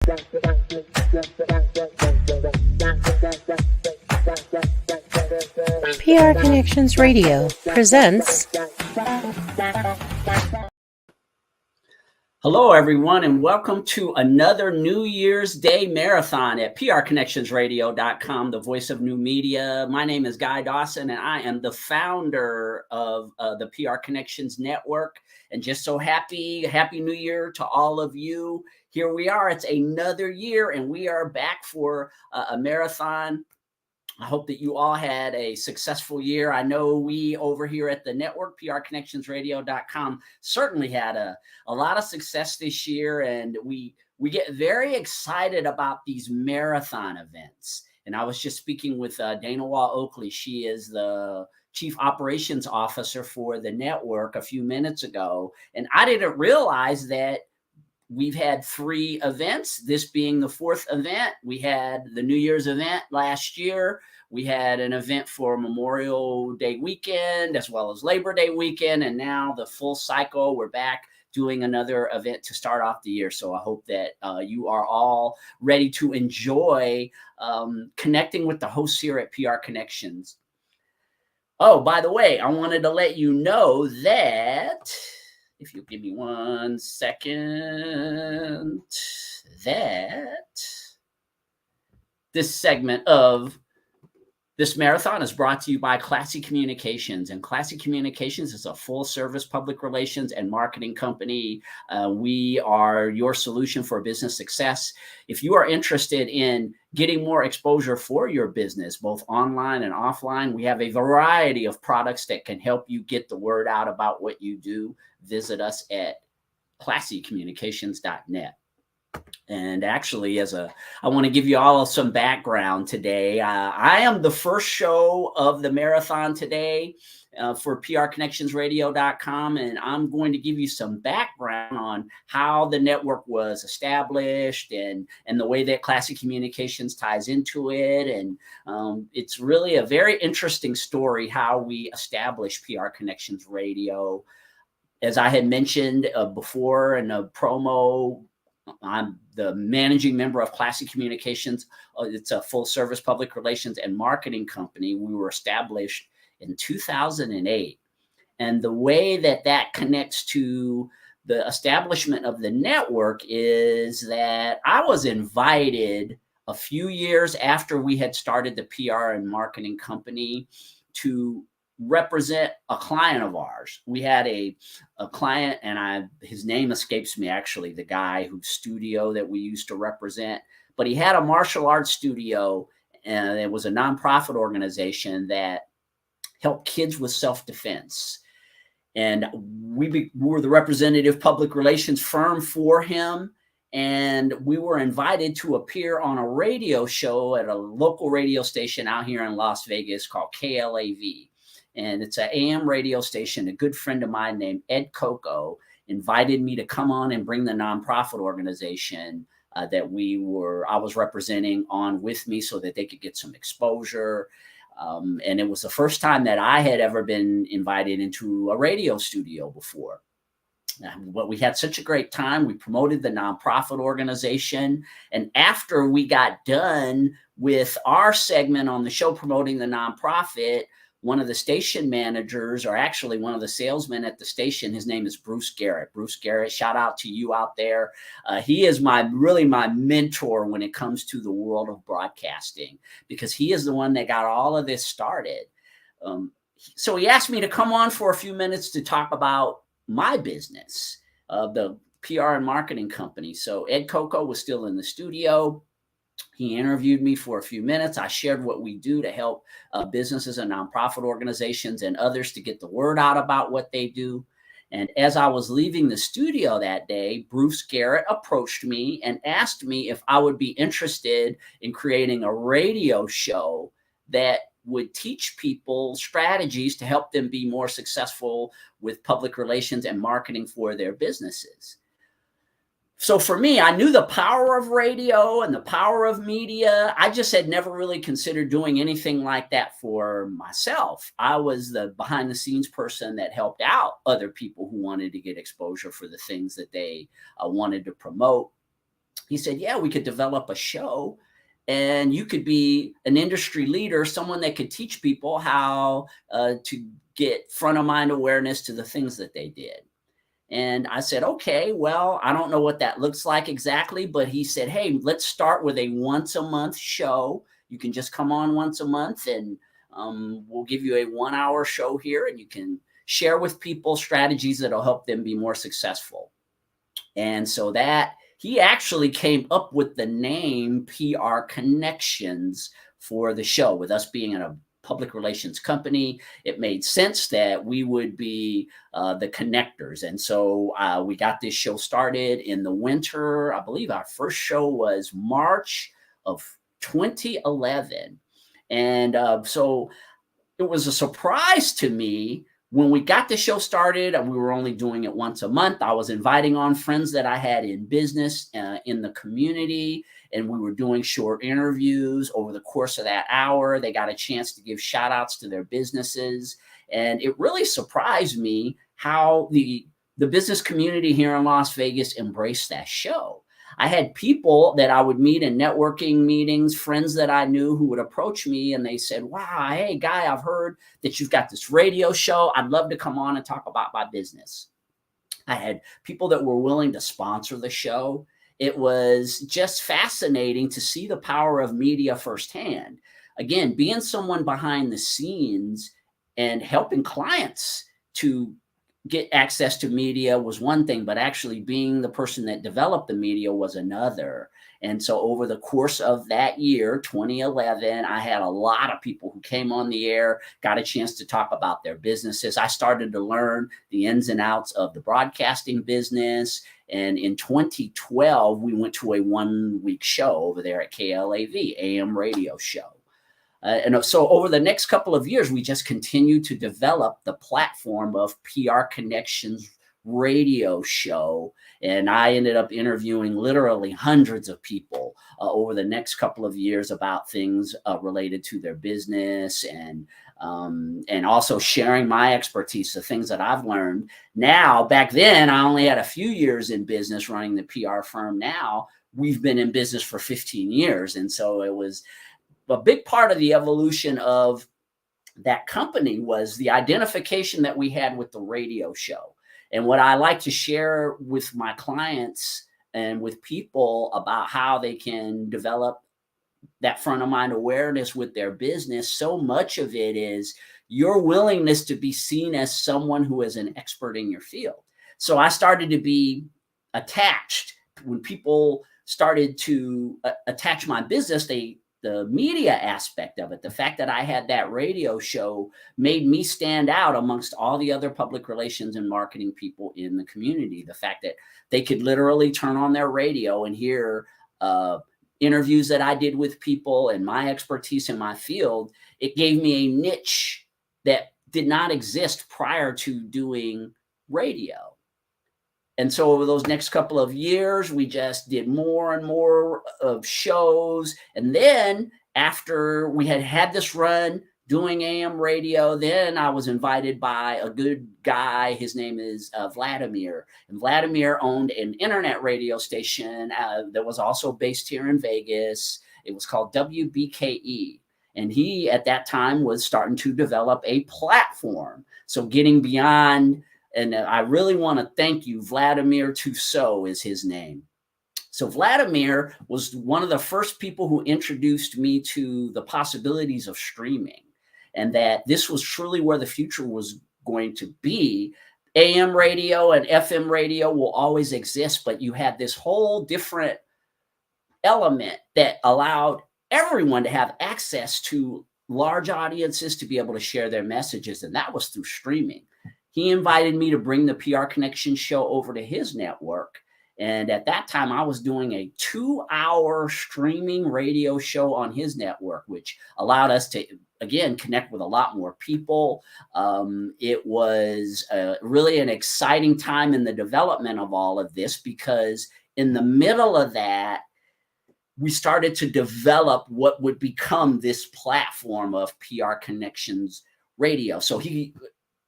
PR Connections Radio presents. Hello, everyone, and welcome to another New Year's Day marathon at prconnectionsradio.com, the voice of new media. My name is Guy Dawson, and I am the founder of the PR Connections Network. And just so happy New Year to all of you. Here we are. It's another year, and we are back for a marathon. I hope that you all had a successful year. I know we over here at the network, prconnectionsradio.com, certainly had a lot of success this year, and we get very excited about these marathon events. And I was just speaking with Dana Wall Oakley. She is the Chief Operations Officer for the network a few minutes ago, and I didn't realize that we've had 3 events, this being the 4th event. We had the New Year's event last year. We had an event for Memorial Day weekend, as well as Labor Day weekend. And now the full cycle, we're back doing another event to start off the year. So I hope that you are all ready to enjoy connecting with the hosts here at PR Connections. Oh, by the way, I wanted to let you know that, if you give me 1 second, that this segment of this marathon is brought to you by Classy Communications. And Classy Communications is a full-service public relations and marketing company. We are your solution for business success. If you are interested in getting more exposure for your business, both online and offline, we have a variety of products that can help you get the word out about what you do. Visit us at classycommunications.net. And actually, I want to give you all some background today. I am the first show of the marathon today for prconnectionsradio.com, and I'm going to give you some background on how the network was established and the way that Classy Communications ties into it. And it's really a very interesting story how we established PR Connections Radio. As I had mentioned before in a promo, I'm the managing member of Classy Communications. It's a full-service public relations and marketing company. We were established in 2008. And the way that connects to the establishment of the network is that I was invited a few years after we had started the PR and marketing company to represent a client of ours. We had a client, and his name escapes me, actually, the guy whose studio that we used to represent, but he had a martial arts studio, and it was a nonprofit organization that helped kids with self-defense. And we were the representative public relations firm for him. And we were invited to appear on a radio show at a local radio station out here in Las Vegas called KLAV. And it's an AM radio station. A good friend of mine named Ed Coco invited me to come on and bring the nonprofit organization that I was representing on with me so that they could get some exposure. And it was the first time that I had ever been invited into a radio studio before. But we had such a great time. We promoted the nonprofit organization. And after we got done with our segment on the show promoting the nonprofit, one of the station managers, or actually one of the salesmen at the station, his name is Bruce Garrett. Bruce Garrett, shout out to you out there. He is really my mentor when it comes to the world of broadcasting, because he is the one that got all of this started. So he asked me to come on for a few minutes to talk about my business, the PR and marketing company. So Ed Coco was still in the studio. He interviewed me for a few minutes. I shared what we do to help businesses and nonprofit organizations and others to get the word out about what they do. And as I was leaving the studio that day, Bruce Garrett approached me and asked me if I would be interested in creating a radio show that would teach people strategies to help them be more successful with public relations and marketing for their businesses. So for me, I knew the power of radio and the power of media. I just had never really considered doing anything like that for myself. I was the behind the scenes person that helped out other people who wanted to get exposure for the things that they wanted to promote. he said, yeah, we could develop a show and you could be an industry leader, someone that could teach people how to get front of mind awareness to the things that they did. And I said, okay, well, I don't know what that looks like exactly, but he said, hey, let's start with a once a month show. You can just come on once a month and we'll give you a 1 hour show here and you can share with people strategies that'll help them be more successful. And so that he actually came up with the name PR Connections for the show. With us being in a public relations company, it made sense that we would be the connectors. And so we got this show started in the winter. I believe our first show was March of 2011. And so it was a surprise to me when we got the show started. We were only doing it once a month. I was inviting on friends that I had in business in the community, and we were doing short interviews over the course of that hour. They got a chance to give shout outs to their businesses. And it really surprised me how the business community here in Las Vegas embraced that show. I had people that I would meet in networking meetings, friends that I knew who would approach me and they said, wow, hey, Guy, I've heard that you've got this radio show. I'd love to come on and talk about my business. I had people that were willing to sponsor the show. It was just fascinating to see the power of media firsthand. Again, being someone behind the scenes and helping clients to get access to media was one thing, but actually being the person that developed the media was another. And so over the course of that year, 2011, I had a lot of people who came on the air, got a chance to talk about their businesses. I started to learn the ins and outs of the broadcasting business. And in 2012, we went to a 1 week show over there at KLAV, AM radio show. And so over the next couple of years, we just continue to develop the platform of PR Connections radio show. And I ended up interviewing literally hundreds of people over the next couple of years about things related to their business and also sharing my expertise, the things that I've learned. Now, back then, I only had a few years in business running the PR firm. Now, we've been in business for 15 years. And so it was a big part of the evolution of that company was the identification that we had with the radio show. And what I like to share with my clients and with people about how they can develop that front of mind awareness with their business, so much of it is your willingness to be seen as someone who is an expert in your field. So I started to be attached when people started to attach my business. The media aspect of it, the fact that I had that radio show made me stand out amongst all the other public relations and marketing people in the community. The fact that they could literally turn on their radio and hear interviews that I did with people and my expertise in my field, it gave me a niche that did not exist prior to doing radio. And so over those next couple of years, we just did more and more of shows. And then after we had this run doing AM radio, then I was invited by a good guy. His name is Vladimir. And Vladimir owned an internet radio station that was also based here in Vegas. It was called WBKE. And he, at that time, was starting to develop a platform. So getting beyond... And I really want to thank you. Vladimir Tussaud is his name. So Vladimir was one of the first people who introduced me to the possibilities of streaming and that this was truly where the future was going to be. AM radio and FM radio will always exist, but you had this whole different element that allowed everyone to have access to large audiences to be able to share their messages. And that was through streaming. He invited me to bring the PR Connection show over to his network. And at that time, I was doing a 2-hour streaming radio show on his network, which allowed us to, again, connect with a lot more people. It was really an exciting time in the development of all of this because in the middle of that, we started to develop what would become this platform of PR Connections radio. So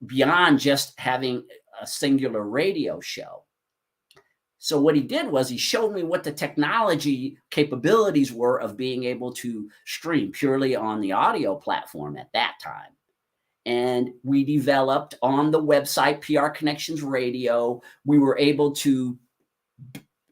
beyond just having a singular radio show, So what he did was he showed me what the technology capabilities were of being able to stream purely on the audio platform at that time. And we developed on the website, PR Connections Radio, we were able to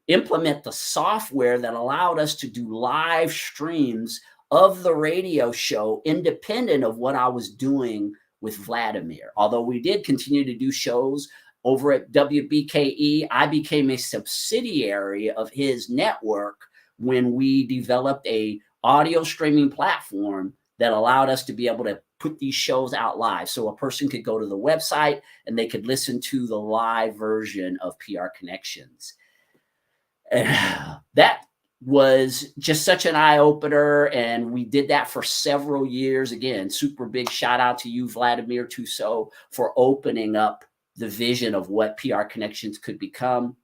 implement the software that allowed us to do live streams of the radio show independent of what I was doing with Vladimir. Although we did continue to do shows over at WBKE, I became a subsidiary of his network when we developed a audio streaming platform that allowed us to be able to put these shows out live. So a person could go to the website and they could listen to the live version of PR Connections. That was just such an eye-opener, and we did that for several years. Again, super big shout out to you, Vladimir Tussaud, for opening up the vision of what PR Connections could become.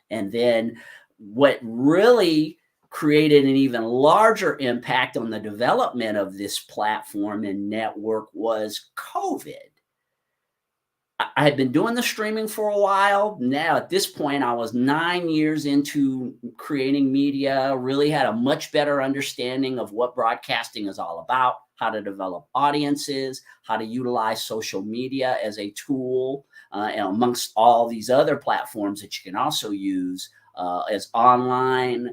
And then what really created an even larger impact on the development of this platform and network was COVID. I had been doing the streaming for a while. Now, at this point, I was 9 years into creating media, really had a much better understanding of what broadcasting is all about, how to develop audiences, how to utilize social media as a tool, and amongst all these other platforms that you can also use as online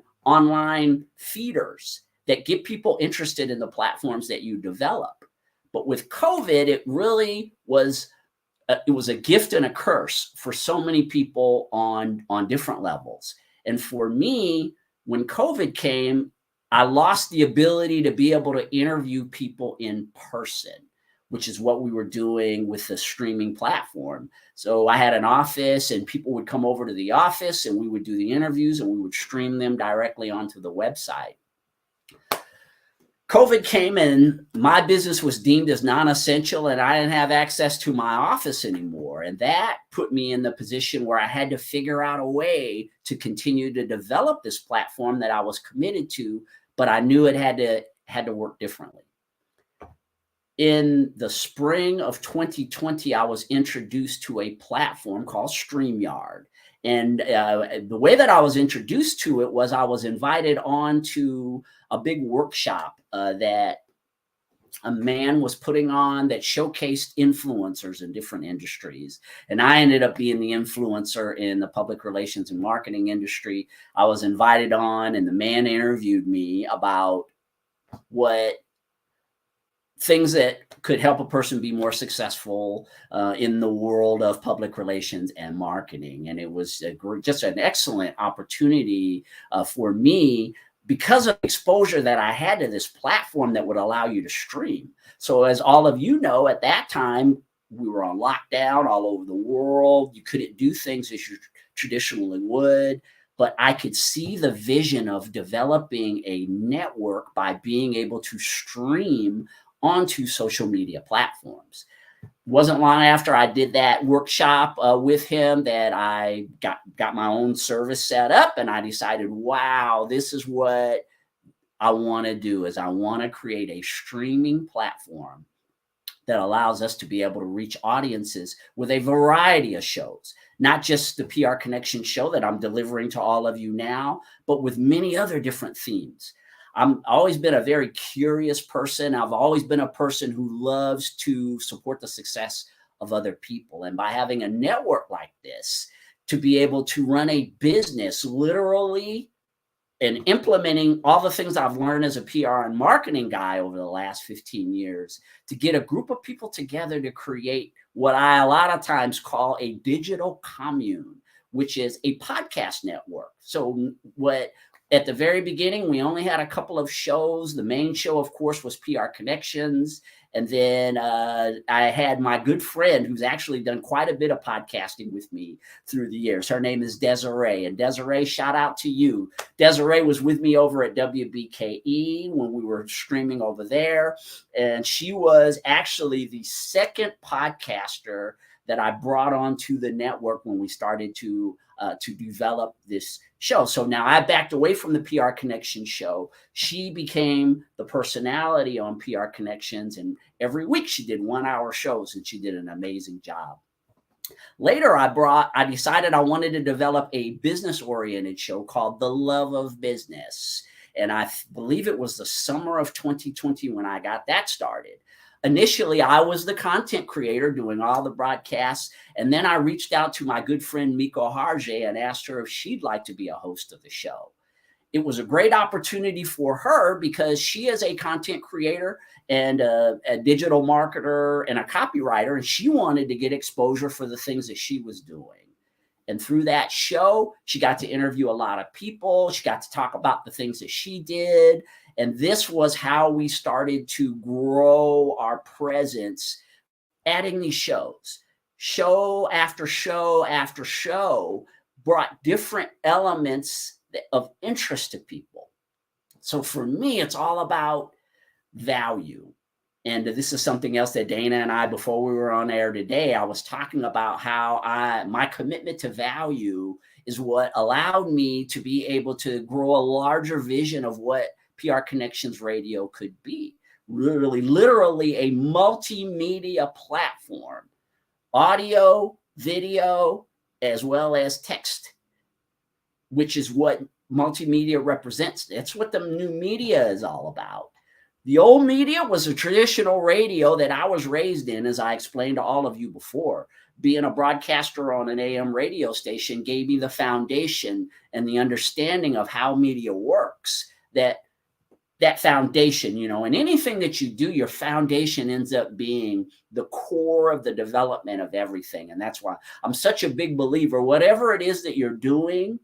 feeders that get people interested in the platforms that you develop. But with COVID, it really was it was a gift and a curse for so many people on different levels. And for me, when COVID came, I lost the ability to be able to interview people in person, which is what we were doing with the streaming platform. So I had an office and people would come over to the office and we would do the interviews and we would stream them directly onto the website. COVID came and my business was deemed as non-essential and I didn't have access to my office anymore. And that put me in the position where I had to figure out a way to continue to develop this platform that I was committed to, but I knew it had to work differently. In the spring of 2020, I was introduced to a platform called StreamYard. And the way that I was introduced to it was I was invited on to a big workshop that a man was putting on that showcased influencers in different industries. And I ended up being the influencer in the public relations and marketing industry. I was invited on and the man interviewed me about what things that could help a person be more successful in the world of public relations and marketing. And it was just an excellent opportunity for me because of exposure that I had to this platform that would allow you to stream. So as all of you know, at that time, we were on lockdown all over the world. You couldn't do things as you traditionally would. But I could see the vision of developing a network by being able to stream onto social media platforms. Wasn't long after I did that workshop with him that I got my own service set up, and I decided, wow, this is what I want to do. Is I want to create a streaming platform that allows us to be able to reach audiences with a variety of shows, not just the PR Connection show that I'm delivering to all of you now, but with many other different themes. I've always been a very curious person. I've always been a person who loves to support the success of other people. And by having a network like this, to be able to run a business literally and implementing all the things I've learned as a PR and marketing guy over the last 15 years, to get a group of people together to create what I a lot of times call a digital commune, which is a podcast network. So at the very beginning, we only had a couple of shows. The main show, of course, was PR Connections. And then I had my good friend who's actually done quite a bit of podcasting with me through the years. Her name is Desiree. And Desiree, shout out to you. Desiree was with me over at WBKE when we were streaming over there. And she was actually the second podcaster that I brought onto the network when we started to develop this show. So now I backed away from the PR Connection show. She became the personality on PR Connections, and every week she did 1 hour shows, and she did an amazing job. Later, I decided I wanted to develop a business-oriented show called The Love of Business. And I believe it was the summer of 2020 when I got that started. Initially, I was the content creator doing all the broadcasts. And then I reached out to my good friend Miko Harje and asked her if she'd like to be a host of the show. It was a great opportunity for her because she is a content creator and a digital marketer and a copywriter, and she wanted to get exposure for the things that she was doing. And through that show, she got to interview a lot of people. She got to talk about the things that she did. And this was how we started to grow our presence, adding these shows. Show after show after show brought different elements of interest to people. So for me, it's all about value. And this is something else that Dana and I, before we were on air today, I was talking about how my commitment to value is what allowed me to be able to grow a larger vision of what PR Connections Radio could be. Literally a multimedia platform, audio, video, as well as text, which is what multimedia represents. That's what the new media is all about. The old media was a traditional radio that I was raised in, as I explained to all of you before. Being a broadcaster on an AM radio station gave me the foundation and the understanding of how media works, that foundation, and anything that you do, your foundation ends up being the core of the development of everything. And that's why I'm such a big believer, whatever it is that you're doing,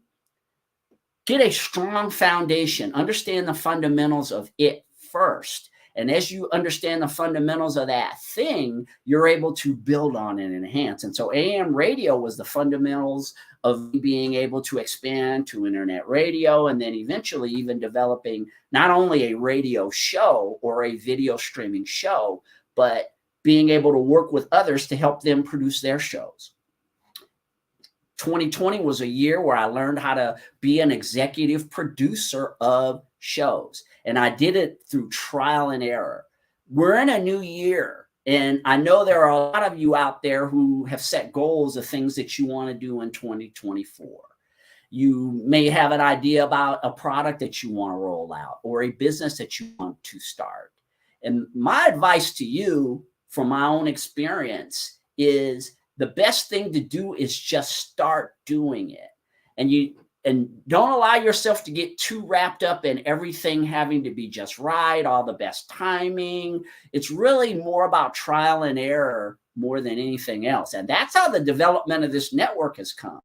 get a strong foundation, understand the fundamentals of it first. And as you understand the fundamentals of that thing, you're able to build on and enhance. And so AM radio was the fundamentals of being able to expand to internet radio, and then eventually even developing not only a radio show or a video streaming show, but being able to work with others to help them produce their shows. 2020 was a year where I learned how to be an executive producer of shows. And I did it through trial and error. We're in a new year. And I know there are a lot of you out there who have set goals of things that you want to do in 2024. You may have an idea about a product that you want to roll out or a business that you want to start. And my advice to you from my own experience is the best thing to do is just start doing it. And don't allow yourself to get too wrapped up in everything having to be just right, all the best timing. It's really more about trial and error more than anything else. And that's how the development of this network has come.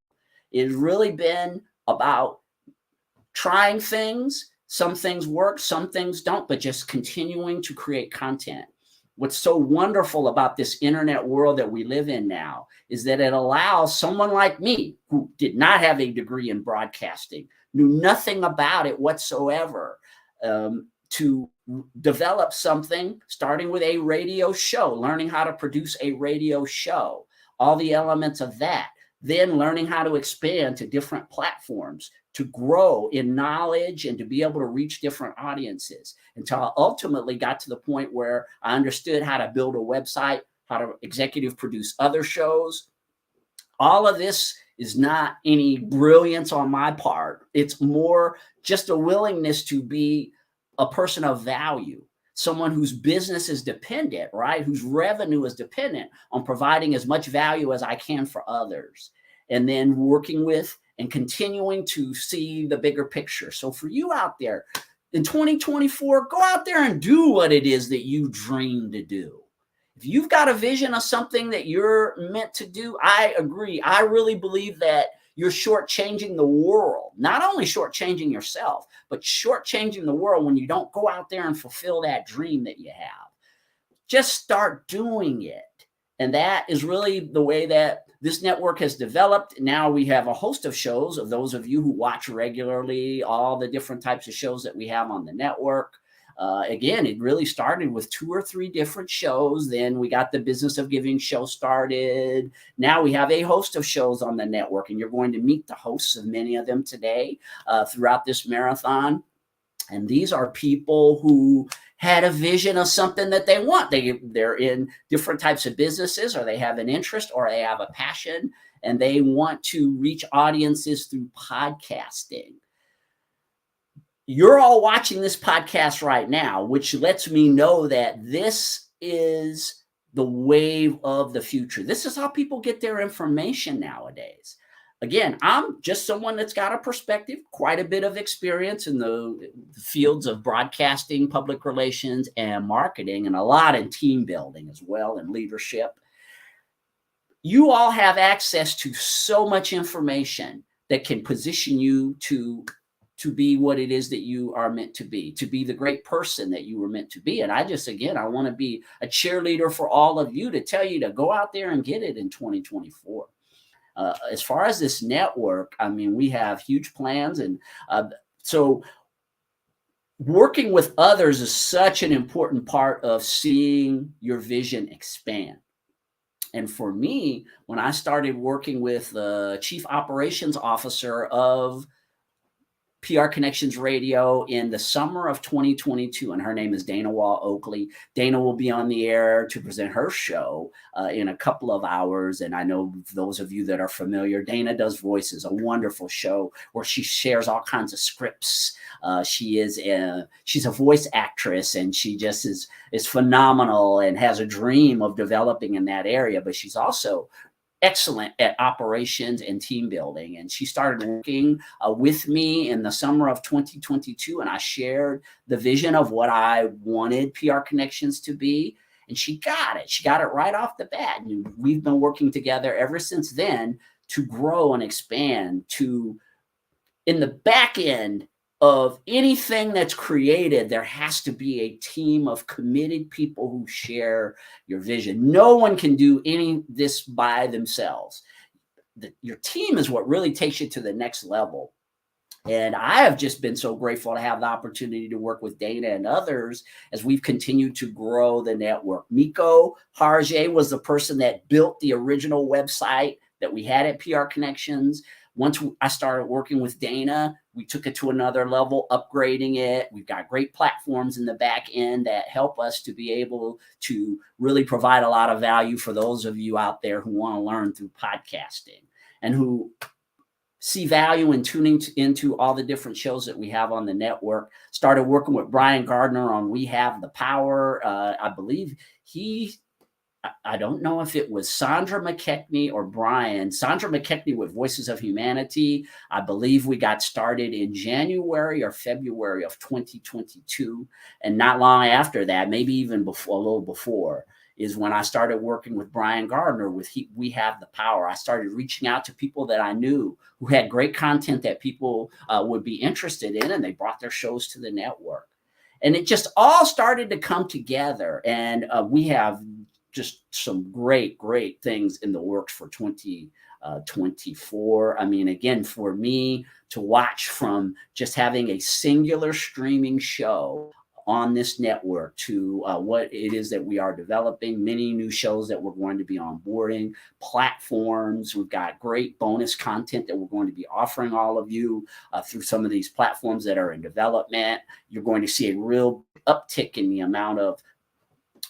It's really been about trying things. Some things work, some things don't, but just continuing to create content. What's so wonderful about this internet world that we live in now is that it allows someone like me, who did not have a degree in broadcasting, knew nothing about it whatsoever, to develop something, starting with a radio show, learning how to produce a radio show, all the elements of that, then learning how to expand to different platforms, to grow in knowledge and to be able to reach different audiences, until I ultimately got to the point where I understood how to build a website, how to executive produce other shows. All of this is not any brilliance on my part. It's more just a willingness to be a person of value, someone whose business is dependent, right? Whose revenue is dependent on providing as much value as I can for others, and then working with and continuing to see the bigger picture. So for you out there in 2024, go out there and do what it is that you dream to do. If you've got a vision of something that you're meant to do, I agree. I really believe that you're shortchanging the world, not only shortchanging yourself, but shortchanging the world when you don't go out there and fulfill that dream that you have. Just start doing it. And that is really the way that this network has developed. Now we have a host of shows. Of those of you who watch regularly, all the different types of shows that we have on the network. Again, it really started with 2 or 3 different shows. Then we got the Business of Giving show started. Now we have a host of shows on the network, and you're going to meet the hosts of many of them today throughout this marathon. And these are people who had a vision of something that they want. They're in different types of businesses, or they have an interest, or they have a passion, and they want to reach audiences through podcasting. You're all watching this podcast right now, which lets me know that this is the wave of the future. This is how people get their information nowadays. Again, I'm just someone that's got a perspective, quite a bit of experience in the fields of broadcasting, public relations, and marketing, and a lot in team building as well, and leadership. You all have access to so much information that can position you to be what it is that you are meant to be the great person that you were meant to be. And I want to be a cheerleader for all of you, to tell you to go out there and get it in 2024. As far as this network, I mean, we have huge plans. And so working with others is such an important part of seeing your vision expand. And for me, when I started working with the chief operations officer of PR Connections Radio in the summer of 2022, and her name is Dana Wall Oakley. Dana will be on the air to present her show in a couple of hours. And I know those of you that are familiar, Dana Does Voices, a wonderful show where she shares all kinds of scripts. She's a voice actress, and she just is phenomenal and has a dream of developing in that area. But she's also excellent at operations and team building. And she started working with me in the summer of 2022. And I shared the vision of what I wanted PR Connections to be. And she got it. She got it right off the bat. And we've been working together ever since then to grow and expand to, in the back end of anything that's created, there has to be a team of committed people who share your vision. No one can do this by themselves. Your team is what really takes you to the next level. And I have just been so grateful to have the opportunity to work with Dana and others as we've continued to grow the network. Miko Harje was the person that built the original website that we had at PR Connections. Once I started working with Dana, we took it to another level, upgrading it. We've got great platforms in the back end that help us to be able to really provide a lot of value for those of you out there who want to learn through podcasting and who see value in tuning into all the different shows that we have on the network. Started working with Brian Gardner on We Have the Power. I believe I don't know if it was Sandra McKechnie or Brian. Sandra McKechnie with Voices of Humanity. I believe we got started in January or February of 2022. And not long after that, maybe even before, a little before, is when I started working with Brian Gardner with We Have the Power. I started reaching out to people that I knew who had great content that people would be interested in, and they brought their shows to the network. And it just all started to come together. And we have just some great things in the works for 2024. I mean, again, for me to watch from just having a singular streaming show on this network to what it is that we are developing, many new shows that we're going to be onboarding, platforms. We've got great bonus content that we're going to be offering all of you through some of these platforms that are in development. You're going to see a real uptick in the amount of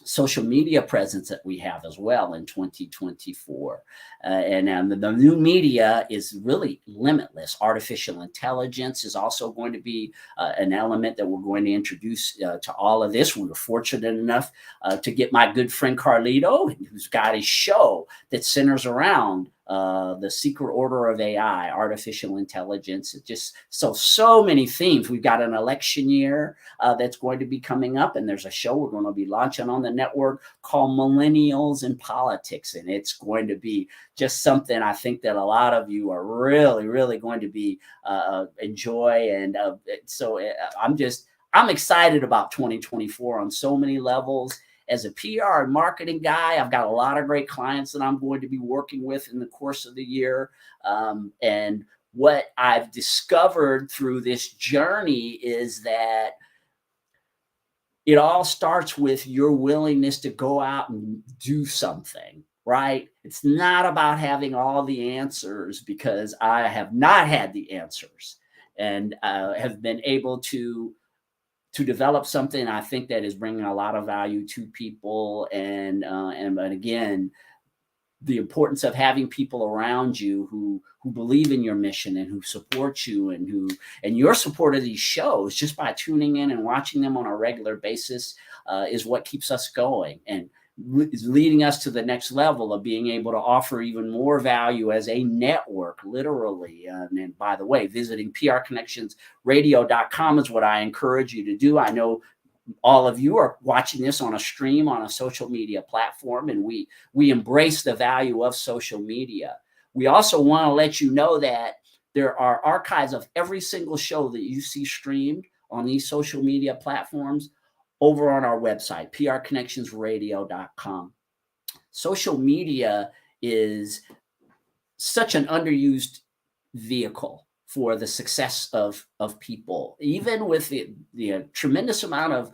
social media presence that we have as well in 2024. And the new media is really limitless. Artificial intelligence is also going to be an element that we're going to introduce to all of this. We were fortunate enough to get my good friend Carlito, who's got a show that centers around the secret order of AI, artificial intelligence. It just so many themes. We've got an election year that's going to be coming up, and there's a show we're going to be launching on the network called Millennials in Politics, and it's going to be just something I think that a lot of you are really going to be enjoy. And so I'm excited about 2024 on so many levels. As a PR and marketing guy, I've got a lot of great clients that I'm going to be working with in the course of the year. And what I've discovered through this journey is that it all starts with your willingness to go out and do something, right? It's not about having all the answers, because I have not had the answers and have been able to to develop something I think that is bringing a lot of value to people. And again, the importance of having people around you who believe in your mission and who support you, and your support of these shows just by tuning in and watching them on a regular basis is what keeps us going and is leading us to the next level of being able to offer even more value as a network, literally. And by the way, visiting prconnectionsradio.com is what I encourage you to do. I know all of you are watching this on a stream on a social media platform, and we embrace the value of social media. We also want to let you know that there are archives of every single show that you see streamed on these social media platforms over on our website, prconnectionsradio.com. Social media is such an underused vehicle for the success of people, even with the tremendous amount of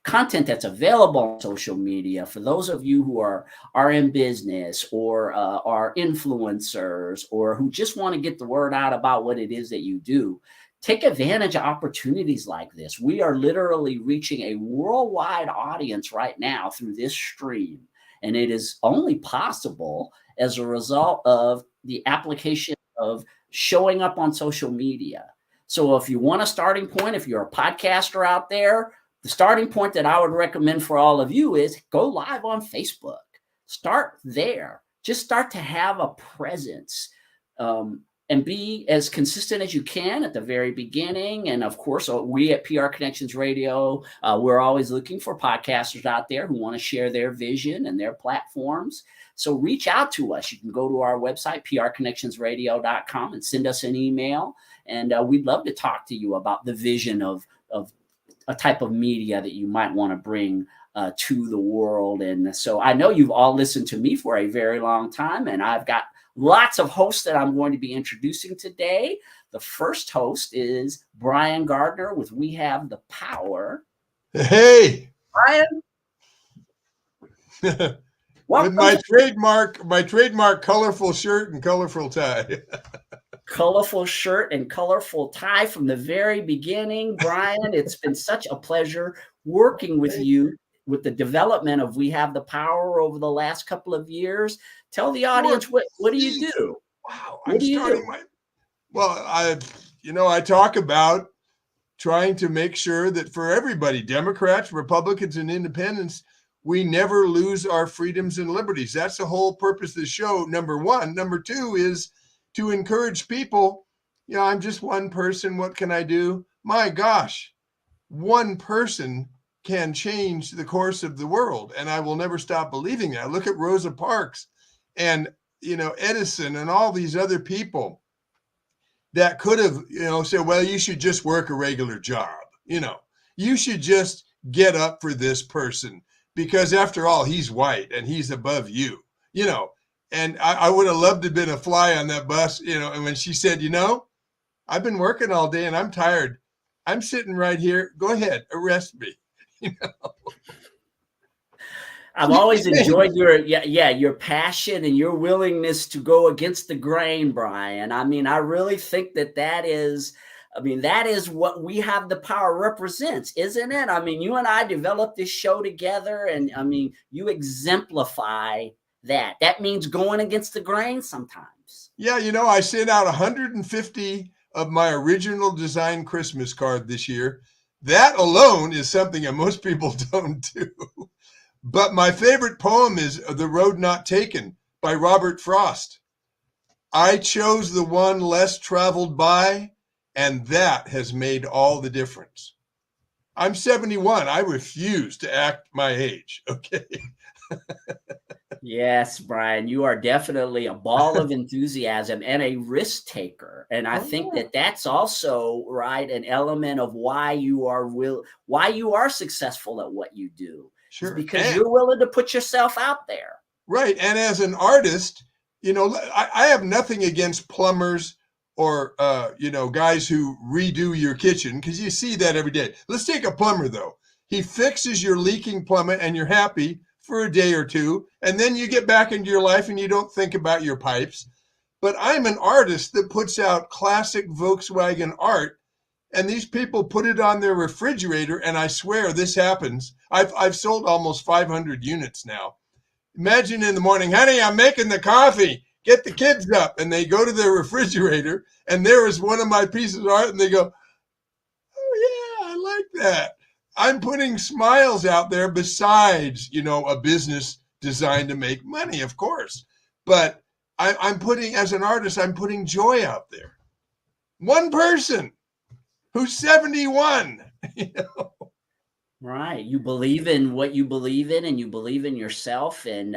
content that's available on social media. For those of you who are in business or are influencers or who just want to get the word out about what it is that you do, take advantage of opportunities like this. We are literally reaching a worldwide audience right now through this stream, and it is only possible as a result of the application of showing up on social media. So if you want a starting point, if you're a podcaster out there, the starting point that I would recommend for all of you is go live on Facebook. Start there. Just start to have a presence and be as consistent as you can at the very beginning. And of course, we at PR Connections Radio, we're always looking for podcasters out there who want to share their vision and their platforms. So reach out to us. You can go to our website, prconnectionsradio.com, and send us an email. And we'd love to talk to you about the vision of a type of media that you might want to bring to the world. And so I know you've all listened to me for a very long time, and I've got lots of hosts that I'm going to be introducing today. The first host is Brian Gardner with We Have the Power. Hey, Brian. With my trademark colorful shirt and colorful tie. Colorful shirt and colorful tie from the very beginning. Brian, it's been such a pleasure working with you with the development of We Have the Power over the last couple of years. Tell the audience, what do you do? Wow, I talk about trying to make sure that for everybody, Democrats, Republicans, and independents, we never lose our freedoms and liberties. That's the whole purpose of the show, number one. Number two is to encourage people, I'm just one person. What can I do? My gosh, one person can change the course of the world. And I will never stop believing that. Look at Rosa Parks and, Edison and all these other people that could have, said, well, you should just work a regular job. You should just get up for this person because after all, he's white and he's above you, and I would have loved to have been a fly on that bus, and when she said, I've been working all day and I'm tired. I'm sitting right here. Go ahead, arrest me. I've always enjoyed your passion and your willingness to go against the grain, Brian. I mean, I really think that is what We Have the Power represents, isn't it? I mean, you and I developed this show together, and I mean, you exemplify that. That means going against the grain sometimes. Yeah, I sent out 150 of my original design Christmas card this year. That alone is something that most people don't do. But my favorite poem is The Road Not Taken by Robert Frost. I chose the one less traveled by, and that has made all the difference. I'm 71. I refuse to act my age, okay? Yes, Brian, you are definitely a ball of enthusiasm and a risk taker. And I think that's also, right, an element of why you are successful at what you do. Sure. Because you're willing to put yourself out there. Right. And as an artist, I have nothing against plumbers or, guys who redo your kitchen, because you see that every day. Let's take a plumber, though. He fixes your leaking plummet and you're happy for a day or two, and then you get back into your life and you don't think about your pipes. But I'm an artist that puts out classic Volkswagen art And these people put it on their refrigerator, and I swear this happens. I've sold almost 500 units now. Imagine in the morning, honey, I'm making the coffee. Get the kids up. And they go to their refrigerator, and there is one of my pieces of art, and they go, oh, yeah, I like that. I'm putting smiles out there besides, a business designed to make money, of course. But I'm putting, as an artist, I'm putting joy out there. One person who's 71, Right. You believe in what you believe in, and you believe in yourself. And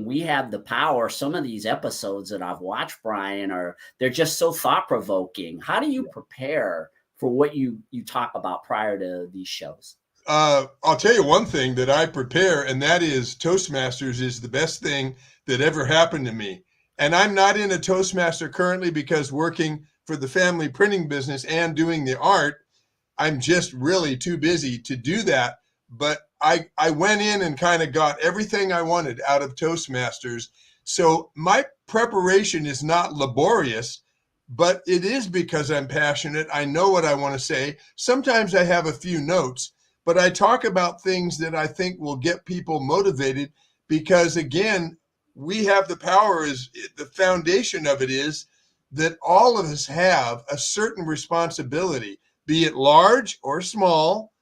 we have the power. Some of these episodes that I've watched, Brian, they're just so thought provoking. How do you prepare for what you talk about prior to these shows? I'll tell you one thing that I prepare, and that is Toastmasters is the best thing that ever happened to me. And I'm not in a Toastmaster currently because working for the family printing business and doing the art, I'm just really too busy to do that. But I went in and kind of got everything I wanted out of Toastmasters. So my preparation is not laborious, but it is because I'm passionate. I know what I want to say. Sometimes I have a few notes, but I talk about things that I think will get people motivated because, again, we have the power. Is the foundation of it is that all of us have a certain responsibility, be it large or small,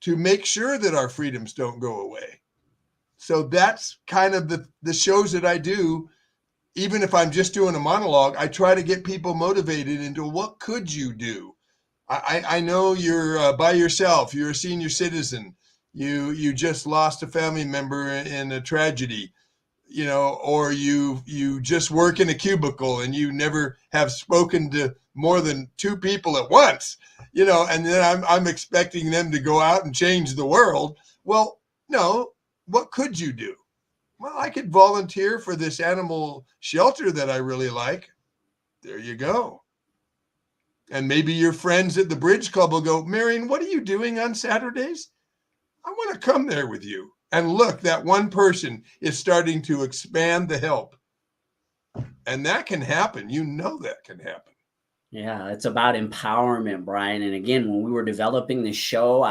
to make sure that our freedoms don't go away. So that's kind of the shows that I do. Even if I'm just doing a monologue, I try to get people motivated into what could you do? I know you're by yourself. You're a senior citizen. You just lost a family member in a tragedy, or you just work in a cubicle and you never have spoken to more than two people at once, and then I'm expecting them to go out and change the world. Well, no, what could you do? Well, I could volunteer for this animal shelter that I really like. There you go. And maybe your friends at the Bridge Club will go, Marion, what are you doing on Saturdays? I want to come there with you. And look, that one person is starting to expand the help. And that can happen. That can happen. Yeah, it's about empowerment, Brian. And again, when we were developing this show,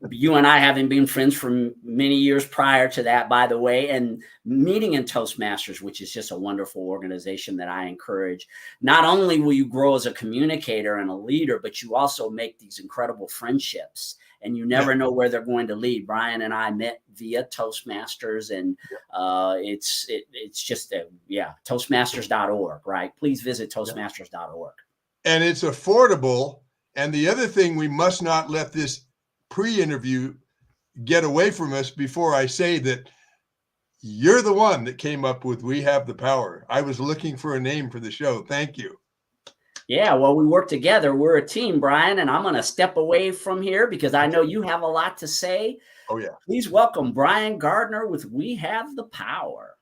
you and I having been friends for many years prior to that, by the way, and meeting in Toastmasters, which is just a wonderful organization that I encourage. Not only will you grow as a communicator and a leader, but you also make these incredible friendships. And you never know where they're going to lead. Brian and I met via Toastmasters, and it's just Toastmasters.org, right? Please visit Toastmasters.org. And it's affordable. And the other thing, we must not let this pre-interview get away from us before I say that you're the one that came up with We Have the Power. I was looking for a name for the show. Thank you. Yeah, well, we work together. We're a team, Brian, and I'm going to step away from here because I know you have a lot to say. Oh, yeah. Please welcome Brian Gardner with We Have the Power.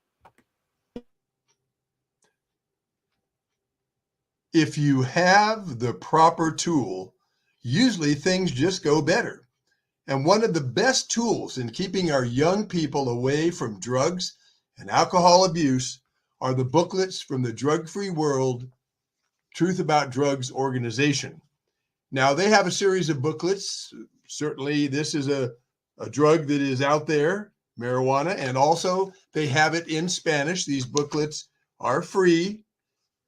If you have the proper tool, usually things just go better. And one of the best tools in keeping our young people away from drugs and alcohol abuse are the booklets from the Drug Free World Truth About Drugs organization. Now, they have a series of booklets. Certainly, this is a drug that is out there, marijuana, and also they have it in Spanish. These booklets are free.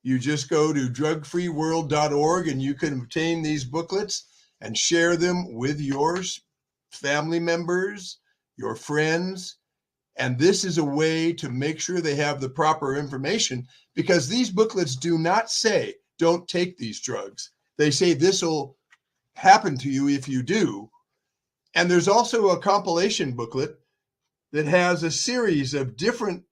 You just go to drugfreeworld.org and you can obtain these booklets and share them with your family members, your friends. And this is a way to make sure they have the proper information, because these booklets do not say, don't take these drugs. They say this will happen to you if you do. And there's also a compilation booklet that has a series of different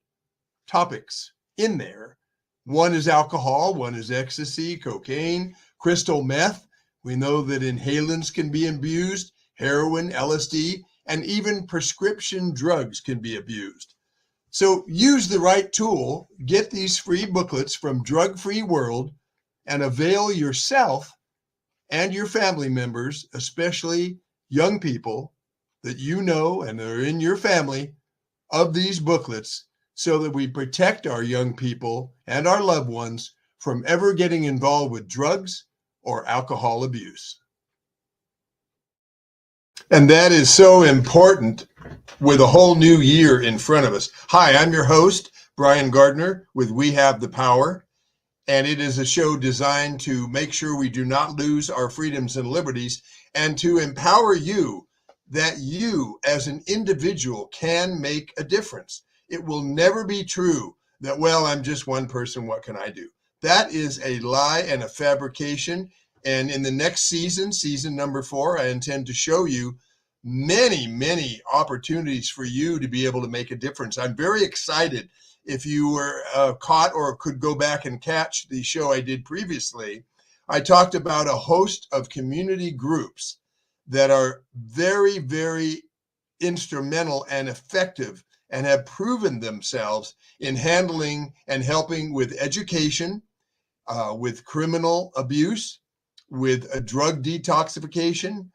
topics in there. One is alcohol, one is ecstasy, cocaine, crystal meth. We know that inhalants can be abused, heroin, LSD, and even prescription drugs can be abused. So use the right tool, get these free booklets from Drug Free World, and avail yourself and your family members, especially young people that you know and are in your family, of these booklets, so that we protect our young people and our loved ones from ever getting involved with drugs or alcohol abuse. And that is so important with a whole new year in front of us. Hi, I'm your host, Brian Gardner with We Have the Power. And it is a show designed to make sure we do not lose our freedoms and liberties and to empower you that you as an individual can make a difference. It will never be true that, well, I'm just one person, what can I do? That is a lie and a fabrication. And in the next season, season number 4, I intend to show you many, many opportunities for you to be able to make a difference. I'm very excited. If you were caught or could go back and catch the show I did previously, I talked about a host of community groups that are very, very instrumental and effective and have proven themselves in handling and helping with education, with criminal abuse, with a drug detoxification,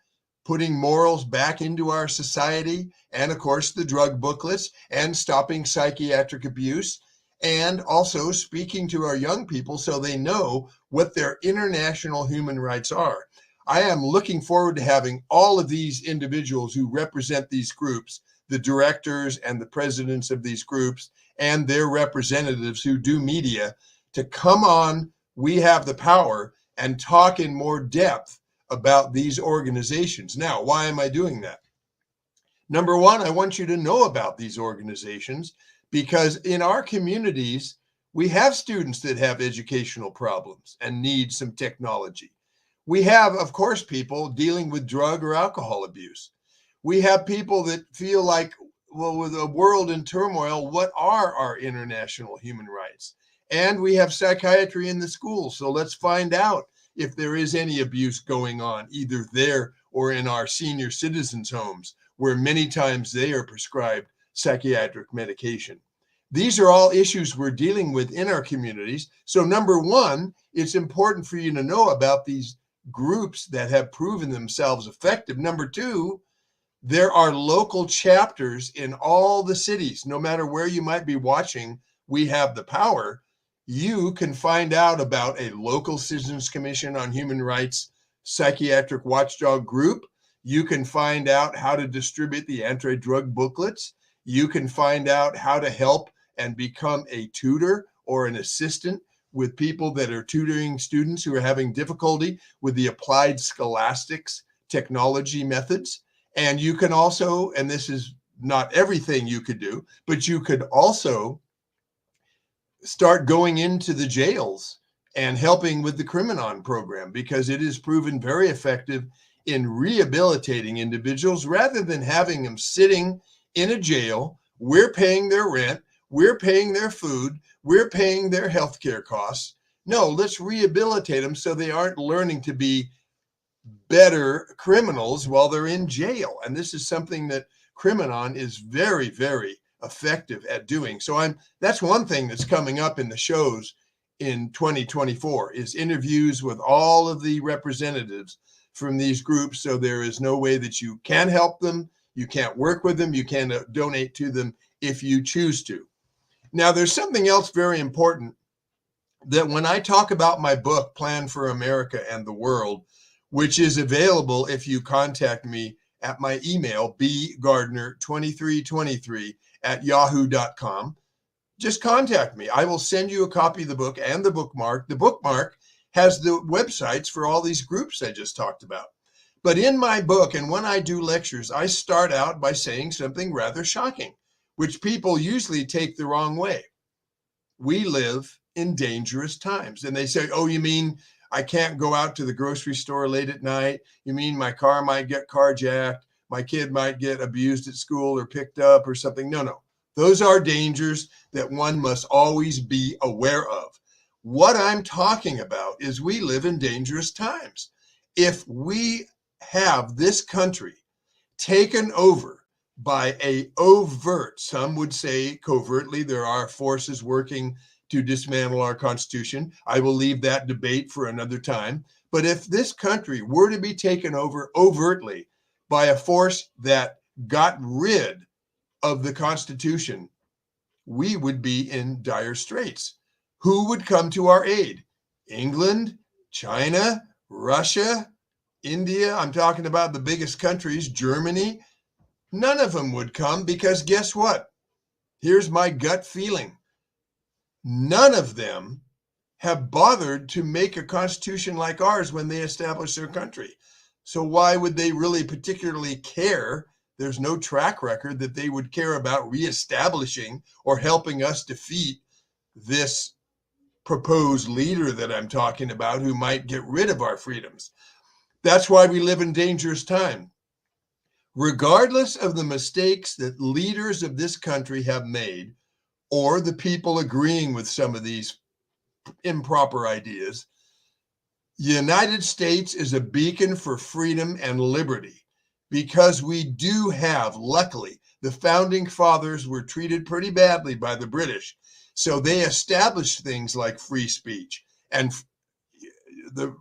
putting morals back into our society, and of course the drug booklets, and stopping psychiatric abuse, and also speaking to our young people so they know what their international human rights are. I am looking forward to having all of these individuals who represent these groups, the directors and the presidents of these groups, and their representatives who do media, to come on We Have the Power and talk in more depth about these organizations. Now, why am I doing that? Number one, I want you to know about these organizations because in our communities, we have students that have educational problems and need some technology. We have, of course, people dealing with drug or alcohol abuse. We have people that feel like, well, with a world in turmoil, what are our international human rights? And we have psychiatry in the schools. So let's find out if there is any abuse going on, either there or in our senior citizens' homes, where many times they are prescribed psychiatric medication. These are all issues we're dealing with in our communities. So number one, it's important for you to know about these groups that have proven themselves effective. Number two, there are local chapters in all the cities. No matter where you might be watching We Have the Power, you can find out about a local Citizens Commission on Human Rights psychiatric watchdog group. You can find out how to distribute the anti-drug booklets. You can find out how to help and become a tutor or an assistant with people that are tutoring students who are having difficulty with the applied scholastics technology methods. And you can also, and this is not everything you could do, but you could also start going into the jails and helping with the Criminon program, because it is proven very effective in rehabilitating individuals rather than having them sitting in a jail. We're paying their rent, we're paying their food, we're paying their healthcare costs. No, let's rehabilitate them so they aren't learning to be better criminals while they're in jail. And this is something that Criminon is very, very effective at doing. So that's one thing that's coming up in the shows in 2024 is interviews with all of the representatives from these groups. So there is no way that you can help them, you can't work with them, you can donate to them if you choose to. Now, there's something else very important that when I talk about my book, Plan for America and the World, which is available if you contact me at my email, bgardner2323@yahoo.com. Just contact me. I will send you a copy of the book and the bookmark. The bookmark has the websites for all these groups I just talked about. But in my book, and when I do lectures, I start out by saying something rather shocking, which people usually take the wrong way. We live in dangerous times. And they say, oh, you mean I can't go out to the grocery store late at night? You mean my car might get carjacked? My kid might get abused at school or picked up or something? No. Those are dangers that one must always be aware of. What I'm talking about is we live in dangerous times. If we have this country taken over by a overt, some would say covertly, there are forces working to dismantle our Constitution. I will leave that debate for another time. But if this country were to be taken over overtly by a force that got rid of the Constitution, we would be in dire straits. Who would come to our aid? England, China, Russia, India, I'm talking about the biggest countries, Germany, none of them would come because guess what? Here's my gut feeling. None of them have bothered to make a constitution like ours when they established their country. So why would they really particularly care? There's no track record that they would care about reestablishing or helping us defeat this proposed leader that I'm talking about who might get rid of our freedoms. That's why we live in dangerous time. Regardless of the mistakes that leaders of this country have made, or the people agreeing with some of these improper ideas, the United States is a beacon for freedom and liberty because we do have, luckily, the founding fathers were treated pretty badly by the British. So they established things like free speech and the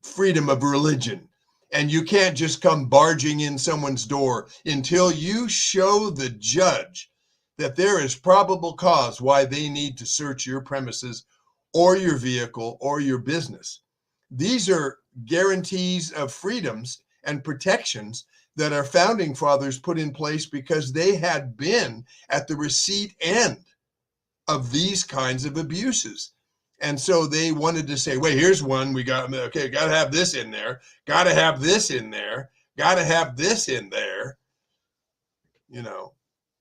freedom of religion. And you can't just come barging in someone's door until you show the judge that there is probable cause why they need to search your premises or your vehicle or your business. These are guarantees of freedoms and protections that our founding fathers put in place because they had been at the receipt end of these kinds of abuses. And so they wanted to say, wait, here's one. We got to have this in there. Got to have this in there. Got to have this in there. You know,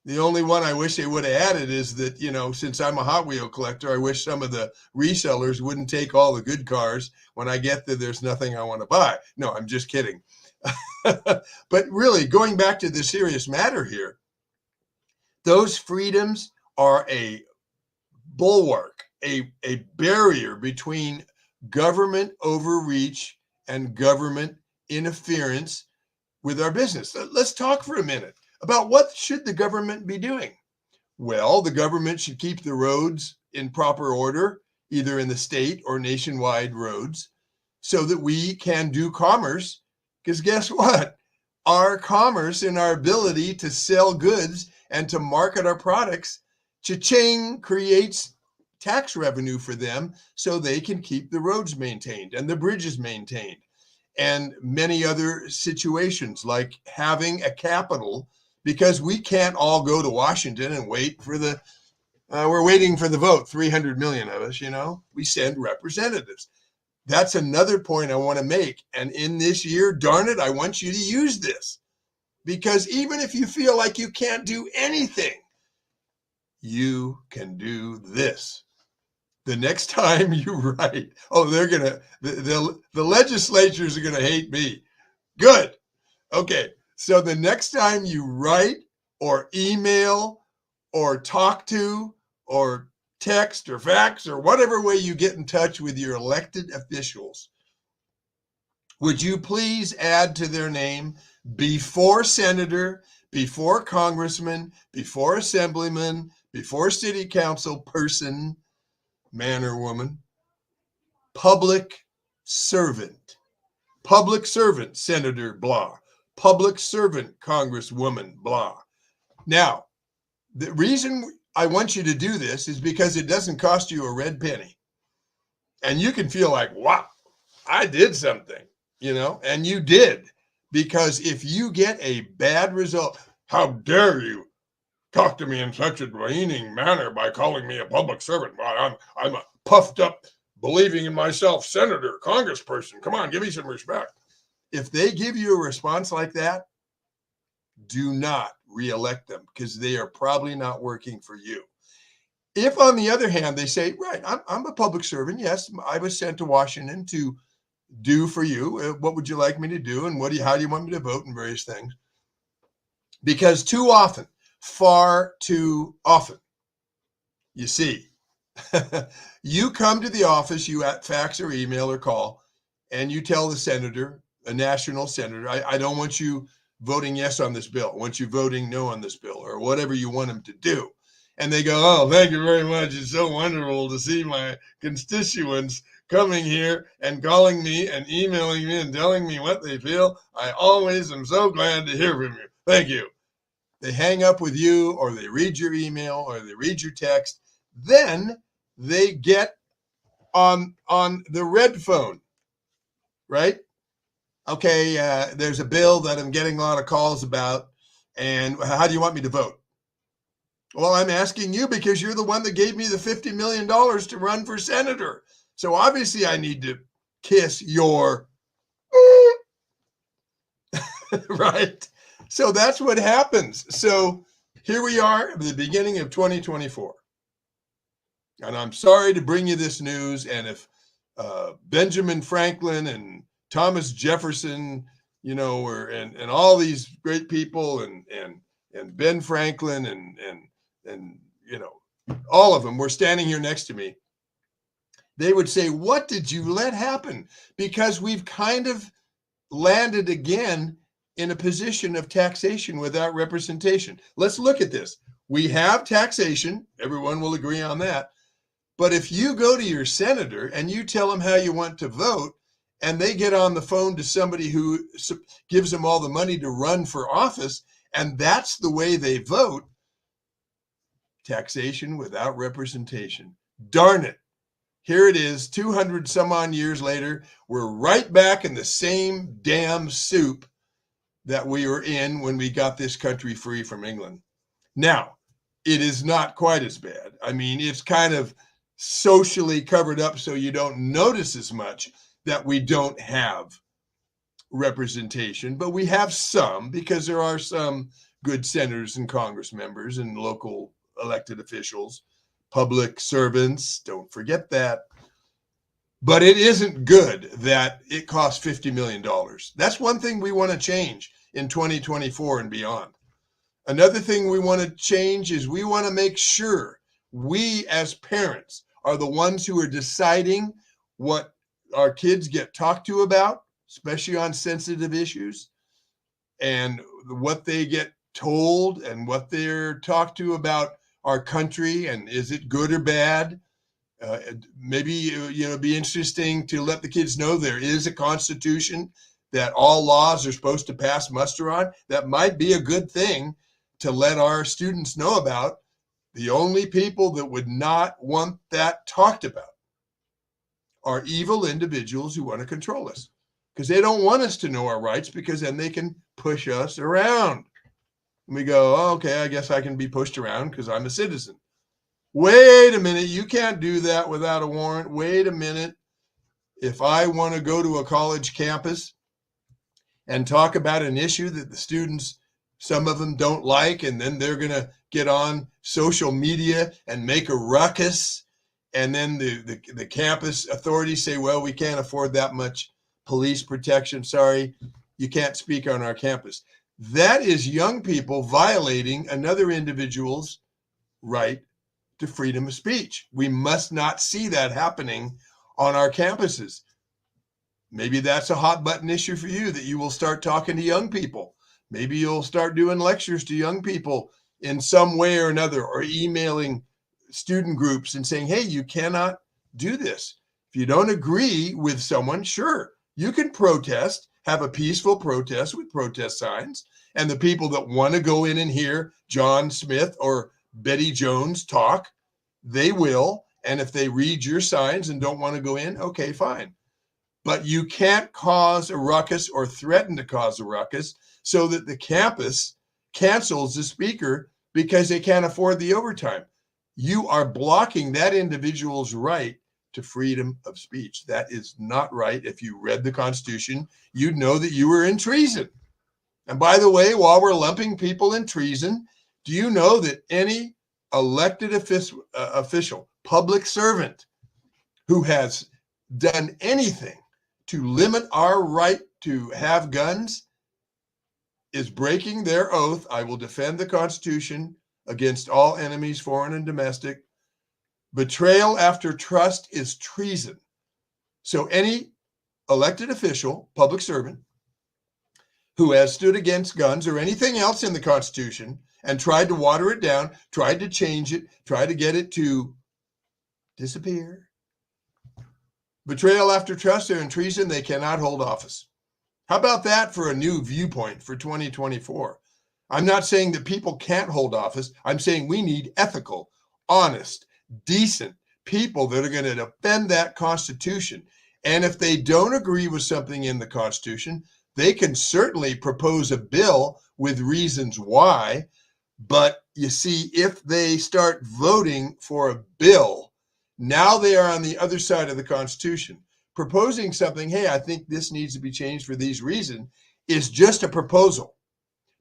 the only one I wish they would have added is that, you know, since I'm a Hot Wheel collector, I wish some of the resellers wouldn't take all the good cars when I get that there's nothing I want to buy. No, I'm just kidding. But really, going back to the serious matter here, those freedoms are a bulwark, a barrier between government overreach and government interference with our business. Let's talk for a minute about what should the government be doing. Well, the government should keep the roads in proper order, either in the state or nationwide roads, so that we can do commerce. Because guess what? Our commerce and our ability to sell goods and to market our products, cha-ching, creates tax revenue for them so they can keep the roads maintained and the bridges maintained and many other situations like having a capital, because we can't all go to Washington and wait for we're waiting for the vote, 300 million of us, you know, we send representatives. That's another point I want to make. And in this year, darn it, I want you to use this, because even if you feel like you can't do anything, you can do this. The next time you write, the legislatures are going to hate me. Good. Okay. So the next time you write or email or talk to or text or fax or whatever way you get in touch with your elected officials, would you please add to their name, before senator, before congressman, before assemblyman, before city council person, man or woman, public servant, Senator blah, public servant, Congresswoman blah. Now, the reason I want you to do this is because it doesn't cost you a red penny. And you can feel like, wow, I did something, you know, and you did. Because if you get a bad result, how dare you talk to me in such a demeaning manner by calling me a public servant? Well, I'm a puffed up, believing in myself senator, congressperson. Come on, give me some respect. If they give you a response like that, do not reelect them, because they are probably not working for you. If, on the other hand, they say, right, I'm a public servant. Yes, I was sent to Washington to do for you. What would you like me to do? And how do you want me to vote and various things? Because too often, far too often, you see, you come to the office, you fax or email or call, and you tell the senator, a national senator, I don't want you voting yes on this bill. I want you voting no on this bill, or whatever you want them to do. And they go, oh, thank you very much. It's so wonderful to see my constituents coming here and calling me and emailing me and telling me what they feel. I always am so glad to hear from you. Thank you. They hang up with you, or they read your email, or they read your text. Then they get on the red phone, right? okay, there's a bill that I'm getting a lot of calls about, and how do you want me to vote? Well, I'm asking you because you're the one that gave me the $50 million to run for senator. So obviously I need to kiss your right. So that's what happens. So here we are at the beginning of 2024. And I'm sorry to bring you this news. And if Benjamin Franklin and Thomas Jefferson, you know, and all these great people and Ben Franklin and you know, all of them were standing here next to me, they would say, what did you let happen? Because we've kind of landed again in a position of taxation without representation. Let's look at this. We have taxation. Everyone will agree on that. But if you go to your senator and you tell them how you want to vote, and they get on the phone to somebody who gives them all the money to run for office, and that's the way they vote, taxation without representation. Darn it. Here it is, 200 some odd years later, we're right back in the same damn soup that we were in when we got this country free from England. Now, it is not quite as bad. I mean, it's kind of socially covered up so you don't notice as much that we don't have representation, but we have some because there are some good senators and Congress members and local elected officials, public servants, don't forget that. But it isn't good that it costs $50 million. That's one thing we want to change in 2024 and beyond. Another thing we want to change is we want to make sure we as parents are the ones who are deciding what our kids get talked to about, especially on sensitive issues, and what they get told and what they're talked to about our country, and is it good or bad? Maybe, you know, be interesting to let the kids know there is a constitution that all laws are supposed to pass muster on. That might be a good thing to let our students know about. The only people that would not want that talked about are evil individuals who want to control us, because they don't want us to know our rights, because then they can push us around. And we go, oh, okay, I guess I can be pushed around because I'm a citizen. Wait a minute, you can't do that without a warrant. Wait a minute. If I want to go to a college campus and talk about an issue that the students, some of them don't like, and then they're going to get on social media and make a ruckus, and then the campus authorities say, well, we can't afford that much police protection. Sorry, you can't speak on our campus. That is young people violating another individual's right to freedom of speech. We must not see that happening on our campuses. Maybe that's a hot button issue for you, that you will start talking to young people. Maybe you'll start doing lectures to young people in some way or another, or emailing student groups and saying, hey, you cannot do this. If you don't agree with someone, sure, you can protest, have a peaceful protest with protest signs. And the people that want to go in and hear John Smith or Betty Jones talk, they will. And if they read your signs and don't want to go in, okay, fine. But you can't cause a ruckus or threaten to cause a ruckus so that the campus cancels the speaker because they can't afford the overtime. You are blocking that individual's right to freedom of speech. That is not right. If you read the Constitution, you'd know that you were in treason. And by the way, while we're lumping people in treason, do you know that any elected official, public servant who has done anything to limit our right to have guns is breaking their oath? I will defend the Constitution against all enemies, foreign and domestic. Betrayal after trust is treason. So any elected official, public servant, who has stood against guns or anything else in the Constitution and tried to water it down, tried to change it, tried to get it to disappear, betrayal after trust, they're in treason, they cannot hold office. How about that for a new viewpoint for 2024? I'm not saying that people can't hold office. I'm saying we need ethical, honest, decent people that are going to defend that Constitution. And if they don't agree with something in the Constitution, They can certainly propose a bill with reasons why, but you see, if they start voting for a bill, now they are on the other side of the Constitution. Proposing something, hey, I think this needs to be changed for these reasons, is just a proposal.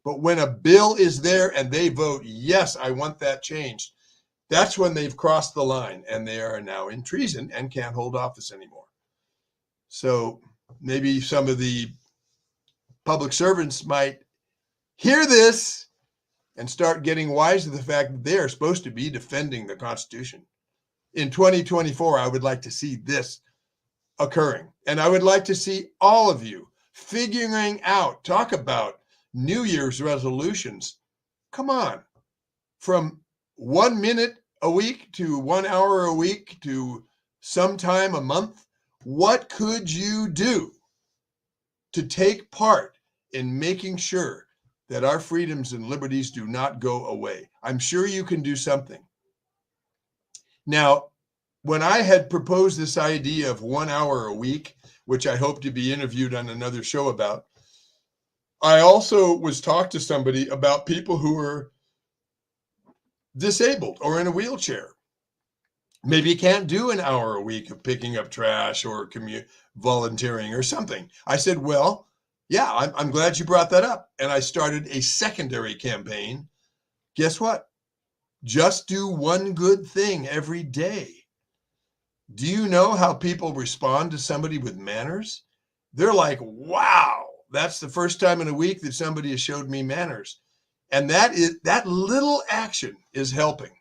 But when a bill is there and they vote, yes, I want that changed, that's when they've crossed the line and they are now in treason and can't hold office anymore. So maybe some of the public servants might hear this and start getting wise to the fact that they are supposed to be defending the Constitution. In 2024, I would like to see this occurring. And I would like to see all of you figuring out, talk about New Year's resolutions. Come on, from 1 minute a week to 1 hour a week to sometime a month. What could you do to take part in making sure that our freedoms and liberties do not go away? I'm sure you can do something. Now, when I had proposed this idea of 1 hour a week, which I hope to be interviewed on another show about, I also was talked to somebody about people who are disabled or in a wheelchair. Maybe you can't do an hour a week of picking up trash or volunteering or something. I said, well, yeah, I'm glad you brought that up. And I started a secondary campaign. Guess what? Just do one good thing every day. Do you know how people respond to somebody with manners? They're like, wow, that's the first time in a week that somebody has showed me manners. And that little action is helping.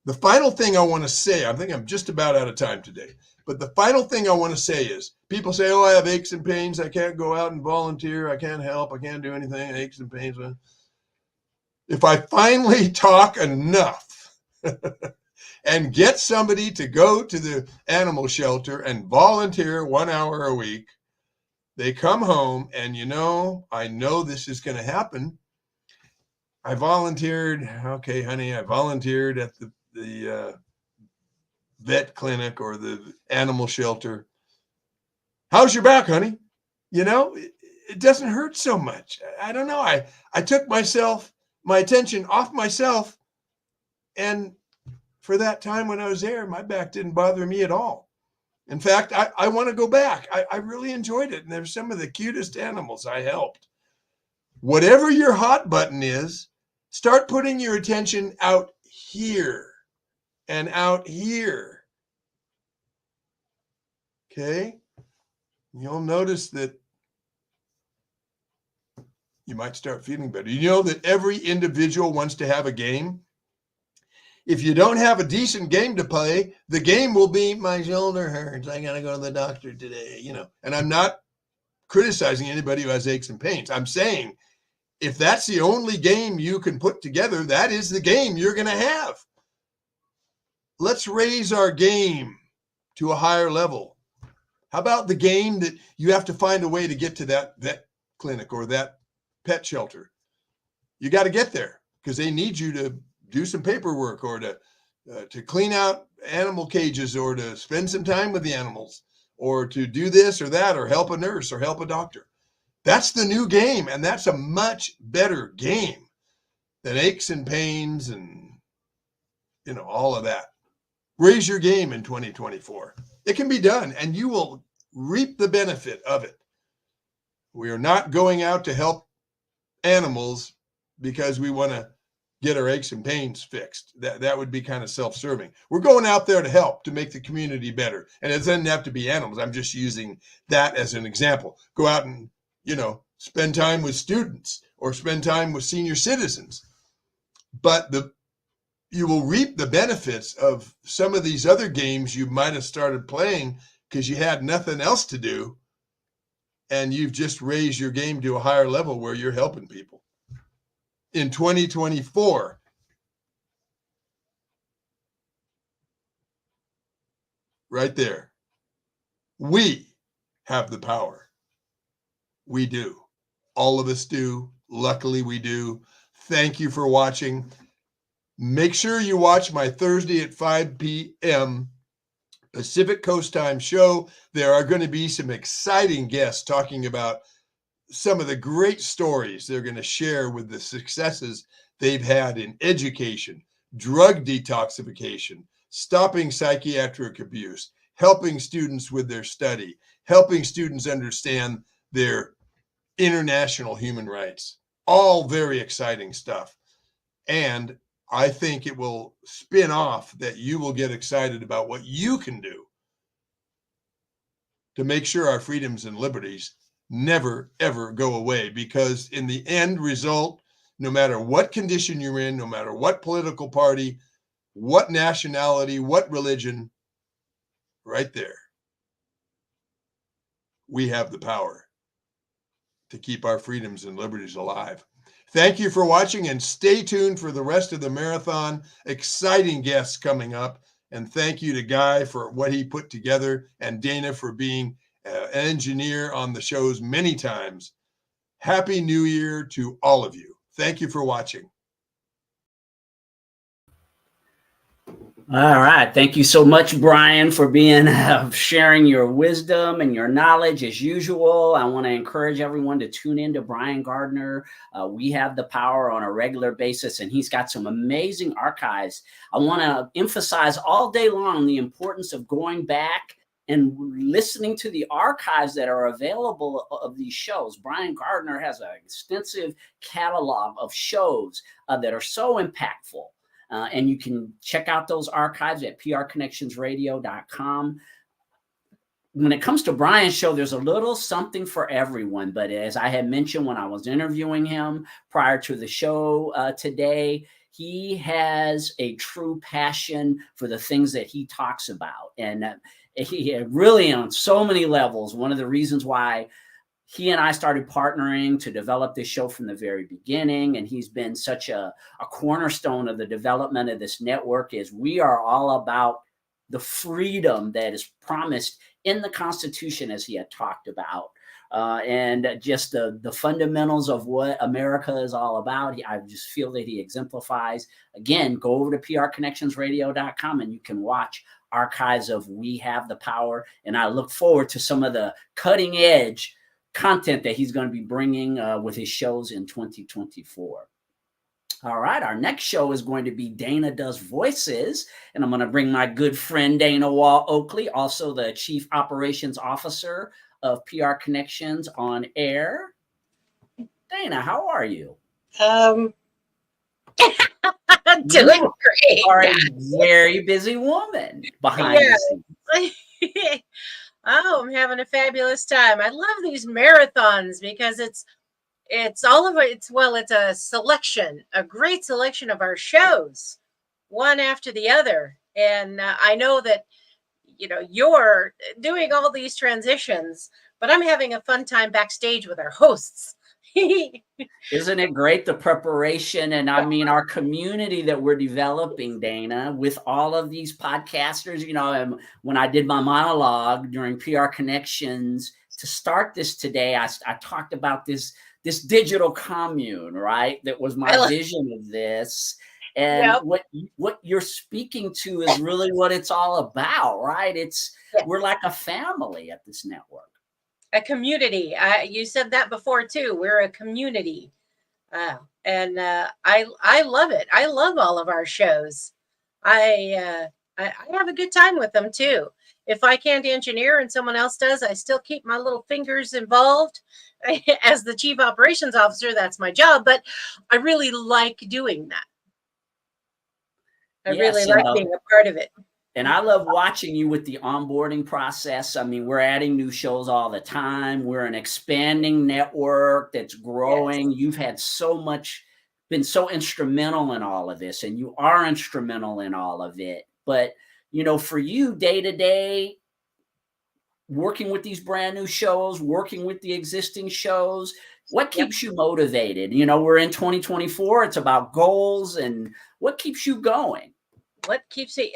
The final thing I want to say, I think I'm just about out of time today, but the final thing I want to say is, people say, oh, I have aches and pains. I can't go out and volunteer. I can't help. I can't do anything. Aches and pains. If I finally talk enough and get somebody to go to the animal shelter and volunteer 1 hour a week, they come home and, I know this is going to happen. I volunteered. Okay, honey, I volunteered at the vet clinic or the animal shelter. How's your back, honey? It doesn't hurt so much. I don't know. I took my attention off myself. And for that time when I was there, my back didn't bother me at all. In fact, I want to go back. I really enjoyed it. And there's some of the cutest animals I helped. Whatever your hot button is, start putting your attention out here and out here. Okay? You'll notice that you might start feeling better. You know that every individual wants to have a game. If you don't have a decent game to play, the game will be, my shoulder hurts, I got to go to the doctor today, And I'm not criticizing anybody who has aches and pains. I'm saying, if that's the only game you can put together, that is the game you're going to have. Let's raise our game to a higher level. How about the game that you have to find a way to get to that vet clinic or that pet shelter? You got to get there because they need you to do some paperwork or to clean out animal cages or to spend some time with the animals or to do this or that or help a nurse or help a doctor. That's the new game, and that's a much better game than aches and pains and, all of that. Raise your game in 2024. It can be done, and you will reap the benefit of it. We are not going out to help animals because we want to get our aches and pains fixed. That would be kind of self-serving. We're going out there to help, to make the community better. And it doesn't have to be animals. I'm just using that as an example. Go out and spend time with students or spend time with senior citizens. But you will reap the benefits of some of these other games you might have started playing because you had nothing else to do. And you've just raised your game to a higher level where you're helping people. In 2024, right there, we have the power. We do. All of us do. Luckily, we do. Thank you for watching. Make sure you watch my Thursday at 5 p.m. Pacific Coast Time show. There are going to be some exciting guests talking about some of the great stories they're going to share with the successes they've had in education, drug detoxification, stopping psychiatric abuse, helping students with their study, helping students understand their international human rights. All very exciting stuff. And I think it will spin off that you will get excited about what you can do to make sure our freedoms and liberties never, ever go away. Because in the end result, no matter what condition you're in, no matter what political party, what nationality, what religion, right there, we have the power to keep our freedoms and liberties alive. Thank you for watching, and stay tuned for the rest of the marathon. Exciting guests coming up. And thank you to Guy for what he put together, and Dana for being an engineer on the shows many times. Happy New Year to all of you. Thank you for watching. All right. Thank you so much, Brian, for being sharing your wisdom and your knowledge as usual. I want to encourage everyone to tune in to Brian Gardner. We have the power on a regular basis, and he's got some amazing archives. I want to emphasize all day long the importance of going back and listening to the archives that are available of these shows. Brian Gardner has an extensive catalog of shows that are so impactful. And you can check out those archives at prconnectionsradio.com. When it comes to Brian's show, there's a little something for everyone. But as I had mentioned when I was interviewing him prior to the show today, he has a true passion for the things that he talks about. And he really, on so many levels, one of the reasons why he and I started partnering to develop this show from the very beginning, and he's been such a cornerstone of the development of this network, is we are all about the freedom that is promised in the Constitution, as he had talked about, and just the fundamentals of what America is all about. I just feel that he exemplifies. Again, go over to prconnectionsradio.com and you can watch archives of We Have the Power, and I look forward to some of the cutting edge content that he's going to be bringing with his shows in 2024. All right, our next show is going to be Dana Does Voices, and I'm going to bring my good friend Dana Wall Oakley, also the Chief Operations Officer of PR Connections, on air. Dana, how are you? Doing great. You are a very busy woman behind the scenes. Oh, I'm having a fabulous time. I love these marathons because it's all of it. It's a selection, a great selection of our shows, one after the other. And I know that, you're doing all these transitions, but I'm having a fun time backstage with our hosts. Isn't it great, the preparation? And I mean, our community that we're developing, Dana, with all of these podcasters, and when I did my monologue during PR Connections to start this today, I talked about this digital commune, right? That was my vision of this. And what you're speaking to is really what it's all about, right? We're like a family at this network. A community. You said that before too. We're a community, and I love it. I love all of our shows. I have a good time with them too. If I can't engineer and someone else does, I still keep my little fingers involved. As the Chief Operations Officer, that's my job. But I really like doing that. I really like being a part of it. And I love watching you with the onboarding process. I mean, we're adding new shows all the time. We're an expanding network that's growing. Yes. You've had been so instrumental in all of this, and you are instrumental in all of it. But, for you day to day, working with these brand new shows, working with the existing shows, what keeps you motivated? We're in 2024. It's about goals, and what keeps you going? What keeps it?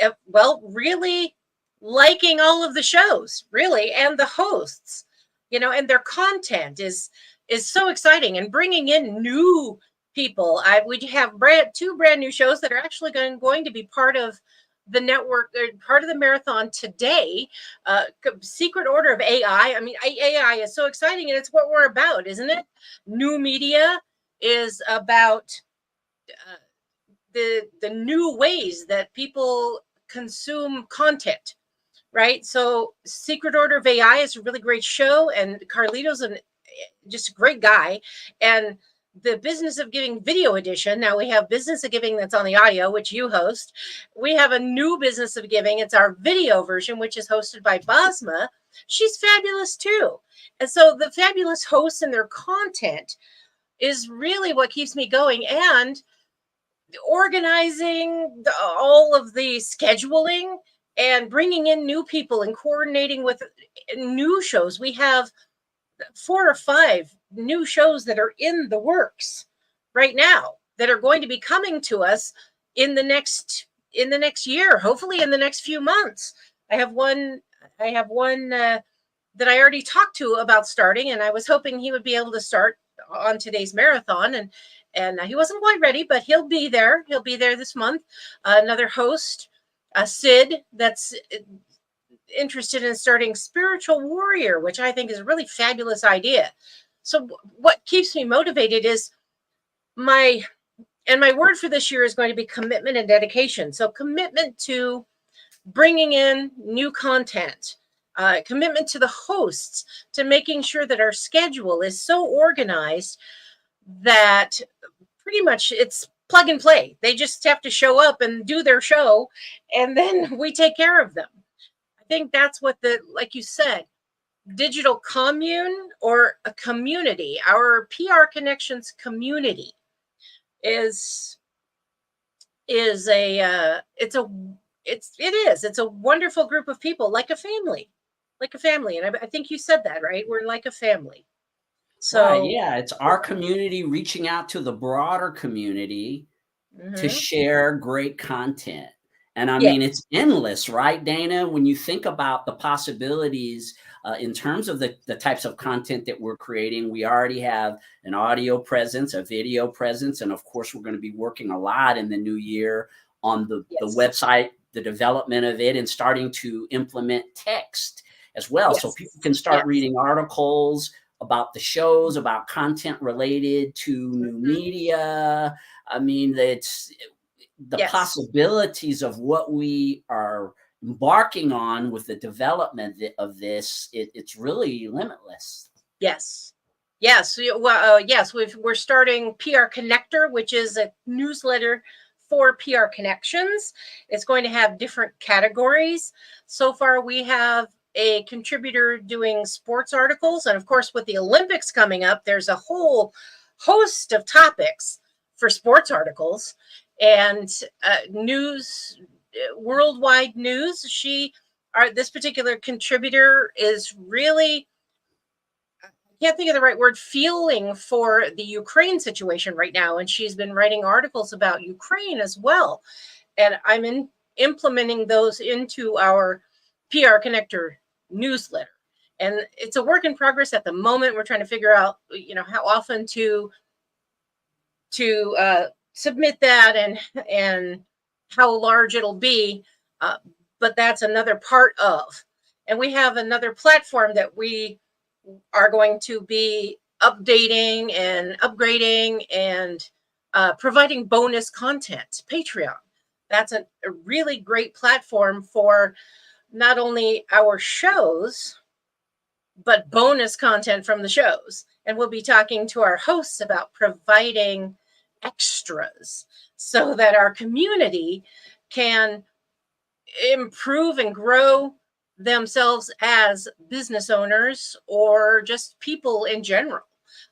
Really liking all of the shows, really, and the hosts, and their content is so exciting, and bringing in new people. We have two brand new shows that are actually going to be part of the network, part of the marathon today, Secret Order of AI. I mean, AI is so exciting, and it's what we're about, isn't it? New media is about the new ways that people consume content, right? So Secret Order of AI is a really great show, and Carlito's just a great guy. And the Business of Giving video edition. Now we have Business of Giving that's on the audio, which you host. We have a new Business of Giving. It's our video version, which is hosted by Basma. She's fabulous too. And so the fabulous hosts and their content is really what keeps me going. And organizing all of the scheduling and bringing in new people and coordinating with new shows. We have 4 or 5 new shows that are in the works right now that are going to be coming to us in the next year, hopefully in the next few months. I have one that I already talked to about starting, and I was hoping he would be able to start on today's marathon, and he wasn't quite ready, but he'll be there. He'll be there this month. Another host, Sid, that's interested in starting Spiritual Warrior, which I think is a really fabulous idea. So what keeps me motivated is my word for this year is going to be commitment and dedication. So commitment to bringing in new content, commitment to the hosts, to making sure that our schedule is so organized that pretty much it's plug and play. They just have to show up and do their show, and then we take care of them. I think that's what like you said, digital commune or a community, our PR Connections community is a wonderful group of people, like a family. And I think you said that, right? We're like a family. So right, yeah, it's our community reaching out to the broader community to share great content. And I mean, it's endless, right, Dana? When you think about the possibilities in terms of the types of content that we're creating, we already have an audio presence, a video presence, and of course, we're going to be working a lot in the new year on the website, the development of it, and starting to implement text as well. So people can start reading articles about the shows, about content related to new media. I mean, it's the possibilities of what we are embarking on with the development of this. It's really limitless. Yes. We're starting PR Connector, which is a newsletter for PR Connections. It's going to have different categories. So far, we have a contributor doing sports articles. And of course, with the Olympics coming up, there's a whole host of topics for sports articles and news, worldwide news. This particular contributor is really, I can't think of the right word, feeling for the Ukraine situation right now. And she's been writing articles about Ukraine as well. And I'm implementing those into our PR Connector newsletter. And it's a work in progress at the moment. We're trying to figure out, how often to submit that and how large it'll be. But that's another part of. And we have another platform that we are going to be updating and upgrading and providing bonus content, Patreon. That's a really great platform for not only our shows, but bonus content from the shows. And we'll be talking to our hosts about providing extras so that our community can improve and grow themselves as business owners or just people in general.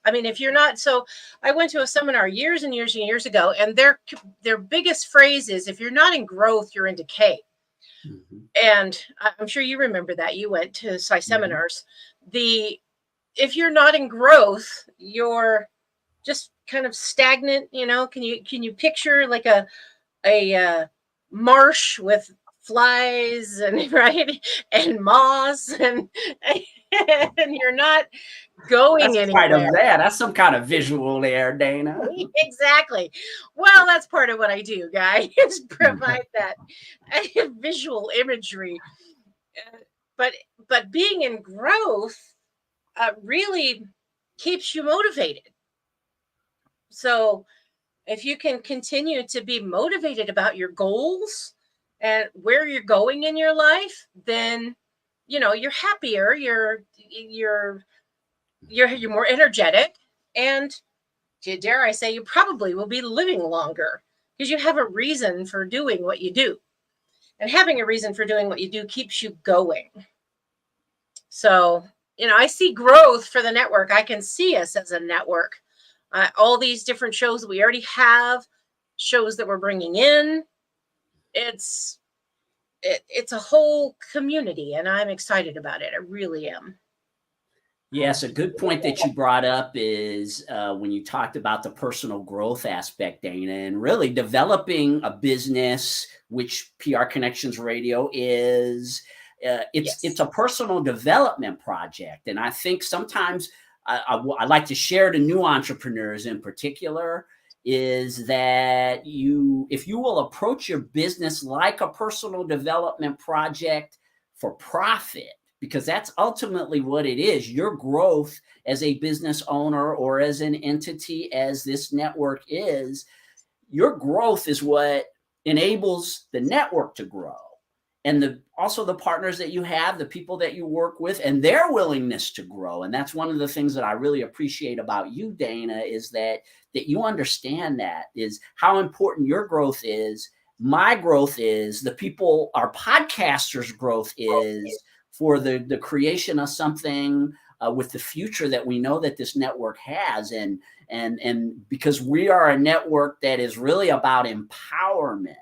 I mean, if you're not, so I went to a seminar years and years and years ago, and their biggest phrase is, if you're not in growth, you're in decay. And I'm sure you remember that. You went to seminars. If you're not in growth, you're just kind of stagnant. Can you picture like a marsh with flies and moths and you're not going That's part of anywhere. that. That's some kind of visual there, Dana. Exactly. Well, that's part of what I do, guys, is provide that visual imagery. Uh, but being in growth really keeps you motivated. So if you can continue to be motivated about your goals and where you're going in your life, then you're happier, you're more energetic, and dare I say, you probably will be living longer because you have a reason for doing what you do. And having a reason for doing what you do keeps you going. So, I see growth for the network. I can see us as a network. All these different shows that we already have, shows that we're bringing in. It's a whole community, and I'm excited about it. I really am. Yes, a good point that you brought up is when you talked about the personal growth aspect, Dana, and really developing a business, which PR Connections Radio is. It's a personal development project, and I think sometimes I like to share to new entrepreneurs in particular is that if you will approach your business like a personal development project for profit, because that's ultimately what it is. Your growth as a business owner or as an entity, as this network is, your growth is what enables the network to grow. And also the partners that you have, the people that you work with, and their willingness to grow. And that's one of the things that I really appreciate about you, Dana, is that you understand that is how important your growth is. My growth is the people, our podcasters' growth is for the creation of something with the future that we know that this network has. And because we are a network that is really about empowerment.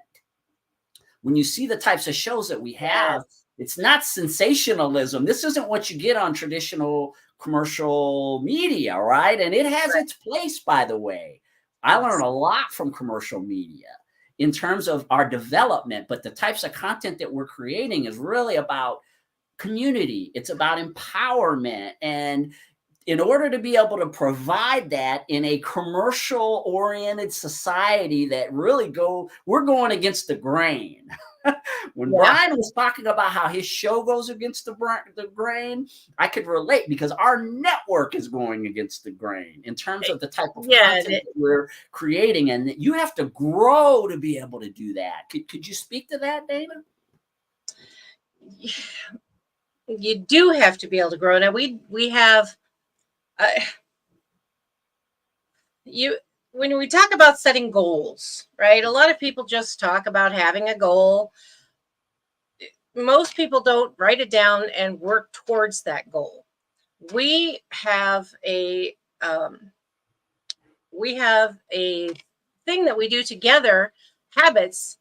When you see the types of shows that we have, it's not sensationalism. This isn't what you get on traditional commercial media, right? And it has its place, by the way. I learn a lot from commercial media in terms of our development, but the types of content that we're creating is really about community. It's about empowerment. And in order to be able to provide that in a commercial oriented society that really we're going against the grain. When Brian was talking about how his show goes against the grain, I could relate because our network is going against the grain in terms of the type of content that we're creating. And you have to grow to be able to do that. Could you speak to that, Dana? You do have to be able to grow. Now we have when we talk about setting goals, right? A lot of people just talk about having a goal. Most people don't write it down and work towards that goal. We have a thing that we do together, habits,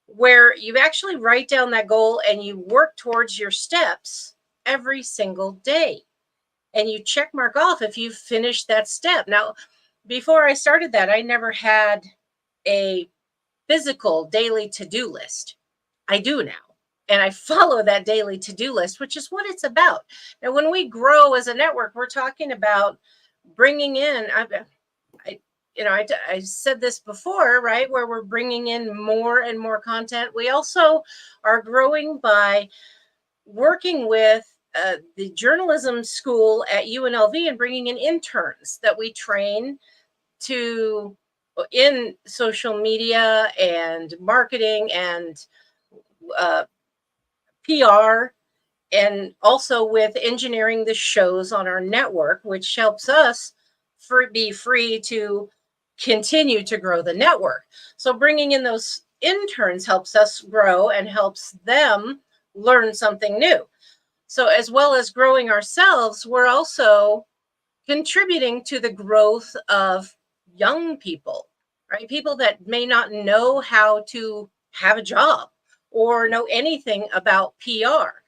where you actually write down that goal and you work towards your steps every single day. And you check mark off if you've finished that step. Now, before I started that, I never had a physical daily to-do list. I do now. And I follow that daily to-do list, which is what it's about. Now, when we grow as a network, we're talking about bringing in, I said this before, right? Where we're bringing in more and more content. We also are growing by working with the journalism school at UNLV and bringing in interns that we train in social media and marketing and PR, and also with engineering the shows on our network, which helps us be free to continue to grow the network. So bringing in those interns helps us grow and helps them learn something new. So as well as growing ourselves, we're also contributing to the growth of young people, right? People that may not know how to have a job or know anything about PR.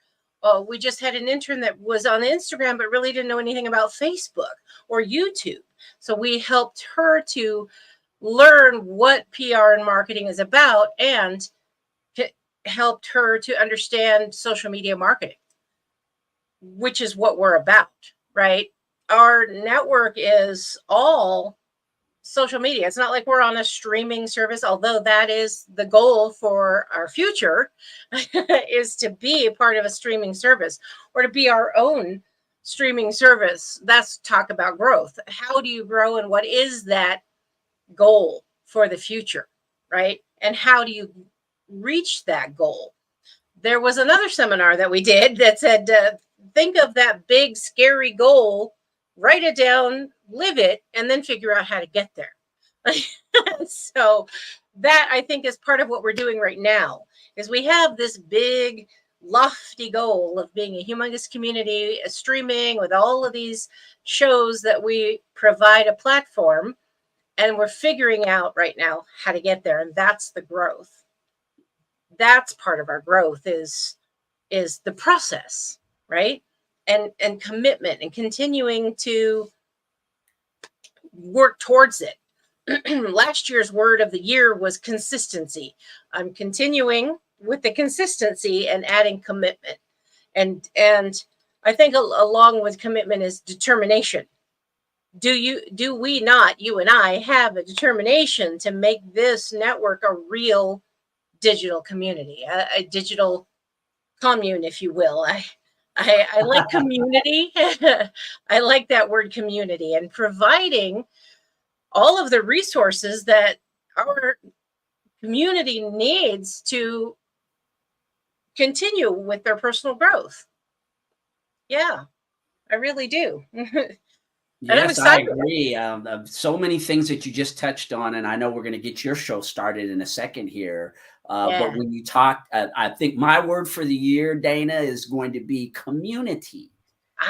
We just had an intern that was on Instagram, but really didn't know anything about Facebook or YouTube. So we helped her to learn what PR and marketing is about and helped her to understand social media marketing, which is what we're about, right? our network is all social media. It's not like we're on a streaming service, although that is the goal for our future is to be a part of a streaming service or to be our own streaming service. That's talk about growth. How do you grow and what is that goal for the future, right? And how do you reach that goal? There was another seminar that we did that said, think of that big, scary goal, write it down, live it, and then figure out how to get there. So that I think is part of what we're doing right now is we have this big, lofty goal of being a humongous community, streaming with all of these shows that we provide a platform. And we're figuring out right now how to get there. And that's the growth. That's part of our growth is the process, right? And commitment and continuing to work towards it. Last year's word of the year was consistency. I'm continuing with the consistency and adding commitment. And I think along with commitment is determination. Do we not, you and I, have a determination to make this network a real digital community, a digital commune, if you will? I like community. I like that word community, and providing all of the resources that our community needs to continue with their personal growth. Yeah, I really do. Yes, I agree. So many things that you just touched on, and I know we're going to get your show started in a second here. But when you talk, I think my word for the year, Dana, is going to be community.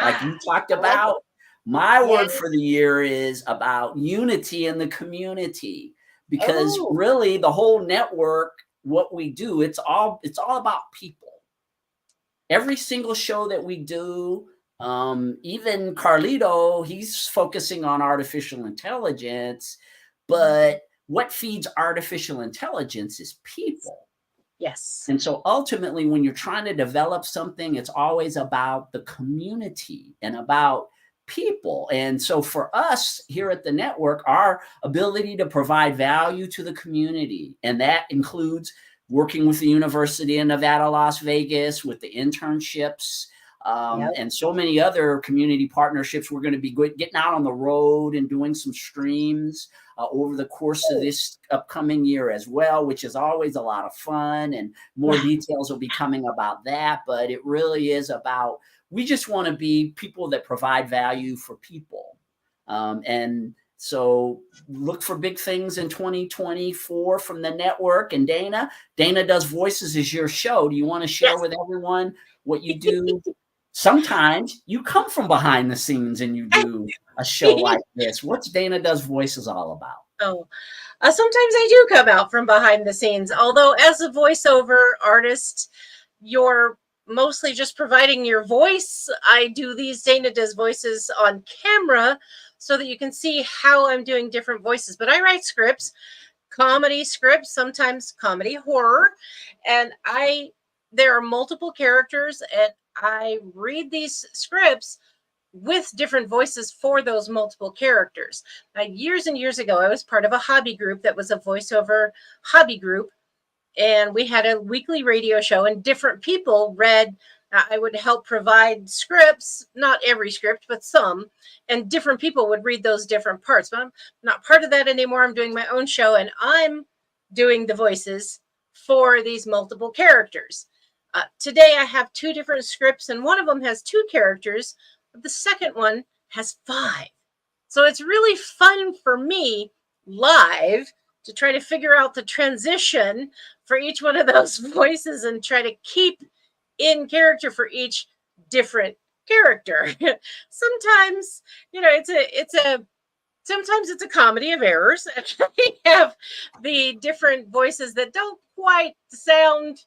Like you talked about, my word for the year is about unity in the community, because really the whole network, what we do, it's all about people. Every single show that we do, even Carlito, he's focusing on artificial intelligence, but what feeds artificial intelligence is people. Yes. And so ultimately, when you're trying to develop something, it's always about the community and about people. And so for us here at the network, our ability to provide value to the community, and that includes working with the University of Nevada, Las Vegas, with the internships, and so many other community partnerships. We're going to be getting out on the road and doing some streams over the course of this upcoming year as well, which is always a lot of fun, and more details will be coming about that. But it really is about, we just want to be people that provide value for people. And so look for big things in 2024 from the network. And Dana Does Voices is your show. Do you want to share with everyone what you do? Sometimes you come from behind the scenes and you do a show like this. What's Dana Does Voices all about? Sometimes I do come out from behind the scenes, although as a voiceover artist, you're mostly just providing your voice. I do these Dana Does Voices on camera so that you can see how I'm doing different voices. But I write scripts, comedy scripts, sometimes comedy horror, and there are multiple characters, and I read these scripts with different voices for those multiple characters. Years and years ago, I was part of a hobby group that was a voiceover hobby group, and we had a weekly radio show, and different people read. I would help provide scripts, not every script, but some, and different people would read those different parts. But I'm not part of that anymore. I'm doing my own show, and I'm doing the voices for these multiple characters. Today, I have 2 different scripts, and one of them has 2 characters, but the second one has 5. So it's really fun for me live to try to figure out the transition for each one of those voices and try to keep in character for each different character. Sometimes, sometimes it's a comedy of errors. We have the different voices that don't quite sound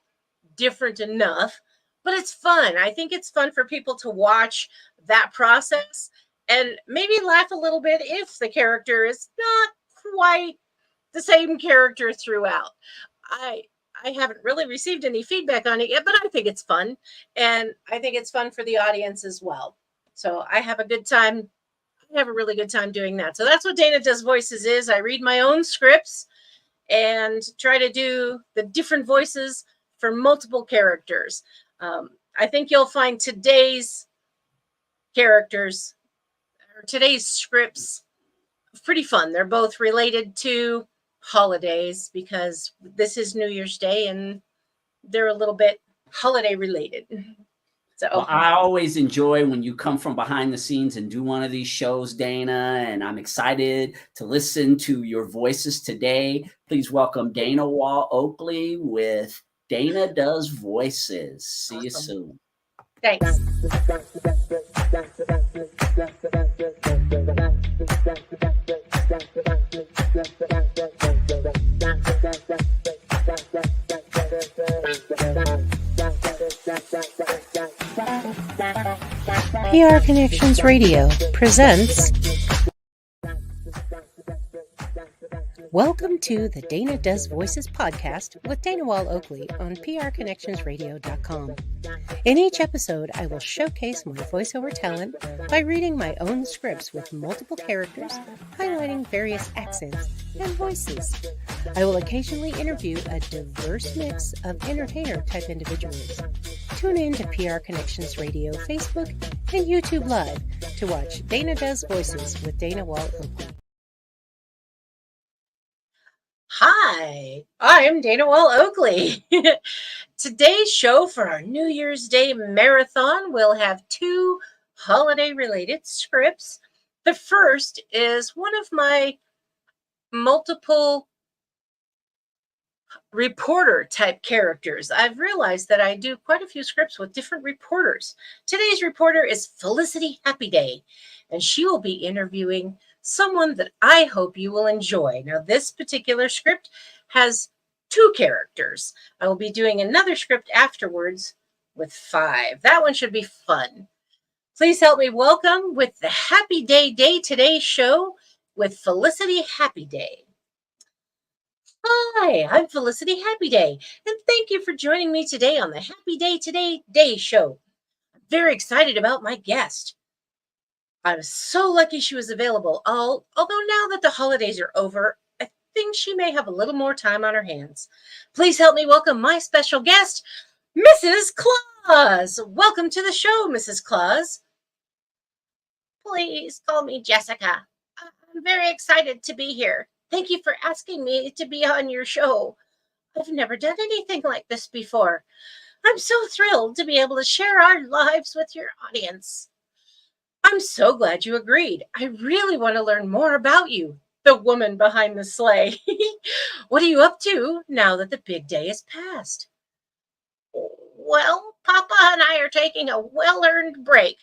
different enough, but it's fun. I think it's fun for people to watch that process and maybe laugh a little bit if the character is not quite the same character throughout. I haven't really received any feedback on it yet, but I think it's fun, and I think it's fun for the audience as well. So I have a good time I have a really good time doing that. So that's what Dana Does Voices is. I read my own scripts and try to do the different voices for multiple characters. I think you'll find today's characters or today's scripts pretty fun. They're both related to holidays because this is New Year's Day and they're a little bit holiday related. So well, I always enjoy when you come from behind the scenes and do one of these shows, Dana, and I'm excited to listen to your voices today. Please welcome Dana Wall Oakley with Dana Does Voices. See you soon. Thanks. PR Connections Radio presents. Welcome to the Dana Does Voices podcast with Dana Wall Oakley on prconnectionsradio.com. In each episode, I will showcase my voiceover talent by reading my own scripts with multiple characters, highlighting various accents and voices. I will occasionally interview a diverse mix of entertainer-type individuals. Tune in to PR Connections Radio Facebook and YouTube Live to watch Dana Does Voices with Dana Wall Oakley. Hi, I'm Dana Wall Oakley. Today's show for our New Year's Day marathon will have two holiday-related scripts. The first is one of my multiple reporter-type characters. I've realized that I do quite a few scripts with different reporters. Today's reporter is Felicity Happy Day, and she will be interviewing someone that I hope you will enjoy. Now, this particular script has two characters. I will be doing another script afterwards with 5. That one should be fun. Please help me welcome with the Happy Day Today show with Felicity Happy Day. Hi, I'm Felicity Happy Day, and thank you for joining me today on the Happy Day show. I'm very excited about my guest. I was so lucky she was available, although now that the holidays are over, I think she may have a little more time on her hands. Please help me welcome my special guest, Mrs. Claus. Welcome to the show, Mrs. Claus. Please call me Jessica. I'm very excited to be here. Thank you for asking me to be on your show. I've never done anything like this before. I'm so thrilled to be able to share our lives with your audience. I'm so glad you agreed. I really want to learn more about you, the woman behind the sleigh. What are you up to now that the big day is past? Well, Papa and I are taking a well-earned break.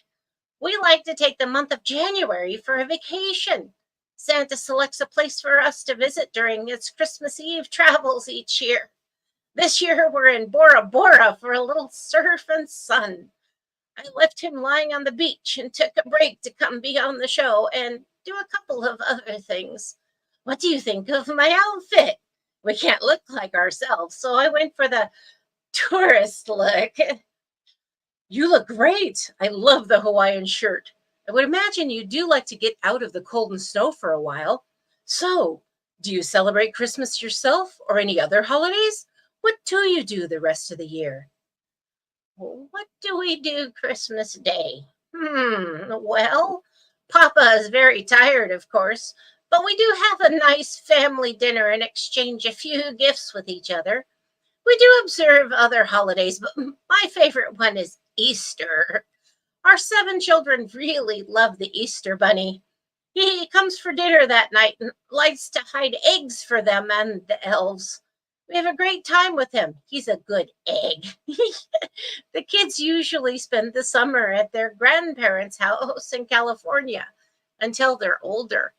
We like to take the month of January for a vacation. Santa selects a place for us to visit during its Christmas Eve travels each year. This year we're in Bora Bora for a little surf and sun. I left him lying on the beach and took a break to come be on the show and do a couple of other things. What do you think of my outfit? We can't look like ourselves, so I went for the tourist look. You look great. I love the Hawaiian shirt. I would imagine you do like to get out of the cold and snow for a while. So, do you celebrate Christmas yourself or any other holidays? What do you do the rest of the year? What do we do Christmas Day? Well, Papa is very tired, of course, but we do have a nice family dinner and exchange a few gifts with each other. We do observe other holidays, but my favorite one is Easter. Our 7 children really love the Easter Bunny. He comes for dinner that night and likes to hide eggs for them and the elves. We have a great time with him. He's a good egg. The kids usually spend the summer at their grandparents' house in California until they're older.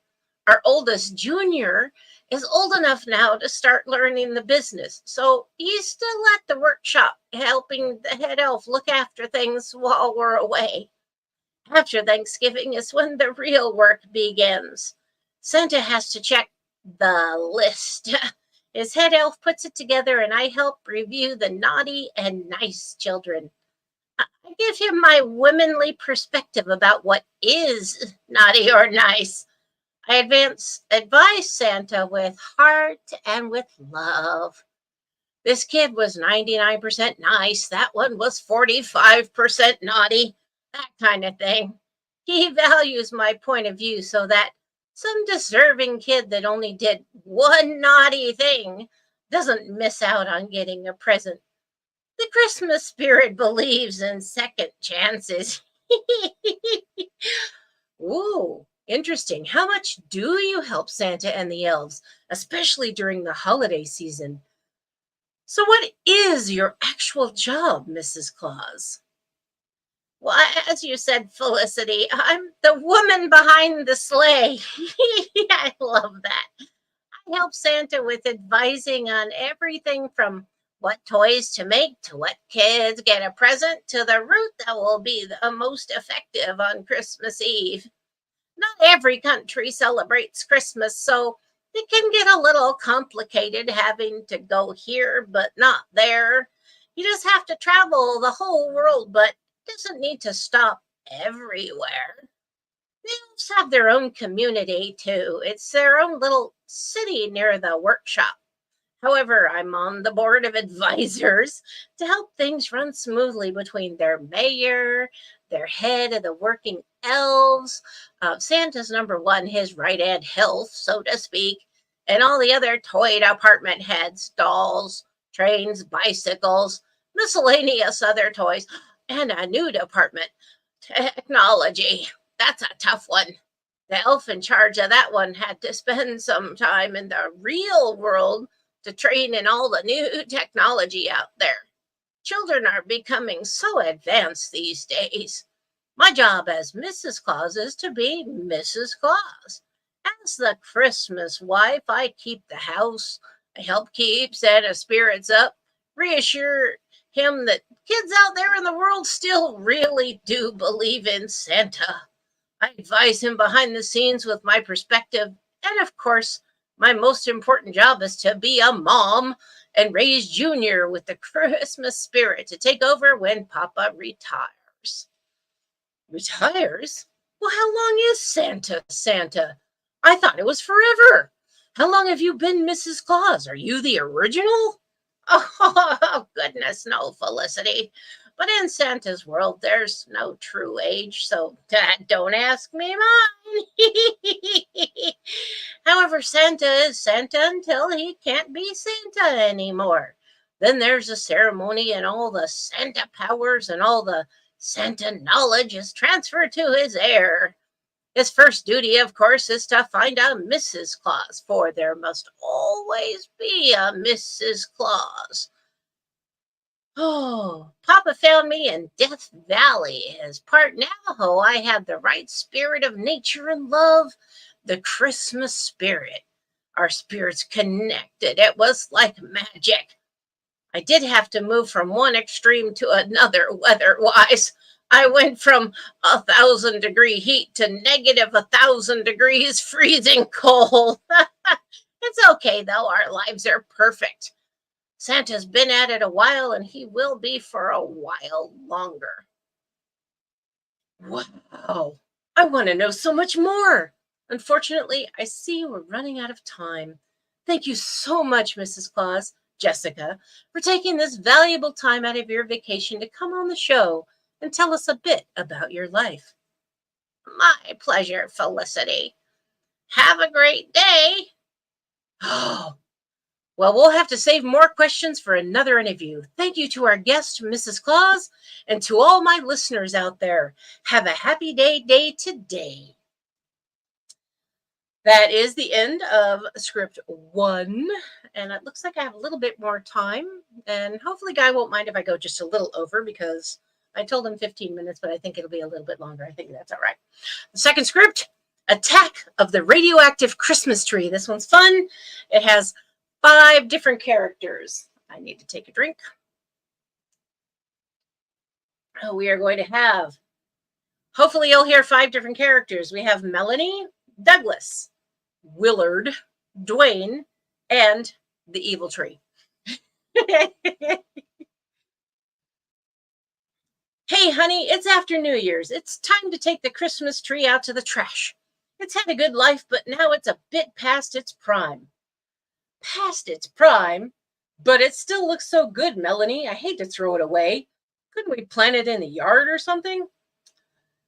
Our oldest, Junior, is old enough now to start learning the business, so he's still at the workshop helping the head elf look after things while we're away. After Thanksgiving is when the real work begins. Santa has to check the list. His head elf puts it together and I help review the naughty and nice children. I give him my womanly perspective about what is naughty or nice. I advise Santa with heart and with love. This kid was 99% nice. That one was 45% naughty. That kind of thing. He values my point of view so that some deserving kid that only did one naughty thing doesn't miss out on getting a present. The Christmas spirit believes in second chances. Ooh, interesting. How much do you help Santa and the elves, especially during the holiday season? So, what is your actual job, Mrs. Claus? Well, as you said, Felicity, I'm the woman behind the sleigh. I love that. I help Santa with advising on everything from what toys to make to what kids get a present to the route that will be the most effective on Christmas Eve. Not every country celebrates Christmas, so it can get a little complicated having to go here but not there. You just have to travel the whole world, but it doesn't need to stop everywhere. The elves have their own community too. It's their own little city near the workshop. However, I'm on the board of advisors to help things run smoothly between their mayor, their head of the working elves, Santa's number one, his right hand health, so to speak, and all the other toy department heads, dolls, trains, bicycles, miscellaneous other toys, and a new department, technology. That's a tough one. The elf in charge of that one had to spend some time in the real world to train in all the new technology out there. Children are becoming so advanced these days. My job as Mrs. Claus is to be Mrs. Claus. As the Christmas wife, I keep the house. I help keep Santa's spirits up, reassure him that kids out there in the world still really do believe in Santa. I advise him behind the scenes with my perspective, and of course, my most important job is to be a mom and raise Junior with the Christmas spirit to take over when Papa retires. Retires? Well, how long is Santa? I thought it was forever. How long have you been Mrs. Claus? Are you the original? Oh, goodness, no, Felicity. But in Santa's world, there's no true age, so don't ask me mine. However, Santa is Santa until he can't be Santa anymore. Then there's a ceremony, and all the Santa powers and all the Santa knowledge is transferred to his heir. His first duty, of course, is to find a Mrs. Claus, for there must always be a Mrs. Claus. Oh, Papa found me in Death Valley. As part Navajo, I had the right spirit of nature and love, the Christmas spirit. Our spirits connected. It was like magic. I did have to move from one extreme to another weather-wise. I went from 1,000-degree heat to negative 1,000 degrees freezing cold. It's okay, though. Our lives are perfect. Santa's been at it a while, and he will be for a while longer. Wow. I want to know so much more. Unfortunately, I see we're running out of time. Thank you so much, Mrs. Claus, Jessica, for taking this valuable time out of your vacation to come on the show and tell us a bit about your life. My pleasure, Felicity. Have a great day. Oh, well, we'll have to save more questions for another interview. Thank you to our guest, Mrs. Claus, and to all my listeners out there. Have a happy day today. That is the end of script 1, and it looks like I have a little bit more time, and hopefully Guy won't mind if I go just a little over because I told him 15 minutes, but I think it'll be a little bit longer. I think that's all right. The second script, Attack of the Radioactive Christmas Tree. This one's fun. It has 5 different characters. I need to take a drink. We are going to have, hopefully you'll hear 5 different characters. We have Melanie, Douglas, Willard, Dwayne, and the evil tree. Hey, honey, it's after New Year's. It's time to take the Christmas tree out to the trash. It's had a good life, but now it's a bit past its prime. Past its prime? But it still looks so good, Melanie. I hate to throw it away. Couldn't we plant it in the yard or something?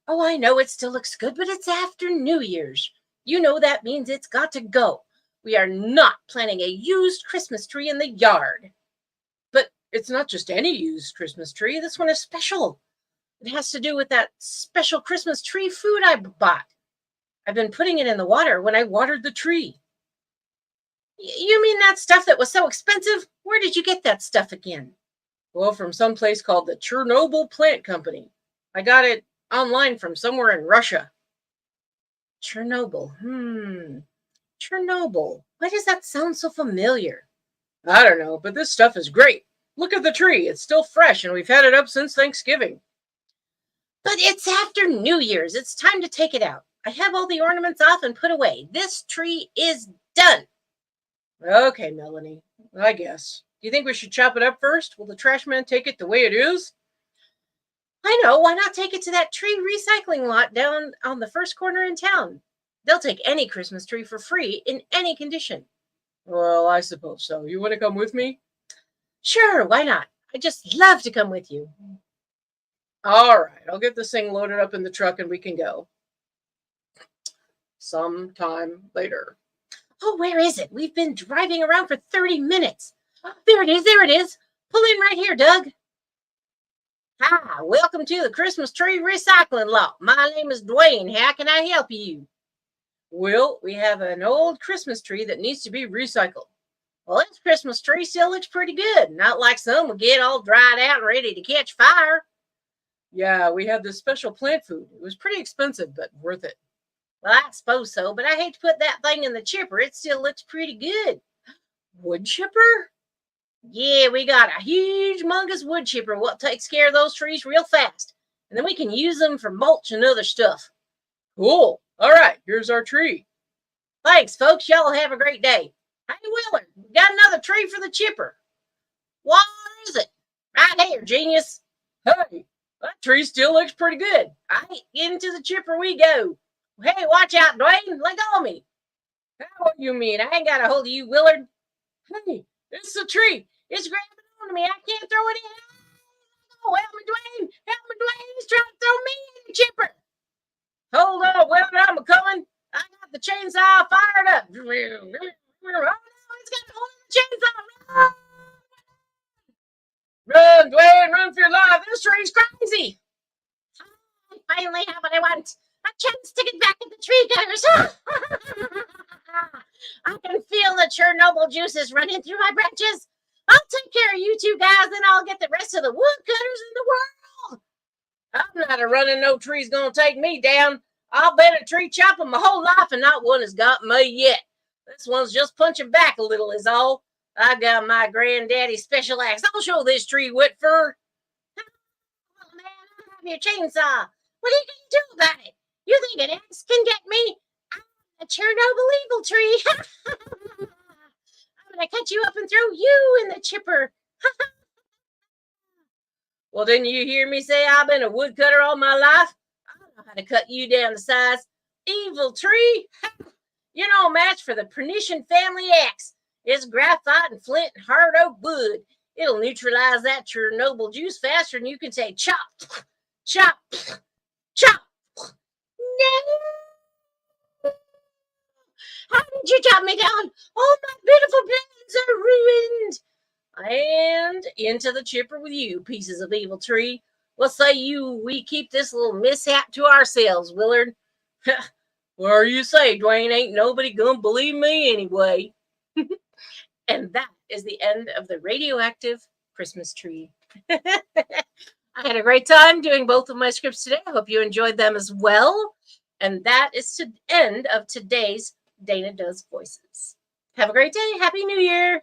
Oh, I know it still looks good, but it's after New Year's. You know that means it's got to go. We are not planting a used Christmas tree in the yard. But it's not just any used Christmas tree. This one is special. It has to do with that special Christmas tree food I bought. I've been putting it in the water when I watered the tree. You mean that stuff that was so expensive? Where did you get that stuff again? Well, from some place called the Chernobyl Plant Company. I got it online from somewhere in Russia. Chernobyl. Chernobyl. Why does that sound so familiar? I don't know, but this stuff is great. Look at the tree. It's still fresh, and we've had it up since Thanksgiving. But it's after New Year's. It's time to take it out. I have all the ornaments off and put away. This tree is done. Okay, Melanie, I guess. Do you think we should chop it up first? Will the trash man take it the way it is? I know. Why not take it to that tree recycling lot down on the first corner in town? They'll take any Christmas tree for free in any condition. Well, I suppose so. You want to come with me? Sure, why not? I just love to come with you. All right, I'll get this thing loaded up in the truck and we can go. Sometime later. Oh, where is it? We've been driving around for 30 minutes. There it is. There it is. Pull in right here, Doug. Hi, welcome to the Christmas Tree Recycling Lot. My name is Dwayne. How can I help you? Well, we have an old Christmas tree that needs to be recycled. Well, this Christmas tree still looks pretty good. Not like some will get all dried out and ready to catch fire. Yeah, we had this special plant food. It was pretty expensive, but worth it. Well, I suppose so, but I hate to put that thing in the chipper. It still looks pretty good. Wood chipper? Yeah, we got a huge, humongous wood chipper what takes care of those trees real fast. And then we can use them for mulch and other stuff. Cool. All right, here's our tree. Thanks, folks. Y'all have a great day. Hey, Willard, we got another tree for the chipper. What is it? Right here, genius. Hey, that tree still looks pretty good. All right, into the chipper we go. Hey, watch out, Dwayne. Let go of me. What do you mean? I ain't got a hold of you, Willard. Hey, it's the tree. It's grabbing onto me. I can't throw it in. Oh, help me, Dwayne. Help me, Dwayne. He's trying to throw me in the chipper. Hold on, Willard. I'm coming. I got the chainsaw fired up. Oh, no. It's got a hold of the chainsaw. Run, Dwayne. Run for your life. This tree's crazy. I finally have what I want. A chance to get back at the tree cutters. I can feel the Chernobyl juices running through my branches. I'll take care of you two guys, then I'll get the rest of the woodcutters in the world. I'm not a running no tree's gonna take me down. I'll bet a tree chopping my whole life and not one has got me yet. This one's just punching back a little is all. I got my granddaddy's special axe. I'll show this tree wet fur. Oh, man, I have your chainsaw. What are you gonna do about it? You think an axe can get me? I'm a Chernobyl evil tree. I'm going to cut you up and throw you in the chipper. Well, didn't you hear me say I've been a woodcutter all my life? I know how to cut you down to size. Evil tree. You're no match for the Pernician family axe. It's graphite and flint and hard oak wood. It'll neutralize that Chernobyl juice faster than you can say chop, chop, chop. No! How did you chop me down? All my beautiful plans are ruined. And into the chipper with you, pieces of evil tree. What say we keep this little mishap to ourselves, Willard? Whatever you say, Dwayne. Ain't nobody gonna believe me anyway. And that is the end of the radioactive Christmas tree. I had a great time doing both of my scripts today. I hope you enjoyed them as well. And that is the end of today's Dana Does Voices. Have a great day. Happy New Year.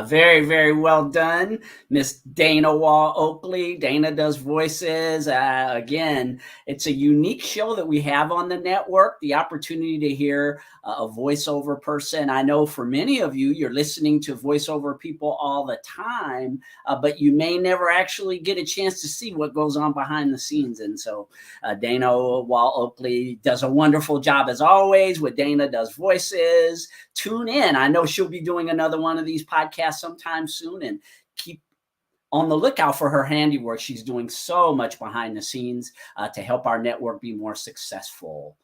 Very, very well done, Miss Dana Wall Oakley. Dana does voices. Again, it's a unique show that we have on the network, the opportunity to hear a voiceover person. I know for many of you, you're listening to voiceover people all the time, but you may never actually get a chance to see what goes on behind the scenes. And so Dana Wall Oakley does a wonderful job as always with Dana Does Voices. Tune in. I know she'll be doing another one of these podcasts sometime soon, and keep on the lookout for her handiwork. She's doing so much behind the scenes to help our network be more successful.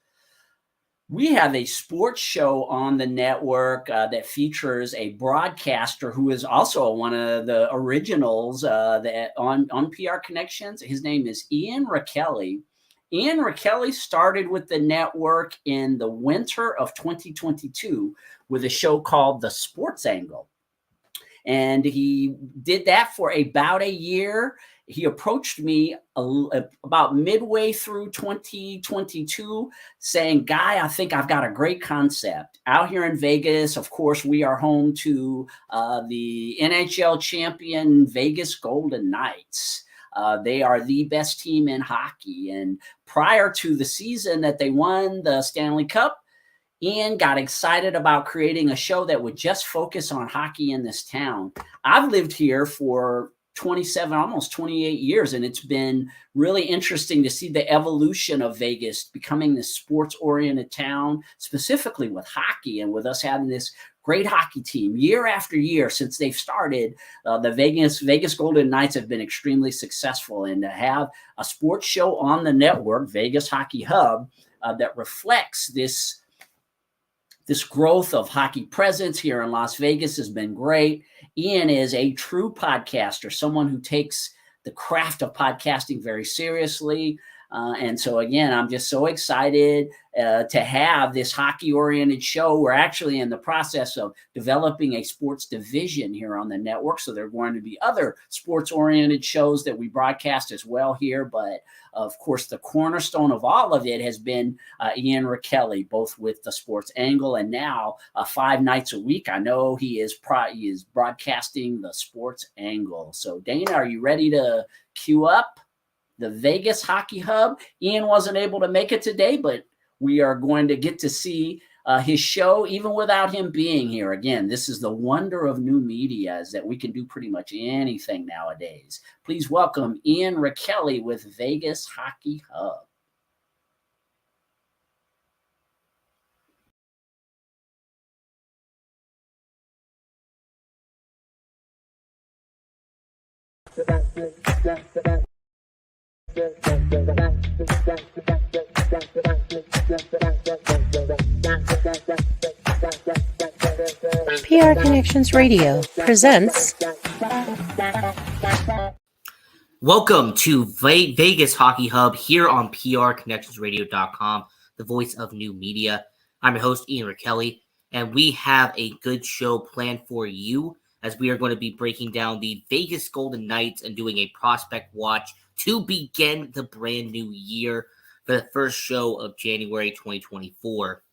We have a sports show on the network that features a broadcaster who is also one of the originals that on PR Connections. His name is Ian Rakelli. Ian Rakelli started with the network in the winter of 2022 with a show called The Sports Angle. And he did that for about a year. He approached me about midway through 2022 saying, Guy, I think I've got a great concept. Out here in Vegas, of course, we are home to the NHL champion Vegas Golden Knights. They are the best team in hockey. And prior to the season that they won the Stanley Cup, Ian got excited about creating a show that would just focus on hockey in this town. I've lived here for 27, almost 28 years, and it's been really interesting to see the evolution of Vegas becoming this sports-oriented town, specifically with hockey, and with us having this great hockey team year after year since they've started. The Vegas Golden Knights have been extremely successful, and to have a sports show on the network, Vegas Hockey Hub, that reflects this growth of hockey presence here in Las Vegas has been great. Ian is a true podcaster, someone who takes the craft of podcasting very seriously. And so, again, I'm just so excited to have this hockey-oriented show. We're actually in the process of developing a sports division here on the network. So there are going to be other sports-oriented shows that we broadcast as well here. But, of course, the cornerstone of all of it has been Ian Rakelli, both with the Sports Angle and now 5 nights a week. I know he is broadcasting the Sports Angle. So, Dana, are you ready to cue up the Vegas Hockey Hub? Ian wasn't able to make it today, but we are going to get to see his show even without him being here. Again, this is the wonder of new media, is that we can do pretty much anything nowadays. Please welcome Ian Rakelli with Vegas Hockey Hub. PR Connections Radio presents. Welcome to Vegas Hockey Hub here on PRConnectionsRadio.com, the voice of new media. I'm your host, Ian Rakelli, and we have a good show planned for you as we are going to be breaking down the Vegas Golden Knights and doing a prospect watch to begin the brand new year for the first show of January 2024.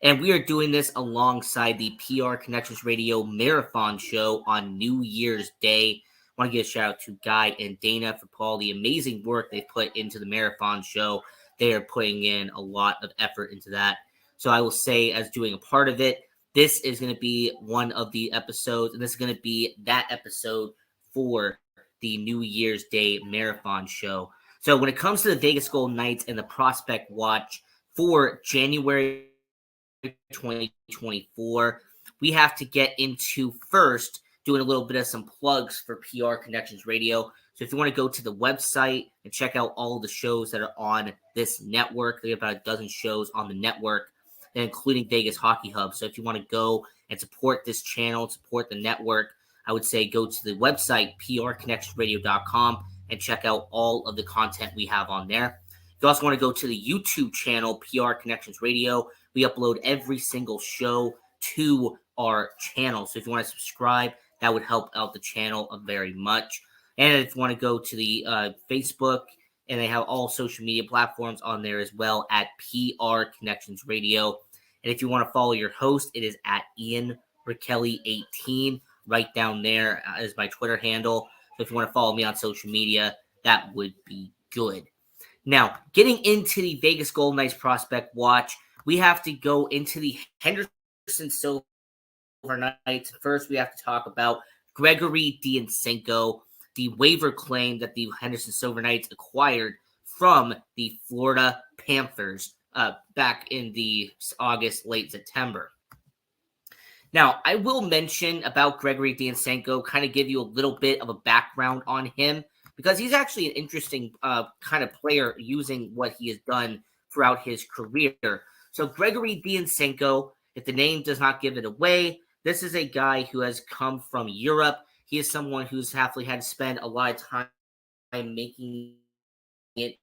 And we are doing this alongside the PR Connections Radio Marathon Show on New Year's Day. I want to give a shout out to Guy and Dana for all the amazing work they put into the Marathon Show. They are putting in a lot of effort into that. So I will say, as doing a part of it, this is going to be one of the episodes, and this is going to be that episode for the New Year's Day Marathon Show. So when it comes to the Vegas Golden Knights and the prospect watch for January 2024, we have to get into first doing a little bit of some plugs for PR Connections Radio. So if you want to go to the website and check out all the shows that are on this network, they have about a dozen shows on the network, including Vegas Hockey Hub. So if you want to go and support this channel, support the network, I would say go to the website, PRConnectionsRadio.com, and check out all of the content we have on there. If you also want to go to the YouTube channel, PR Connections Radio, we upload every single show to our channel. So if you want to subscribe, that would help out the channel very much. And if you want to go to the Facebook, and they have all social media platforms on there as well at PR Connections Radio. And if you want to follow your host, it is at Ian Rakelly18. Right down there is my Twitter handle. So if you want to follow me on social media, that would be good. Now, getting into the Vegas Golden Knights prospect watch, we have to go into the Henderson Silver Knights. First, we have to talk about Gregory Dyanchenko, the waiver claim that the Henderson Silver Knights acquired from the Florida Panthers back in the August, late September. Now, I will mention about Gregory Dyanchenko, kind of give you a little bit of a background on him, because he's actually an interesting kind of player using what he has done throughout his career. So Gregory Dyanchenko, if the name does not give it away, this is a guy who has come from Europe. He is someone who's definitely had to spend a lot of time making it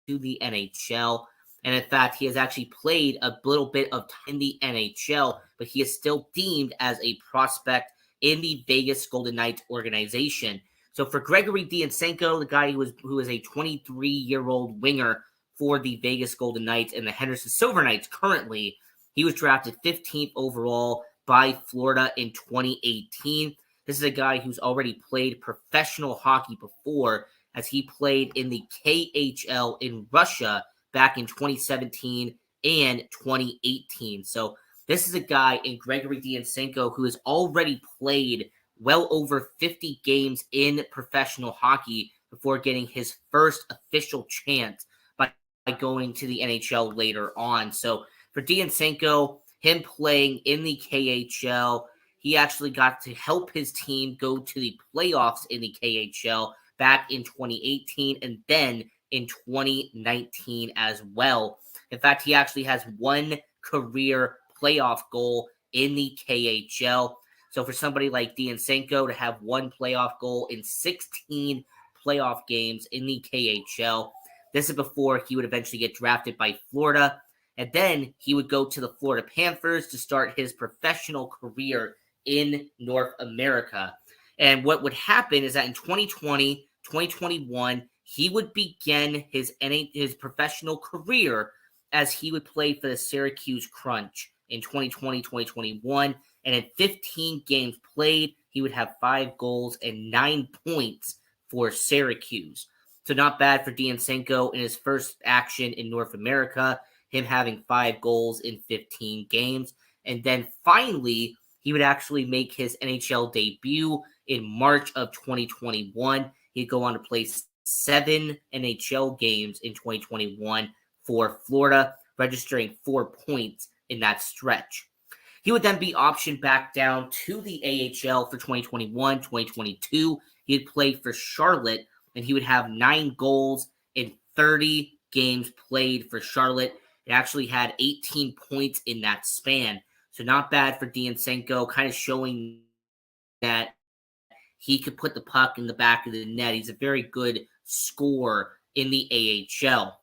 to the NHL. And in fact, he has actually played a little bit of time in the NHL, but he is still deemed as a prospect in the Vegas Golden Knights organization. So for Gregory Dyanchenko, the guy who is a 23-year-old winger for the Vegas Golden Knights and the Henderson Silver Knights currently, he was drafted 15th overall by Florida in 2018. This is a guy who's already played professional hockey before, as he played in the KHL in Russia back in 2017 and 2018. So this is a guy in Gregory Dyanchenko who has already played well over 50 games in professional hockey before getting his first official chance by going to the NHL later on. So for Dyanchenko, him playing in the KHL, he actually got to help his team go to the playoffs in the KHL back in 2018 and then in 2019 as well. In fact, he actually has one career playoff goal in the KHL. So for somebody like Dyanchenko to have one playoff goal in 16 playoff games in the KHL, this is before he would eventually get drafted by Florida. And then he would go to the Florida Panthers to start his professional career in North America. And what would happen is that in 2020, 2021, he would begin his professional career as he would play for the Syracuse Crunch in 2020, 2021. And in 15 games played, he would have 5 goals and 9 points for Syracuse. So not bad for Dyanchenko in his first action in North America, him having 5 goals in 15 games. And then finally, he would actually make his NHL debut in March of 2021. He'd go on to play 7 NHL games in 2021 for Florida, registering 4 points in that stretch. He would then be optioned back down to the AHL for 2021, 2022. He'd play for Charlotte, and he would have 9 goals in 30 games played for Charlotte. It actually had 18 points in that span. So not bad for Dyanchenko, kind of showing that he could put the puck in the back of the net. He's a very good scorer in the AHL.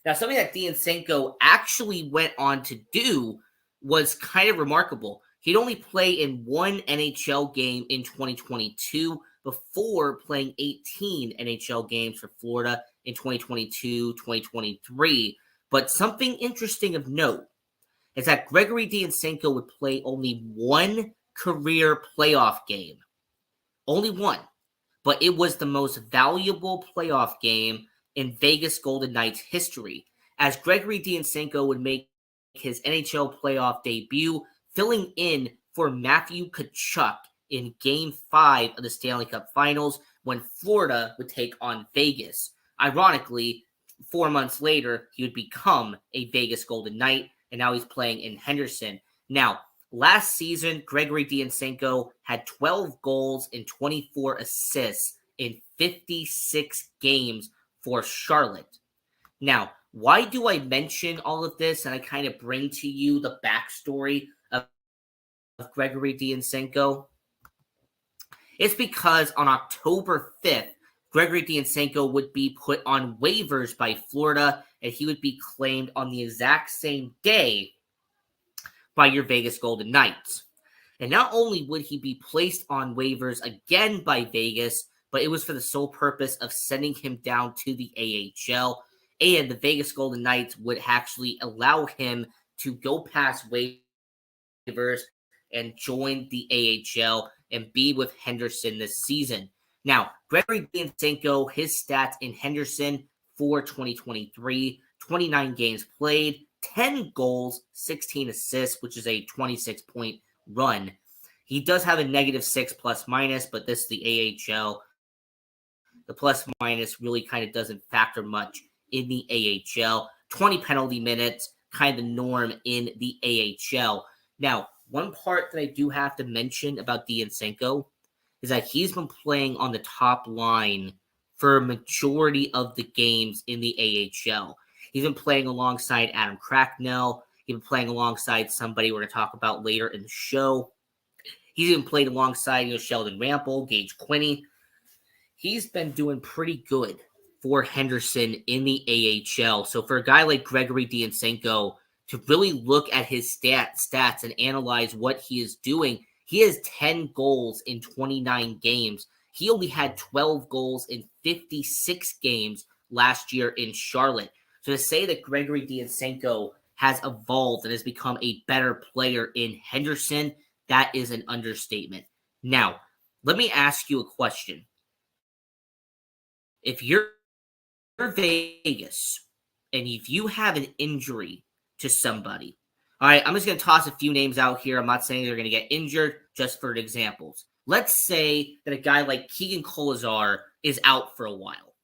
Now, something that Dyanchenko actually went on to do was kind of remarkable. He'd only play in 1 NHL game in 2022 before playing 18 NHL games for Florida in 2022, 2023. But something interesting of note is that Gregory Dyanchenko would play only 1 career playoff game. Only 1. But it was the most valuable playoff game in Vegas Golden Knights history, as Gregory Dyanchenko would make his NHL playoff debut, filling in for Matthew Tkachuk in Game 5 of the Stanley Cup Finals when Florida would take on Vegas. Ironically, 4 months later, he would become a Vegas Golden Knight, and now he's playing in Henderson. Now, last season, Gregory Dyanchenko had 12 goals and 24 assists in 56 games for Charlotte. Now, why do I mention all of this and I kind of bring to you the backstory of Gregory Dyanchenko? It's because on October 5th, Gregory Dyanchenko would be put on waivers by Florida, and he would be claimed on the exact same day by your Vegas Golden Knights. And not only would he be placed on waivers again by Vegas, but it was for the sole purpose of sending him down to the AHL, and the Vegas Golden Knights would actually allow him to go past waivers waivers and join the AHL and be with Henderson this season. Now, Gregory Diansenko, his stats in Henderson for 2023, 29 games played, 10 goals, 16 assists, which is a 26-point run. He does have a -6 plus minus, but this is the AHL. The plus minus really kind of doesn't factor much in the AHL. 20 penalty minutes, kind of the norm in the AHL. Now, one part that I do have to mention about Diansenko is that he's been playing on the top line for a majority of the games in the AHL. He's been playing alongside Adam Cracknell. He's been playing alongside somebody we're going to talk about later in the show. He's even played alongside Sheldon Rample, Gage Quinney. He's been doing pretty good for Henderson in the AHL. So for a guy like Gregory Diansenko to really look at his stats and analyze what he is doing, he has 10 goals in 29 games. He only had 12 goals in 56 games last year in Charlotte. So to say that Gregory Diansenko has evolved and has become a better player in Henderson, that is an understatement. Now, let me ask you a question. If you're Vegas and if you have an injury to somebody, all right, I'm just going to toss a few names out here. I'm not saying they're going to get injured, just for examples. Let's say that a guy like Keegan Kolazar is out for a while.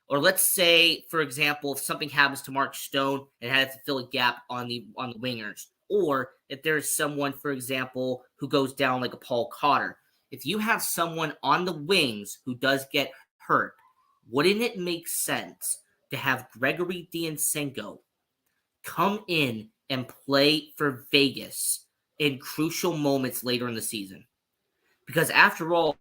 Or let's say, for example, if something happens to Mark Stone and has to fill a gap on the wingers. Or if there's someone, for example, who goes down like a Paul Cotter. If you have someone on the wings who does get hurt, wouldn't it make sense to have Gregory Diansenko come in and play for Vegas in crucial moments later in the season? Because after all,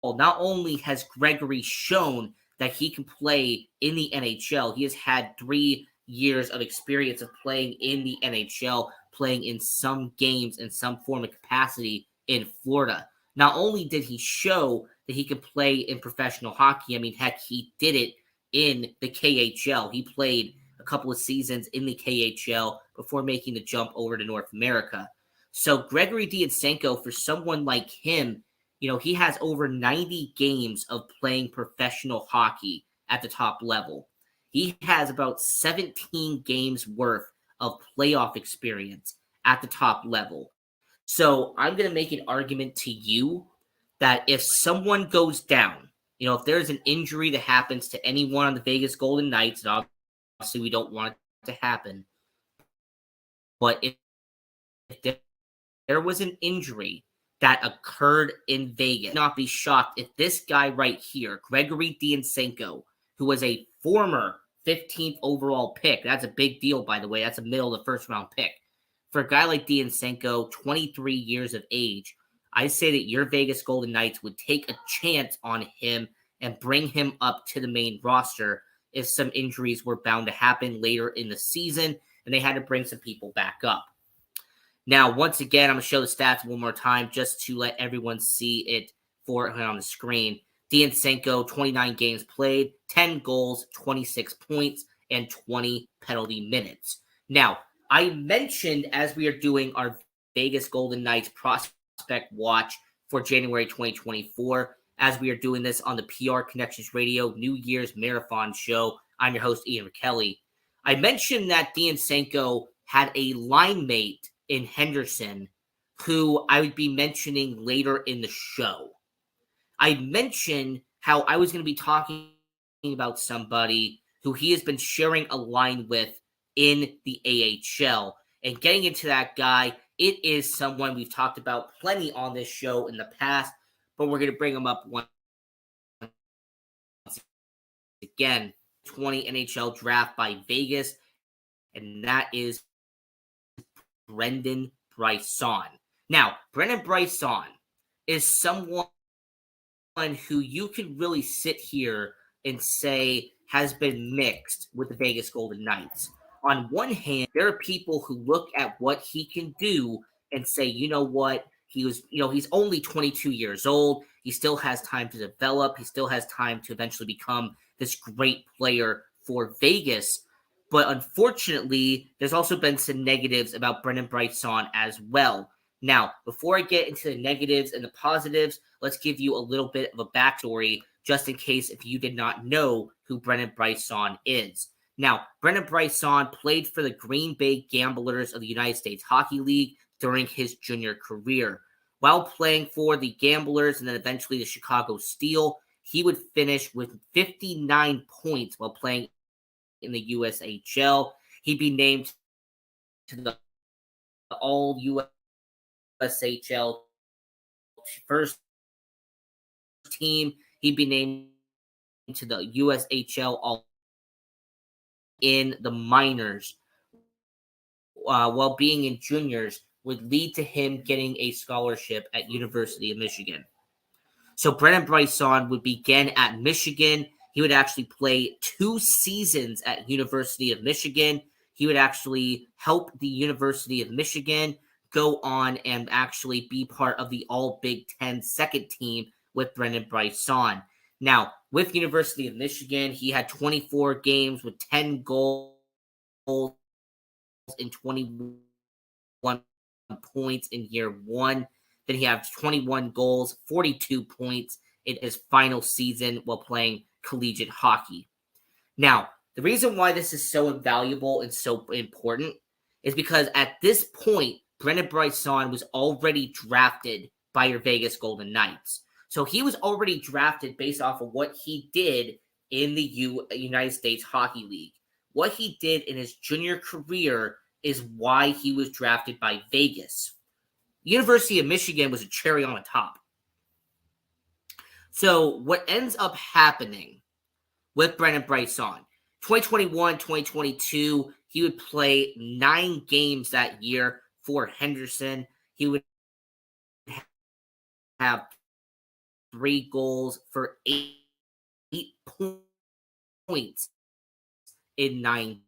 not only has Gregory shown that he can play in the NHL, he has had 3 years of experience of playing in the NHL, playing in some games in some form of capacity in Florida. Not only did he show that he could play in professional hockey, I mean, heck, he did it in the KHL. He played a couple of seasons in the KHL before making the jump over to North America. So Gregory Diansenko, for someone like him, he has over 90 games of playing professional hockey at the top level. He has about 17 games worth of playoff experience at the top level. So I'm going to make an argument to you that if someone goes down, if there's an injury that happens to anyone on the Vegas Golden Knights, and obviously we don't want it to happen, but if there was an injury that occurred in Vegas, not be shocked if this guy right here, Gregory Diansenko, who was a former 15th overall pick, that's a big deal, by the way, that's a middle of the first round pick. For a guy like Diansenko, 23 years of age, I say that your Vegas Golden Knights would take a chance on him and bring him up to the main roster if some injuries were bound to happen later in the season and they had to bring some people back up. Now, once again, I'm going to show the stats one more time just to let everyone see it on the screen. Diansenko, 29 games played, 10 goals, 26 points, and 20 penalty minutes. Now, I mentioned as we are doing our Vegas Golden Knights prospect watch for January 2024, as we are doing this on the PR Connections Radio New Year's Marathon Show. I'm your host, Ian Kelly. I mentioned that Diansenko had a line mate in Henderson who I would be mentioning later in the show. I mentioned how I was going to be talking about somebody who he has been sharing a line with in the AHL. And getting into that guy, it is someone we've talked about plenty on this show in the past, but we're going to bring him up once again. 20 NHL draft by Vegas, and that is Brendan Brisson. Now, Brendan Brisson is someone who you can really sit here and say has been mixed with the Vegas Golden Knights. On one hand, there are people who look at what he can do and say, you know what, he's only 22 years old. He still has time to develop. He still has time to eventually become this great player for Vegas. But unfortunately, there's also been some negatives about Brendan Brisson as well. Now, before I get into the negatives and the positives, let's give you a little bit of a backstory just in case if you did not know who Brennan Bryson is. Now, Brennan Bryson played for the Green Bay Gamblers of the United States Hockey League during his junior career. While playing for the Gamblers and then eventually the Chicago Steel, he would finish with 59 points while playing in the USHL. He'd be named to the All USHL first team. He'd be named to the USHL All in the minors while being in juniors would lead to him getting a scholarship at University of Michigan. So Brennan Bryson would begin at Michigan. He would actually play 2 seasons at University of Michigan. He would actually help the University of Michigan go on and actually be part of the All Big Ten second team with Brennan Bryson. Now, with University of Michigan, he had 24 games with 10 goals and 21 points in year 1. Then he had 21 goals, 42 points in his final season while playing collegiate hockey. Now, the reason why this is so invaluable and so important is because at this point, Brennan Bryson was already drafted by your Vegas Golden Knights. So he was already drafted based off of what he did in the United States Hockey League. What he did in his junior career is why he was drafted by Vegas. University of Michigan was a cherry on the top. So what ends up happening with Brennan Bryson, 2021, 2022, he would play 9 games that year for Henderson. He would have 3 goals for 8 points in 9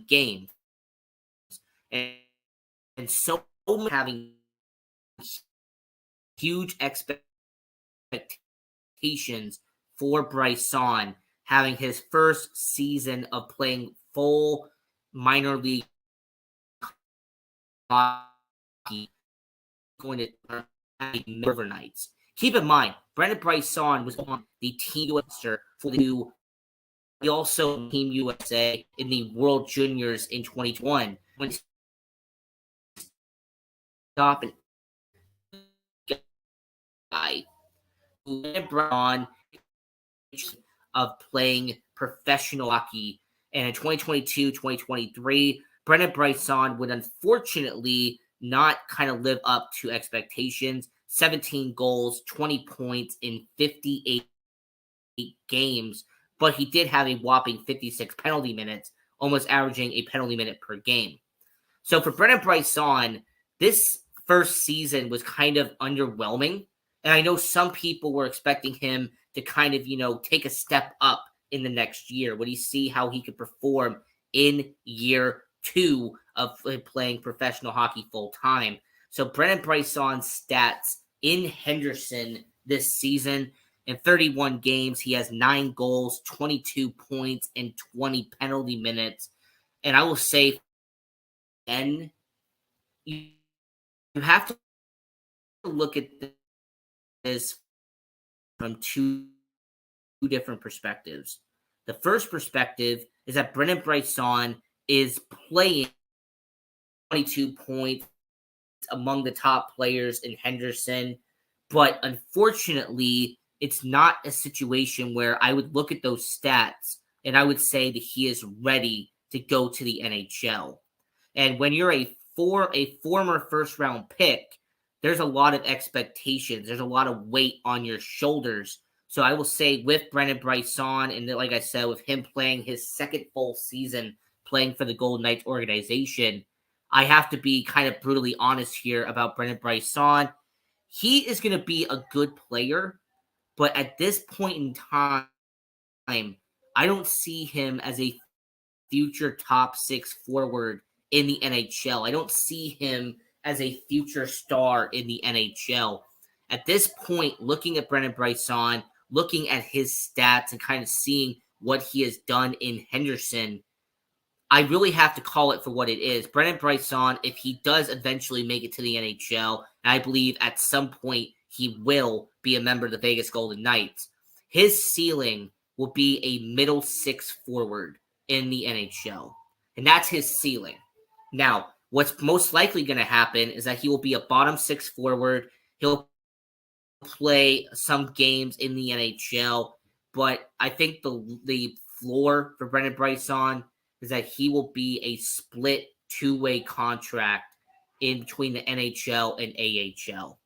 games. And so having huge expectations for Bryson, having his first season of playing full minor league hockey, going to River Knights. Keep in mind, Brennan Bryson was on the Team USA for the also Team USA in the World Juniors in 2021. When stop and guy LeBron of playing professional hockey, and in 2022-2023, Brennan Bryson would unfortunately not kind of live up to expectations. 17 goals, 20 points in 58 games, but he did have a whopping 56 penalty minutes, almost averaging a penalty minute per game. So for Brennan Bryson, this first season was kind of underwhelming. And I know some people were expecting him to kind of, take a step up in the next year. When you see how he could perform in year 2 of playing professional hockey full time. So Brennan Bryson's stats in Henderson this season, in 31 games, he has 9 goals, 22 points, and 20 penalty minutes. And I will say, and you have to look at this from 2 different perspectives. The first perspective is that Brennan Bryson is playing 22 points among the top players in Henderson, but unfortunately, it's not a situation where I would look at those stats and I would say that he is ready to go to the NHL. And when you're a former first-round pick, there's a lot of expectations. There's a lot of weight on your shoulders. So I will say with Brennan Bryson, and like I said, with him playing his second full season playing for the Golden Knights organization, I have to be kind of brutally honest here about Brennan Bryson. He is going to be a good player, but at this point in time, I don't see him as a future top 6 forward in the NHL. I don't see him as a future star in the NHL. At this point, looking at Brennan Bryson, looking at his stats and kind of seeing what he has done in Henderson, I really have to call it for what it is. Brennan Bryson, if he does eventually make it to the NHL, and I believe at some point he will be a member of the Vegas Golden Knights, his ceiling will be a middle six forward in the NHL. And that's his ceiling. Now, what's most likely going to happen is that he will be a bottom six forward. He'll play some games in the NHL, but I think the floor for Brennan Bryson is that he will be a split two-way contract in between the NHL and AHL.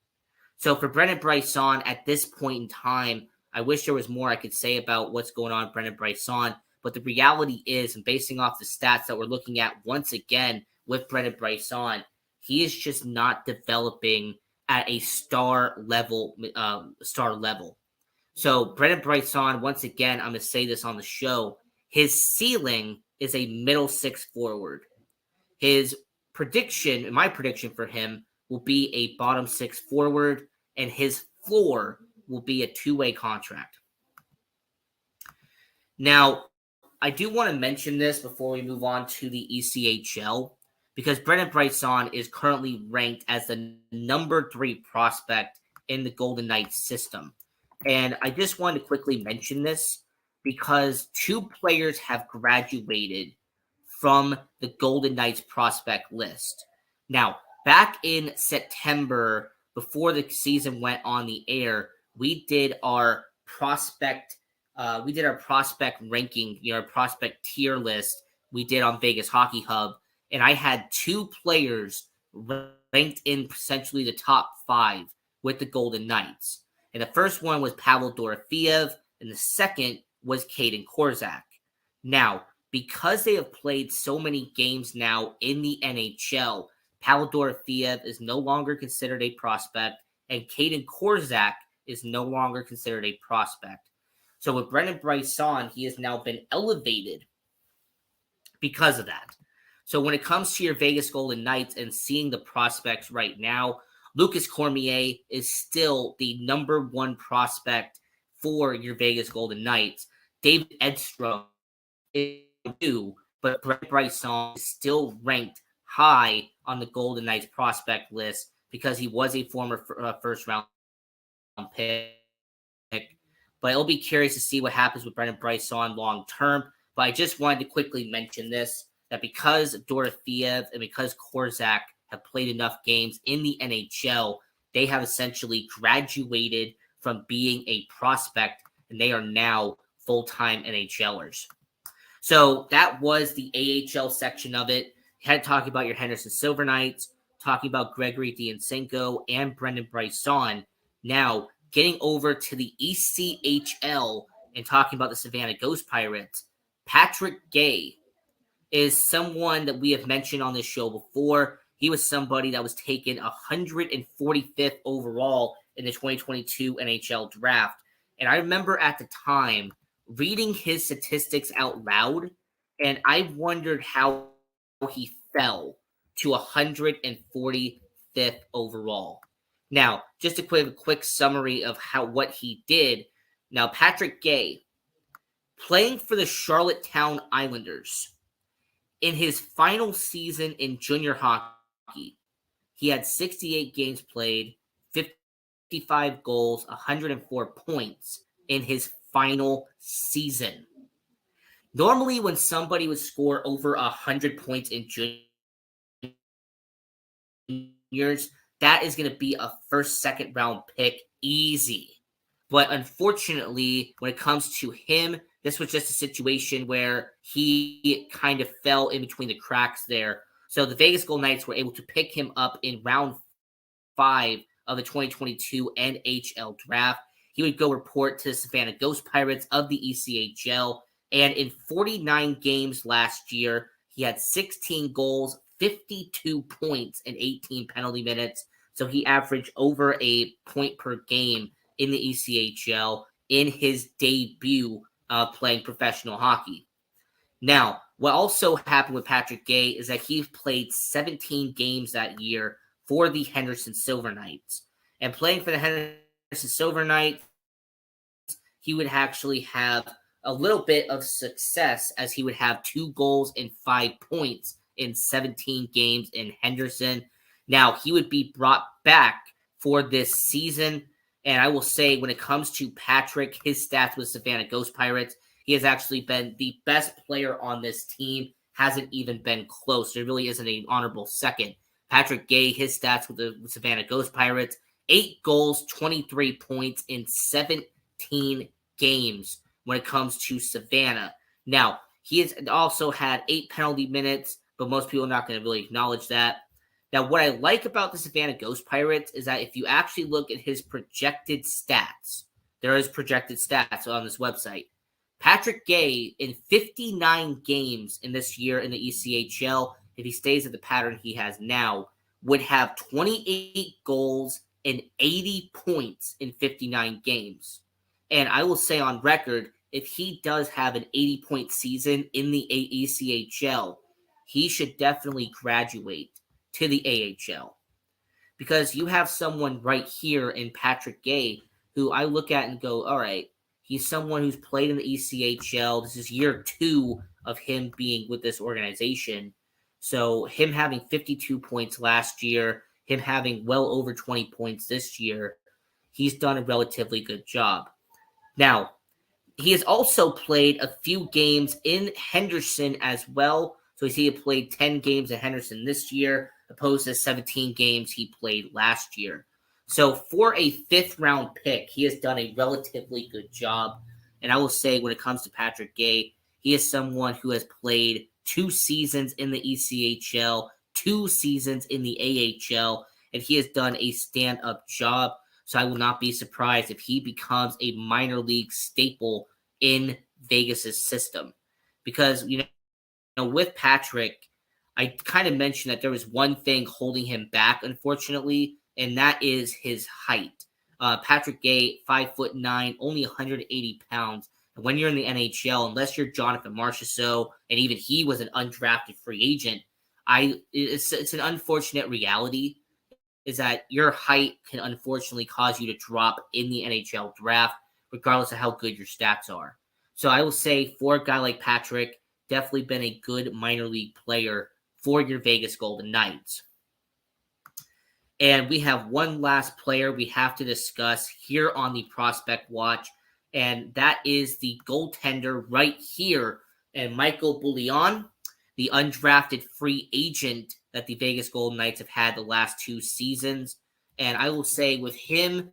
So for Brennan Bryson at this point in time, I wish there was more I could say about what's going on with Brennan Bryson, but the reality is, and basing off the stats that we're looking at once again with Brennan Bryson, he is just not developing at a star level. So Brennan Bryson, once again, I'm going to say this on the show, his ceiling is a middle six forward. His prediction, my prediction for him, will be a bottom six forward, and his floor will be a two-way contract. Now, I do want to mention this before we move on to the ECHL, because Brennan Bryson is currently ranked as the number 3 prospect in the Golden Knights system. And I just wanted to quickly mention this because 2 players have graduated from the Golden Knights prospect list. Now, back in September, before the season went on the air, we did our prospect ranking, our prospect tier list we did on Vegas Hockey Hub, and I had 2 players ranked in essentially the top 5 with the Golden Knights. And the first one was Pavel Dorofeev, and the second was Caden Korczak. Now, because they have played so many games now in the NHL, Pavel Dorofeev is no longer considered a prospect, and Caden Korczak is no longer considered a prospect. So with Brennan Bryson, he has now been elevated because of that. So when it comes to your Vegas Golden Knights and seeing the prospects right now, Lucas Cormier is still the number 1 prospect for your Vegas Golden Knights. David Edstrom is 2, but Brennan Bryson is still ranked high on the Golden Knights prospect list because he was a former first-round pick. But I'll be curious to see what happens with Brennan Bryson long-term. But I just wanted to quickly mention this, that because Dorofeev and because Korczak have played enough games in the NHL, they have essentially graduated from being a prospect, and they are now full-time NHLers. So that was the AHL section of it. Had talking about your Henderson Silver Knights, talking about Gregory Dyanchenko and Brendan Bryson. Now, getting over to the ECHL and talking about the Savannah Ghost Pirates, Patrick Gay is someone that we have mentioned on this show before. He was somebody that was taken 145th overall in the 2022 NHL draft. And I remember at the time reading his statistics out loud, and I wondered how he fell to 145th overall. Now, just a quick summary of what he did. Now, Patrick Gay, playing for the Charlottetown Islanders, in his final season in junior hockey, he had 68 games played, 55 goals, 104 points in his final season. Normally, when somebody would score over 100 points in juniors, that is going to be a first, second round pick easy. But unfortunately, when it comes to him, this was just a situation where he kind of fell in between the cracks there. So the Vegas Golden Knights were able to pick him up in round 5 of the 2022 NHL draft. He would go report to the Savannah Ghost Pirates of the ECHL. And in 49 games last year, he had 16 goals, 52 points, and 18 penalty minutes. So he averaged over a point per game in the ECHL in his debut playing professional hockey. Now, what also happened with Patrick Gay is that he played 17 games that year for the Henderson Silver Knights. And playing for the Henderson Silver Knights, he would actually have a little bit of success, as he would have 2 goals and 5 points in 17 games in Henderson. Now, he would be brought back for this season. And I will say, when it comes to Patrick, his stats with Savannah Ghost Pirates, he has actually been the best player on this team. Hasn't even been close. There really isn't an honorable second. Patrick Gay, his stats with the Savannah Ghost Pirates, 8 goals, 23 points in 17 games when it comes to Savannah. Now, he has also had 8 penalty minutes, but most people are not going to really acknowledge that. Now, what I like about the Savannah Ghost Pirates is that if you actually look at his projected stats, there is projected stats on this website. Patrick Gay, in 59 games in this year in the ECHL, if he stays at the pattern he has now, would have 28 goals and 80 points in 59 games. And I will say on record, if he does have an 80-point season in the ECHL, he should definitely graduate to the AHL. Because you have someone right here in Patrick Gay who I look at and go, all right, he's someone who's played in the ECHL. This is year 2 of him being with this organization. So him having 52 points last year, him having well over 20 points this year, he's done a relatively good job. Now, he has also played a few games in Henderson as well. So he had played 10 games in Henderson this year, opposed to 17 games he played last year. So for a 5th-round pick, he has done a relatively good job. And I will say, when it comes to Patrick Gay, he is someone who has played 2 seasons in the ECHL, 2 seasons in the AHL, and he has done a stand-up job. So I will not be surprised if he becomes a minor league staple in Vegas's system. Because, with Patrick, I kind of mentioned that there was one thing holding him back, unfortunately, and that is his height. Patrick Gay, 5'9", only 180 pounds. And when you're in the NHL, unless you're Jonathan Marchessault, and even he was an undrafted free agent, it's an unfortunate reality, is that your height can unfortunately cause you to drop in the NHL draft, regardless of how good your stats are. So I will say, for a guy like Patrick, definitely been a good minor league player for your Vegas Golden Knights. And we have one last player we have to discuss here on the Prospect Watch, and that is the goaltender right here, and Michael Bouillon, the undrafted free agent that the Vegas Golden Knights have had the last 2 seasons. And I will say, with him,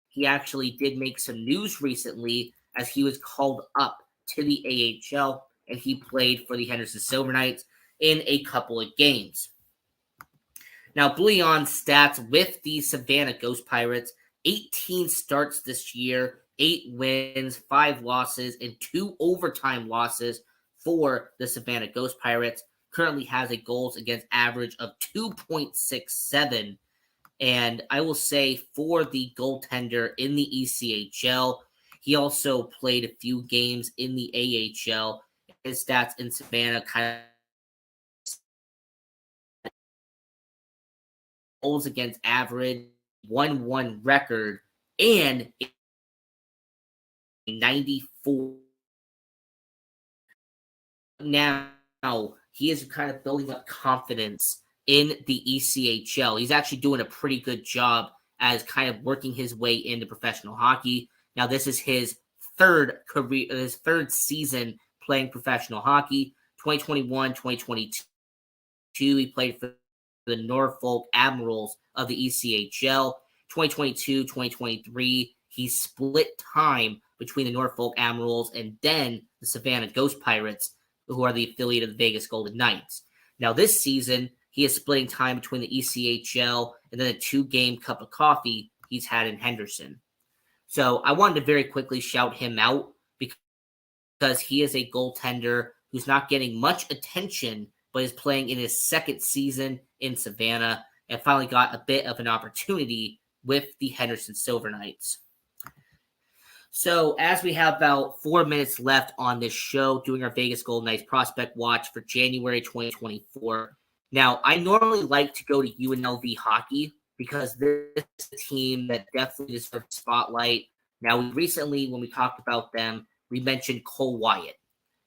he actually did make some news recently as he was called up to the AHL, and he played for the Henderson Silver Knights in a couple of games. Now, Bouillon's stats with the Savannah Ghost Pirates, 18 starts this year, 8 wins, 5 losses, and 2 overtime losses for the Savannah Ghost Pirates. Currently has a goals against average of 2.67. And I will say, for the goaltender in the ECHL, he also played a few games in the AHL. His stats in Savannah kind of goals against average, 1-1 record, and 94. Now, he is kind of building up confidence in the ECHL. He's actually doing a pretty good job as kind of working his way into professional hockey. Now, this is his third season playing professional hockey. 2021, 2022, he played for the Norfolk Admirals of the ECHL. 2022, 2023, he split time between the Norfolk Admirals and then the Savannah Ghost Pirates, who are the affiliate of the Vegas Golden Knights. Now, this season, he is splitting time between the ECHL and then a 2-game cup of coffee he's had in Henderson. So I wanted to very quickly shout him out because he is a goaltender who's not getting much attention, but is playing in his 2nd season in Savannah and finally got a bit of an opportunity with the Henderson Silver Knights. So as we have about 4 minutes left on this show, doing our Vegas Golden Knights Prospect Watch for January 2024. Now, I normally like to go to UNLV hockey because this is a team that definitely deserves a spotlight. Now, we recently, when we talked about them, we mentioned Cole Wyatt.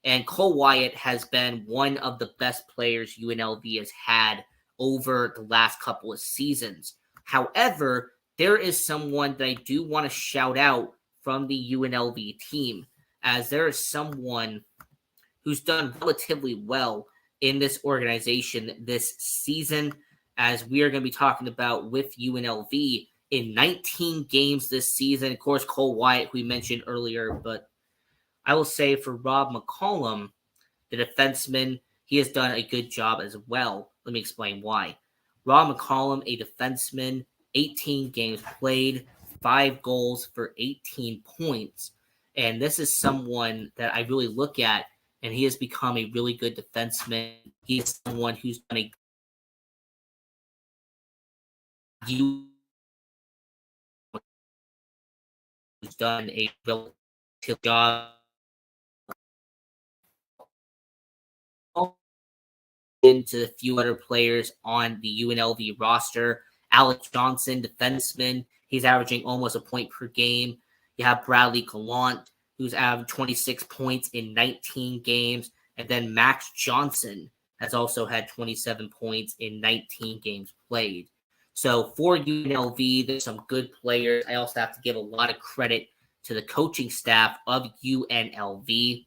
And Cole Wyatt has been one of the best players UNLV has had over the last couple of seasons. However, there is someone that I do want to shout out from the UNLV team, as there is someone who's done relatively well in this organization this season, as we are going to be talking about with UNLV in 19 games this season. Of course, Cole Wyatt, who we mentioned earlier, but I will say for Rob McCollum, the defenseman, he has done a good job as well. Let me explain why. Rob McCollum, a defenseman, 18 games played, 5 goals for 18 points. And this is someone that I really look at, and he has become a really good defenseman. He's someone who's done a relative job into a few other players on the UNLV roster. Alex Johnson, defenseman, he's averaging almost a point per game. You have Bradley Gallant, who's averaged 26 points in 19 games. And then Max Johnson has also had 27 points in 19 games played. So for UNLV, there's some good players. I also have to give a lot of credit to the coaching staff of UNLV.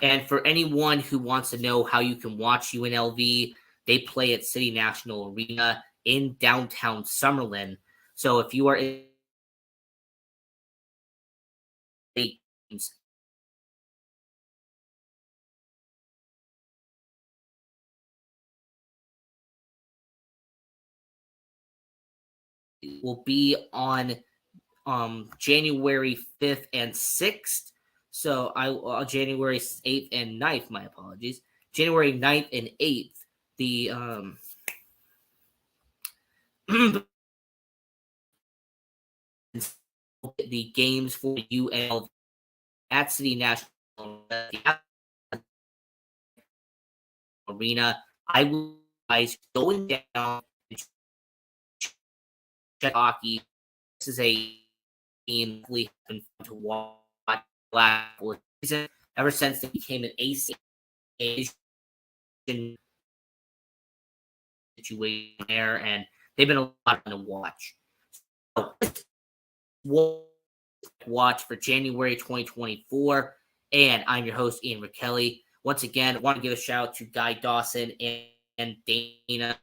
And for anyone who wants to know how you can watch UNLV, they play at City National Arena in downtown Summerlin. So if you are in will be on January 5th and 6th. So January 8th and 9th, my apologies. January 9th and 8th, the games for UNLV at City National Arena. I will guys going down hockey. This is a game we have been fun to watch last season, ever since they became an AC situation there, and they've been a lot of fun to watch. So we'll watch for January 2024, and I'm your host, Ian Rakelli. Once again, I want to give a shout out to Guy Dawson and Dana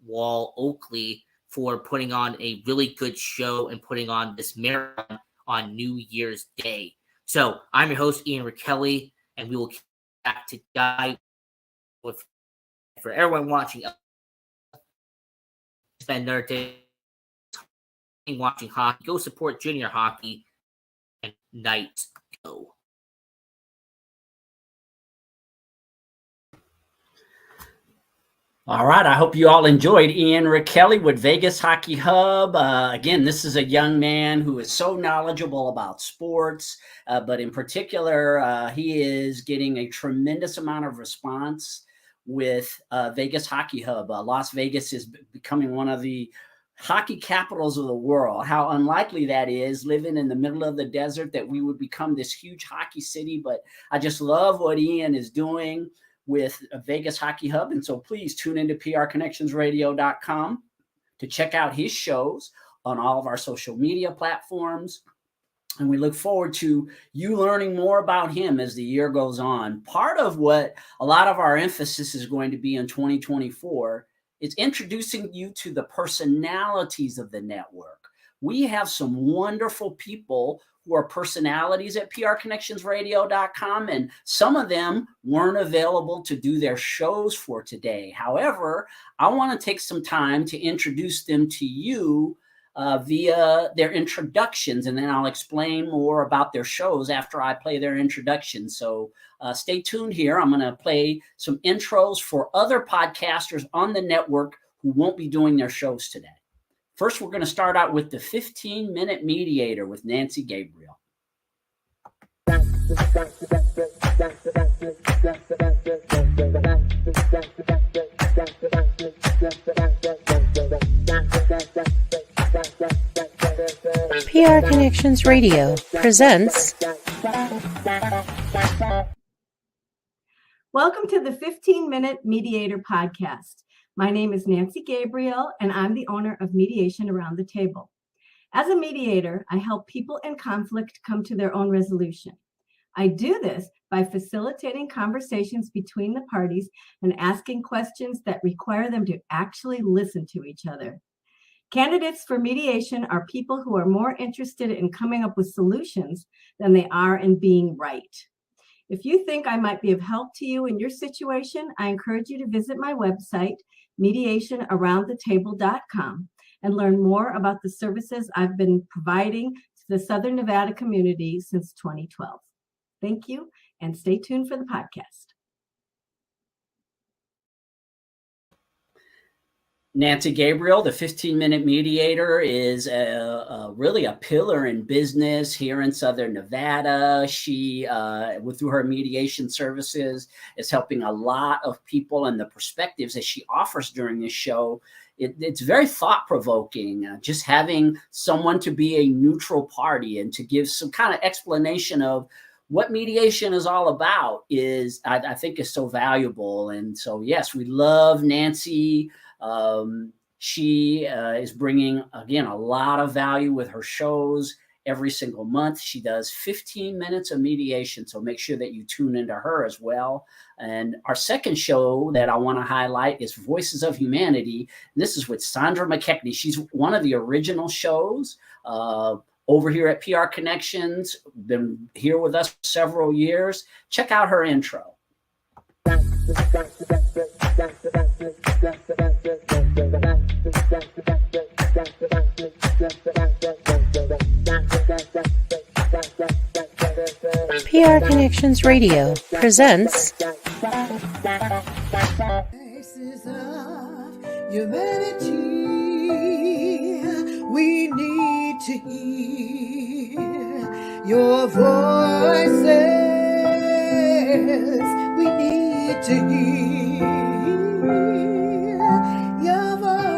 Wall Oakley for putting on a really good show and putting on this marathon on New Year's Day. So I'm your host, Ian Rakelli, and we will get back to Guy for everyone watching. Spend their day watching hockey. Go support junior hockey and night go. All right. I hope you all enjoyed Ian Rakelli with Vegas Hockey Hub. Again, this is a young man who is so knowledgeable about sports, but in particular, he is getting a tremendous amount of response with Vegas Hockey Hub. Las Vegas is becoming one of the hockey capitals of the world. How unlikely that is, living in the middle of the desert, that we would become this huge hockey city. But I just love what Ian is doing with Vegas Hockey Hub. And so please tune into prconnectionsradio.com to check out his shows on all of our social media platforms. And we look forward to you learning more about him as the year goes on. Part of what a lot of our emphasis is going to be in 2024 is introducing you to the personalities of the network. We have some wonderful people who are personalities at prconnectionsradio.com, and some of them weren't available to do their shows for today. However, I want to take some time to introduce them to you via their introductions, and then I'll explain more about their shows after I play their introductions. So stay tuned here. I'm going to play some intros for other podcasters on the network who won't be doing their shows today. First, we're going to start out with the 15-minute mediator with Nancy Gabriel. PR Connections Radio presents Welcome to the 15-Minute Mediator Podcast. My name is Nancy Gabriel, and I'm the owner of Mediation Around the Table. As a mediator, I help people in conflict come to their own resolution. I do this by facilitating conversations between the parties and asking questions that require them to actually listen to each other. Candidates for mediation are people who are more interested in coming up with solutions than they are in being right. If you think I might be of help to you in your situation, I encourage you to visit my website, mediationaroundthetable.com, and learn more about the services I've been providing to the Southern Nevada community since 2012. Thank you, and stay tuned for the podcast. Nancy Gabriel, the 15-Minute Mediator, is really a pillar in business here in Southern Nevada. She, through her mediation services, is helping a lot of people, and the perspectives that she offers during this show, it's very thought-provoking. Just having someone to be a neutral party and to give some kind of explanation of what mediation is all about is, I think, is so valuable. And so, yes, we love Nancy. She is bringing, again, a lot of value with her shows every single month. She does 15 minutes of mediation, so make sure that you tune into her as well. And our second show that I want to highlight is Voices of Humanity. And this is with Sandra McKechnie. She's one of the original shows over here at PR Connections, been here with us several years. Check out her intro. PR Connections Radio presents Voices of Humanity. We need to hear your voices. We need to hear your voices.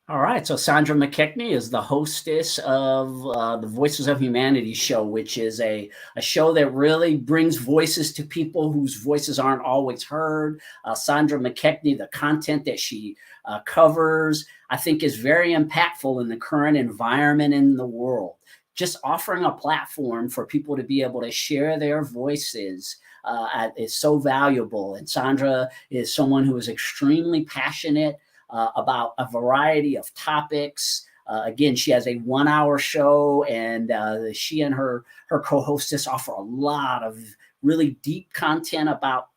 All right, so Sandra McKechnie is the hostess of the Voices of Humanity show, which is a show that really brings voices to people whose voices aren't always heard. Sandra McKechnie, the content that she covers, I think is very impactful in the current environment in the world. Just offering a platform for people to be able to share their voices is so valuable. And Sandra is someone who is extremely passionate about a variety of topics. Again, she has a 1-hour show, and she and her co-hostess offer a lot of really deep content about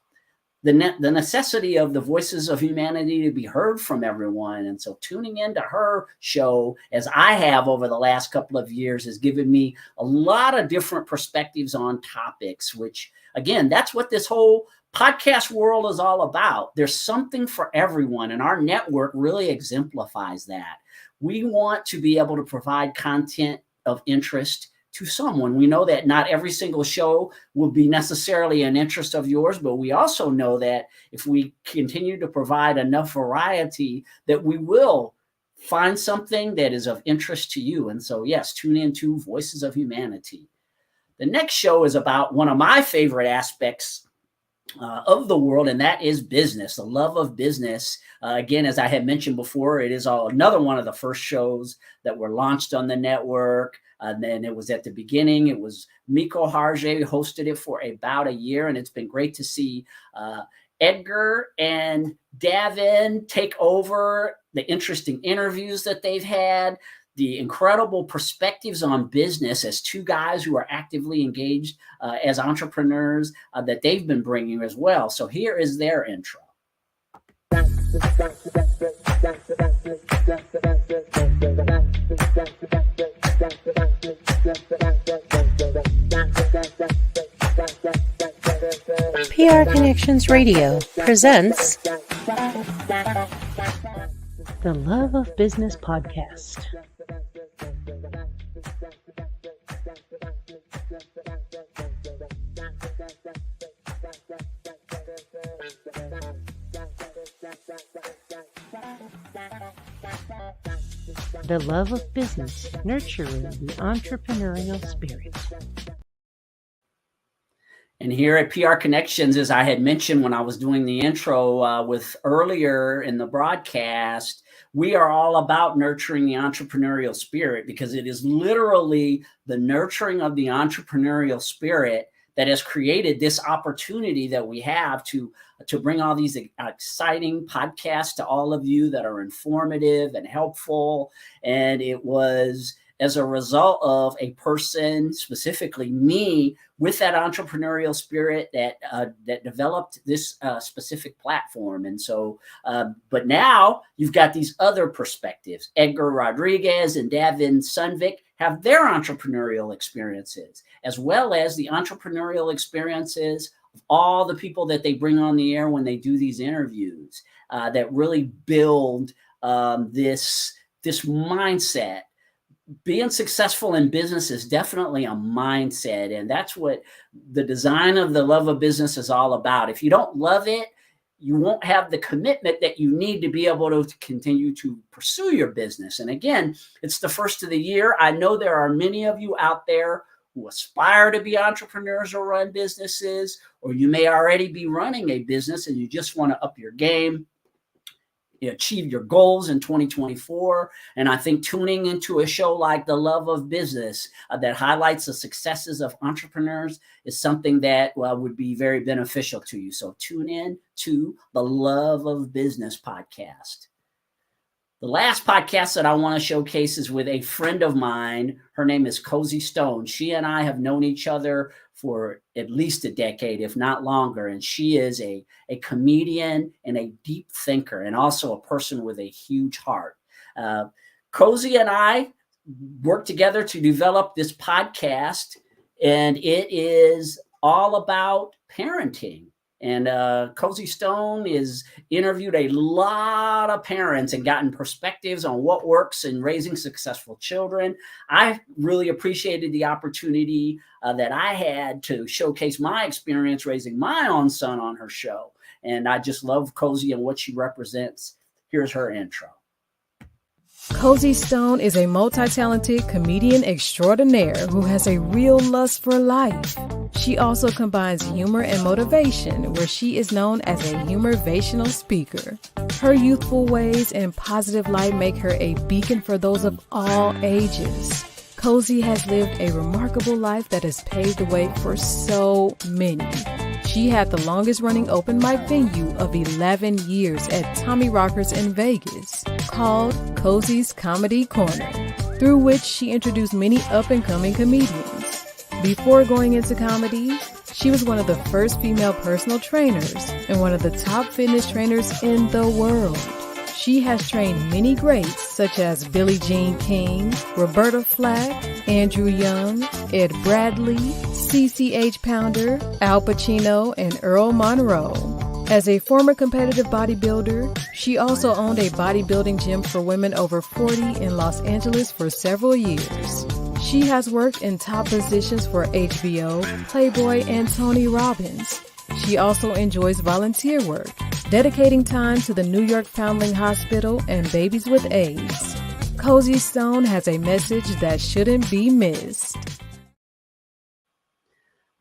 the necessity of the voices of humanity to be heard from everyone. And so tuning into her show, as I have over the last couple of years, has given me a lot of different perspectives on topics, which, again, that's what this whole podcast world is all about. There's something for everyone, and our network really exemplifies that. We want to be able to provide content of interest to someone. We know that not every single show will be necessarily an interest of yours, but we also know that if we continue to provide enough variety, that we will find something that is of interest to you. And so, yes, tune in to Voices of Humanity. The next show is about one of my favorite aspects of the world, and that is business, the love of business. Again, as I had mentioned before, it is another one of the first shows that were launched on the network. And then it was at the beginning, it was Miko Harje hosted it for about a year, and it's been great to see Edgar and Davin take over, the interesting interviews that they've had, the incredible perspectives on business as two guys who are actively engaged as entrepreneurs that they've been bringing as well. So here is their intro. PR Connections Radio presents the Love of Business Podcast. The Love of Business, Nurturing the Entrepreneurial Spirit. And here at PR Connections, as I had mentioned when I was doing the intro with earlier in the broadcast, we are all about nurturing the entrepreneurial spirit, because it is literally the nurturing of the entrepreneurial spirit that has created this opportunity that we have to bring all these exciting podcasts to all of you that are informative and helpful. And it was as a result of a person, specifically me, with that entrepreneurial spirit that developed this specific platform. And so, but now you've got these other perspectives. Edgar Rodriguez and Davin Sunvik have their entrepreneurial experiences, as well as the entrepreneurial experiences of all the people that they bring on the air when they do these interviews, that really build this mindset. Being successful in business is definitely a mindset, and that's what the design of the Love of Business is all about. If you don't love it, you won't have the commitment that you need to be able to continue to pursue your business. And again, it's the first of the year. I know there are many of you out there who aspire to be entrepreneurs or run businesses, or you may already be running a business and you just want to up your game, achieve your goals in 2024. And I think tuning into a show like The Love of Business that highlights the successes of entrepreneurs is something that would be very beneficial to you. So tune in to the Love of Business podcast. The last podcast that I want to showcase is with a friend of mine. Her name is Cozy Stone. She and I have known each other for at least a decade, if not longer. And she is a comedian and a deep thinker, and also a person with a huge heart. Cozy and I worked together to develop this podcast, and it is all about parenting. And Cozy Stone is interviewed a lot of parents and gotten perspectives on what works in raising successful children. I really appreciated the opportunity that I had to showcase my experience raising my own son on her show. And I just love Cozy and what she represents. Here's her intro. Cozy Stone is a multi-talented comedian extraordinaire who has a real lust for life. She also combines humor and motivation, where she is known as a humorvational speaker. Her youthful ways and positive light make her a beacon for those of all ages. Cozy has lived a remarkable life that has paved the way for so many. She had the longest running open mic venue of 11 years at Tommy Rockers in Vegas, called Cozy's Comedy Corner, through which she introduced many up-and-coming comedians. Before going into comedy, she was one of the first female personal trainers and one of the top fitness trainers in the world. She has trained many greats such as Billie Jean King, Roberta Flack, Andrew Young, Ed Bradley, CCH Pounder, Al Pacino, and Earl Monroe. As a former competitive bodybuilder, she also owned a bodybuilding gym for women over 40 in Los Angeles for several years. She has worked in top positions for HBO, Playboy, and Tony Robbins. She also enjoys volunteer work, dedicating time to the New York Foundling Hospital and babies with AIDS. Cozy Stone has a message that shouldn't be missed.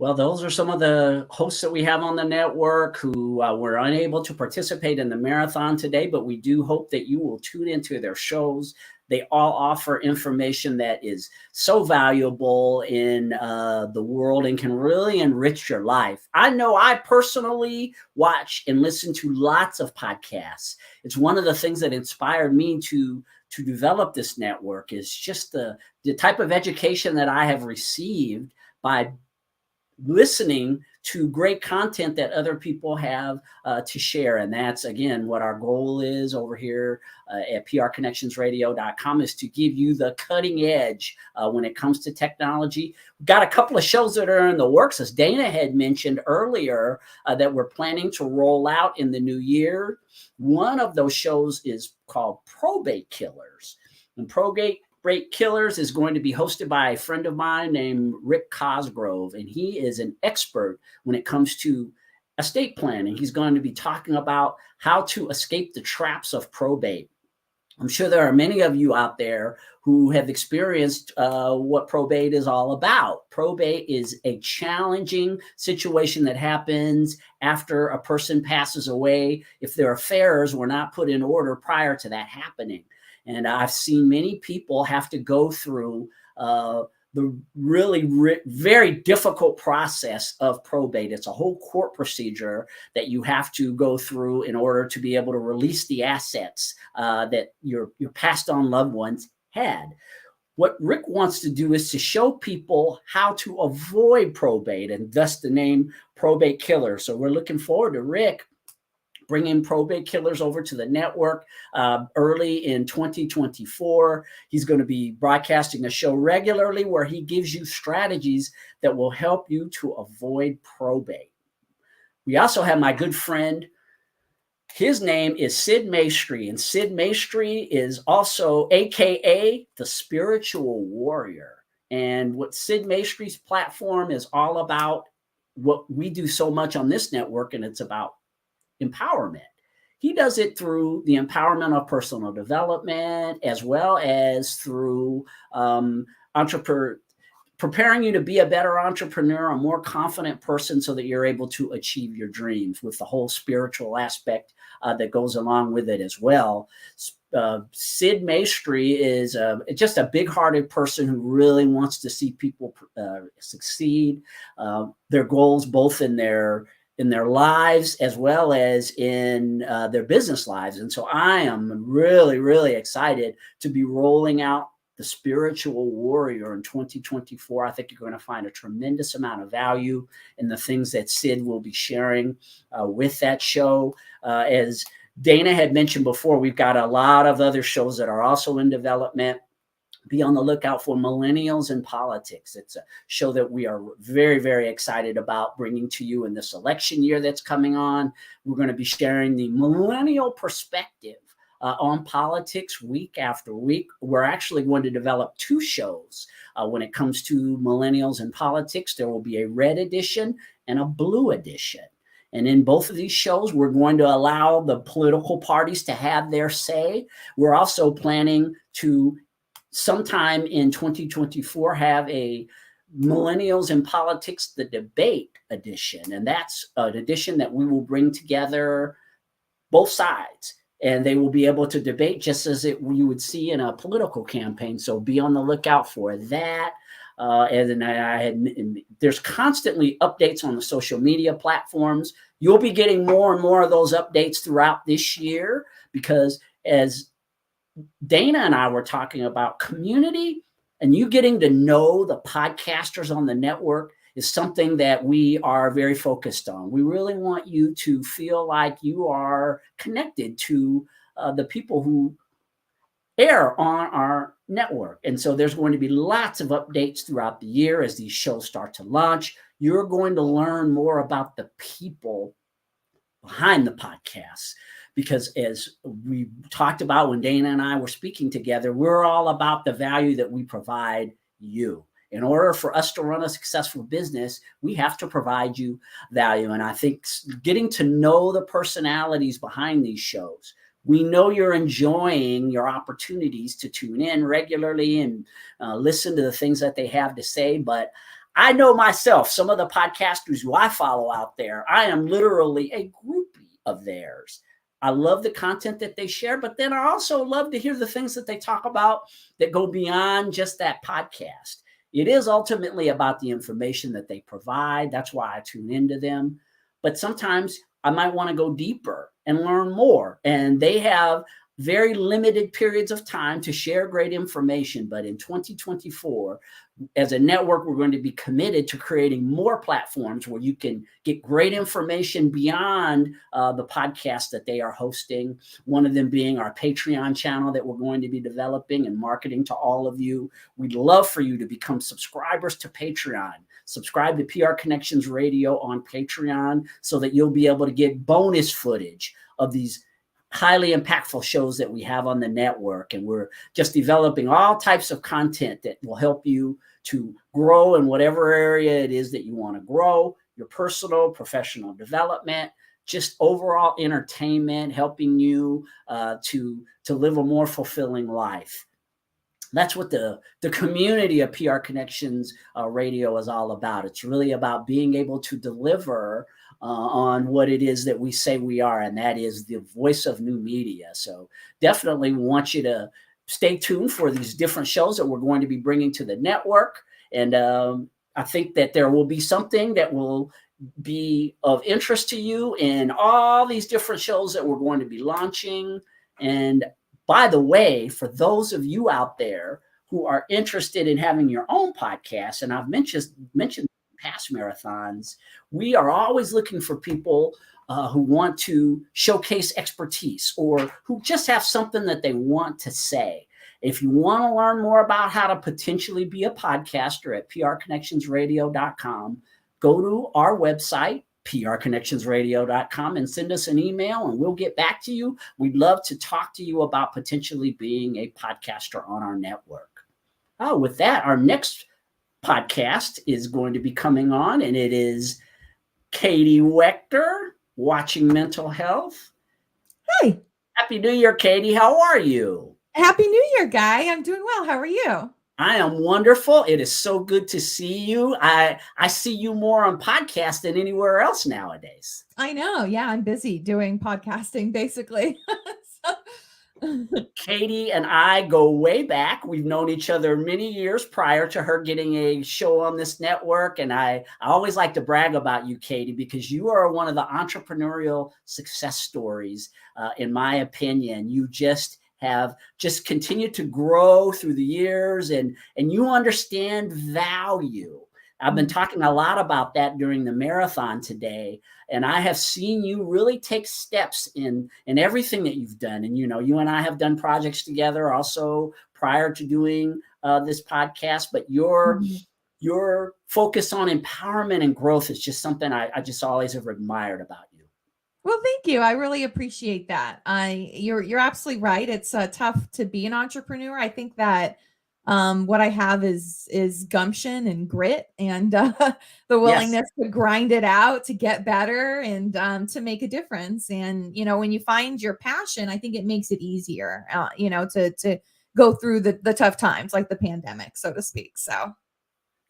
Well, those are some of the hosts that we have on the network who were unable to participate in the marathon today, but we do hope that you will tune into their shows. They all offer information that is so valuable in the world and can really enrich your life. I know I personally watch and listen to lots of podcasts. It's one of the things that inspired me to develop this network, is just the type of education that I have received by listening to great content that other people have to share. And that's, again, what our goal is over here at prconnectionsradio.com, is to give you the cutting edge when it comes to technology. We've got a couple of shows that are in the works, as Dana had mentioned earlier, that we're planning to roll out in the new year. One of those shows is called Probate Killers. And Probate Killers is going to be hosted by a friend of mine named Rick Cosgrove, and he is an expert when it comes to estate planning. He's going to be talking about how to escape the traps of probate. I'm sure there are many of you out there who have experienced what probate is all about. Probate is a challenging situation that happens after a person passes away if their affairs were not put in order prior to that happening. And I've seen many people have to go through the really very difficult process of probate. It's a whole court procedure that you have to go through in order to be able to release the assets that your passed on loved ones had. What Rick wants to do is to show people how to avoid probate, and thus the name Probate Killer. So we're looking forward to Rick bringing Probate Killers over to the network early in 2024. He's going to be broadcasting a show regularly where he gives you strategies that will help you to avoid probate. We also have my good friend. His name is Sid Maestri, and Sid Maestri is also AKA the Spiritual Warrior. And what Sid Maestri's platform is all about, what we do so much on this network, and it's about empowerment. He does it through the empowerment of personal development, as well as through preparing you to be a better entrepreneur, a more confident person, so that you're able to achieve your dreams, with the whole spiritual aspect that goes along with it as well. Sid Maestri is just a big-hearted person who really wants to see people succeed, their goals, both in their lives as well as in their business lives. And so I am really, really excited to be rolling out the Spiritual Warrior in 2024. I think you're going to find a tremendous amount of value in the things that Sid will be sharing with that show. As Dana had mentioned before, we've got a lot of other shows that are also in development. Be on the lookout for Millennials in Politics. It's a show that we are very, very excited about bringing to you in this election year that's coming on. We're going to be sharing the millennial perspective on politics week after week. We're actually going to develop 2 shows when it comes to Millennials in Politics. There will be a red edition and a blue edition. And in both of these shows, we're going to allow the political parties to have their say. We're also planning to sometime in 2024 have a Millennials in Politics, the debate edition. And that's an edition that we will bring together both sides, and they will be able to debate just as you would see in a political campaign. So be on the lookout for that. And there's constantly updates on the social media platforms. You'll be getting more and more of those updates throughout this year, because as Dana and I were talking about, community and you getting to know the podcasters on the network is something that we are very focused on. We really want you to feel like you are connected to the people who air on our network. And so there's going to be lots of updates throughout the year as these shows start to launch. You're going to learn more about the people behind the podcasts, because as we talked about when Dana and I were speaking together, we're all about the value that we provide you. In order for us to run a successful business, we have to provide you value. And I think getting to know the personalities behind these shows, we know you're enjoying your opportunities to tune in regularly and listen to the things that they have to say. But I know myself, some of the podcasters who I follow out there, I am literally a groupie of theirs. I love the content that they share, but then I also love to hear the things that they talk about that go beyond just that podcast. It is ultimately about the information that they provide. That's why I tune into them. But sometimes I might want to go deeper and learn more. And they have very limited periods of time to share great information. But in 2024, as a network, we're going to be committed to creating more platforms where you can get great information beyond the podcast that they are hosting. One of them being our Patreon channel that we're going to be developing and marketing to all of you. We'd love for you to become subscribers to Patreon. Subscribe to PR Connections Radio on Patreon so that you'll be able to get bonus footage of these highly impactful shows that we have on the network. And we're just developing all types of content that will help you to grow in whatever area it is that you want to grow, your personal, professional development, just overall entertainment, helping you to live a more fulfilling life. That's what the community of PR Connections Radio is all about. It's really about being able to deliver on what it is that we say we are, and that is the voice of new media. So definitely want you to stay tuned for these different shows that we're going to be bringing to the network. And I think that there will be something that will be of interest to you in all these different shows that we're going to be launching. And by the way, for those of you out there who are interested in having your own podcast, and I've mentioned past marathons, we are always looking for people who want to showcase expertise or who just have something that they want to say. If you want to learn more about how to potentially be a podcaster at prconnectionsradio.com, go to our website, prconnectionsradio.com, and send us an email and we'll get back to you. We'd love to talk to you about potentially being a podcaster on our network. With that, our next podcast is going to be coming on, and it is Katie Wechter, Watching Mental Health. Hi. Happy New Year, Katie. How are you? Happy New Year, Guy. I'm doing well. How are you? I am wonderful. It is so good to see you. I see you more on podcasts than anywhere else nowadays. I know. Yeah, I'm busy doing podcasting, basically. Katie and I go way back. We've known each other many years prior to her getting a show on this network. And I always like to brag about you, Katie, because you are one of the entrepreneurial success stories, in my opinion. You have continued to grow through the years, and you understand value. I've been talking a lot about that during the marathon today, and I have seen you really take steps in everything that you've done. And, you and I have done projects together also prior to doing this podcast, but your focus on empowerment and growth is just something I just always have admired about you. Well, thank you. I really appreciate that. You're absolutely right. It's tough to be an entrepreneur. I think that what I have is gumption and grit and the willingness to grind it out, to get better and to make a difference. And, when you find your passion, I think it makes it easier, to go through the tough times like the pandemic, so to speak. So.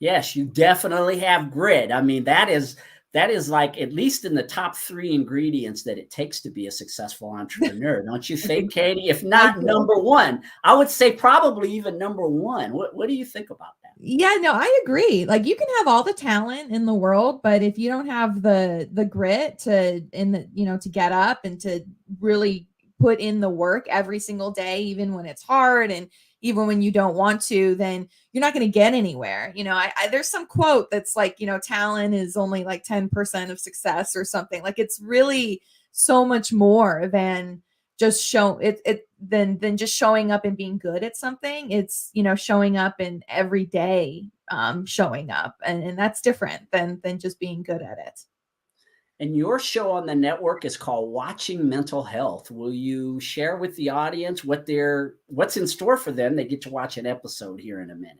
Yes, you definitely have grit. I mean, that is like at least in the top 3 ingredients that it takes to be a successful entrepreneur. Don't you think, Katie? If not number 1, I would say probably even number 1. What do you think about that? Yeah, no, I agree. Like you can have all the talent in the world, but if you don't have the grit to get up and to really put in the work every single day, even when it's hard and even when you don't want to, then you're not going to get anywhere. There's some quote that's like, talent is only like 10% of success or something. Like it's really so much more than just than just showing up and being good at something. It's, showing up and every day showing up. And that's different than just being good at it. And your show on the network is called Watching Mental Health. Will you share with the audience what's in store for them? They get to watch an episode here in a minute.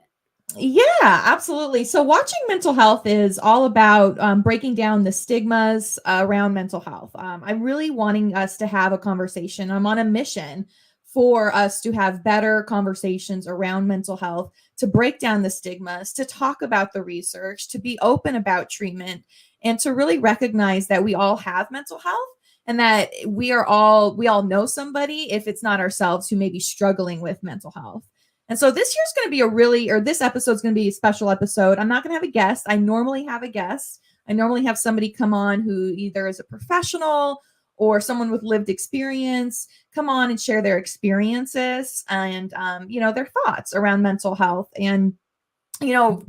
Yeah, absolutely. So Watching Mental Health is all about breaking down the stigmas around mental health. I'm really wanting us to have a conversation. I'm on a mission for us to have better conversations around mental health, to break down the stigmas, to talk about the research, to be open about treatment, and to really recognize that we all have mental health and that we all know somebody, if it's not ourselves, who may be struggling with mental health. And so this year's going to be this episode's going to be a special episode. I'm not going to have a guest. I normally have a guest. I normally have somebody come on who either is a professional or someone with lived experience come on and share their experiences and, their thoughts around mental health. And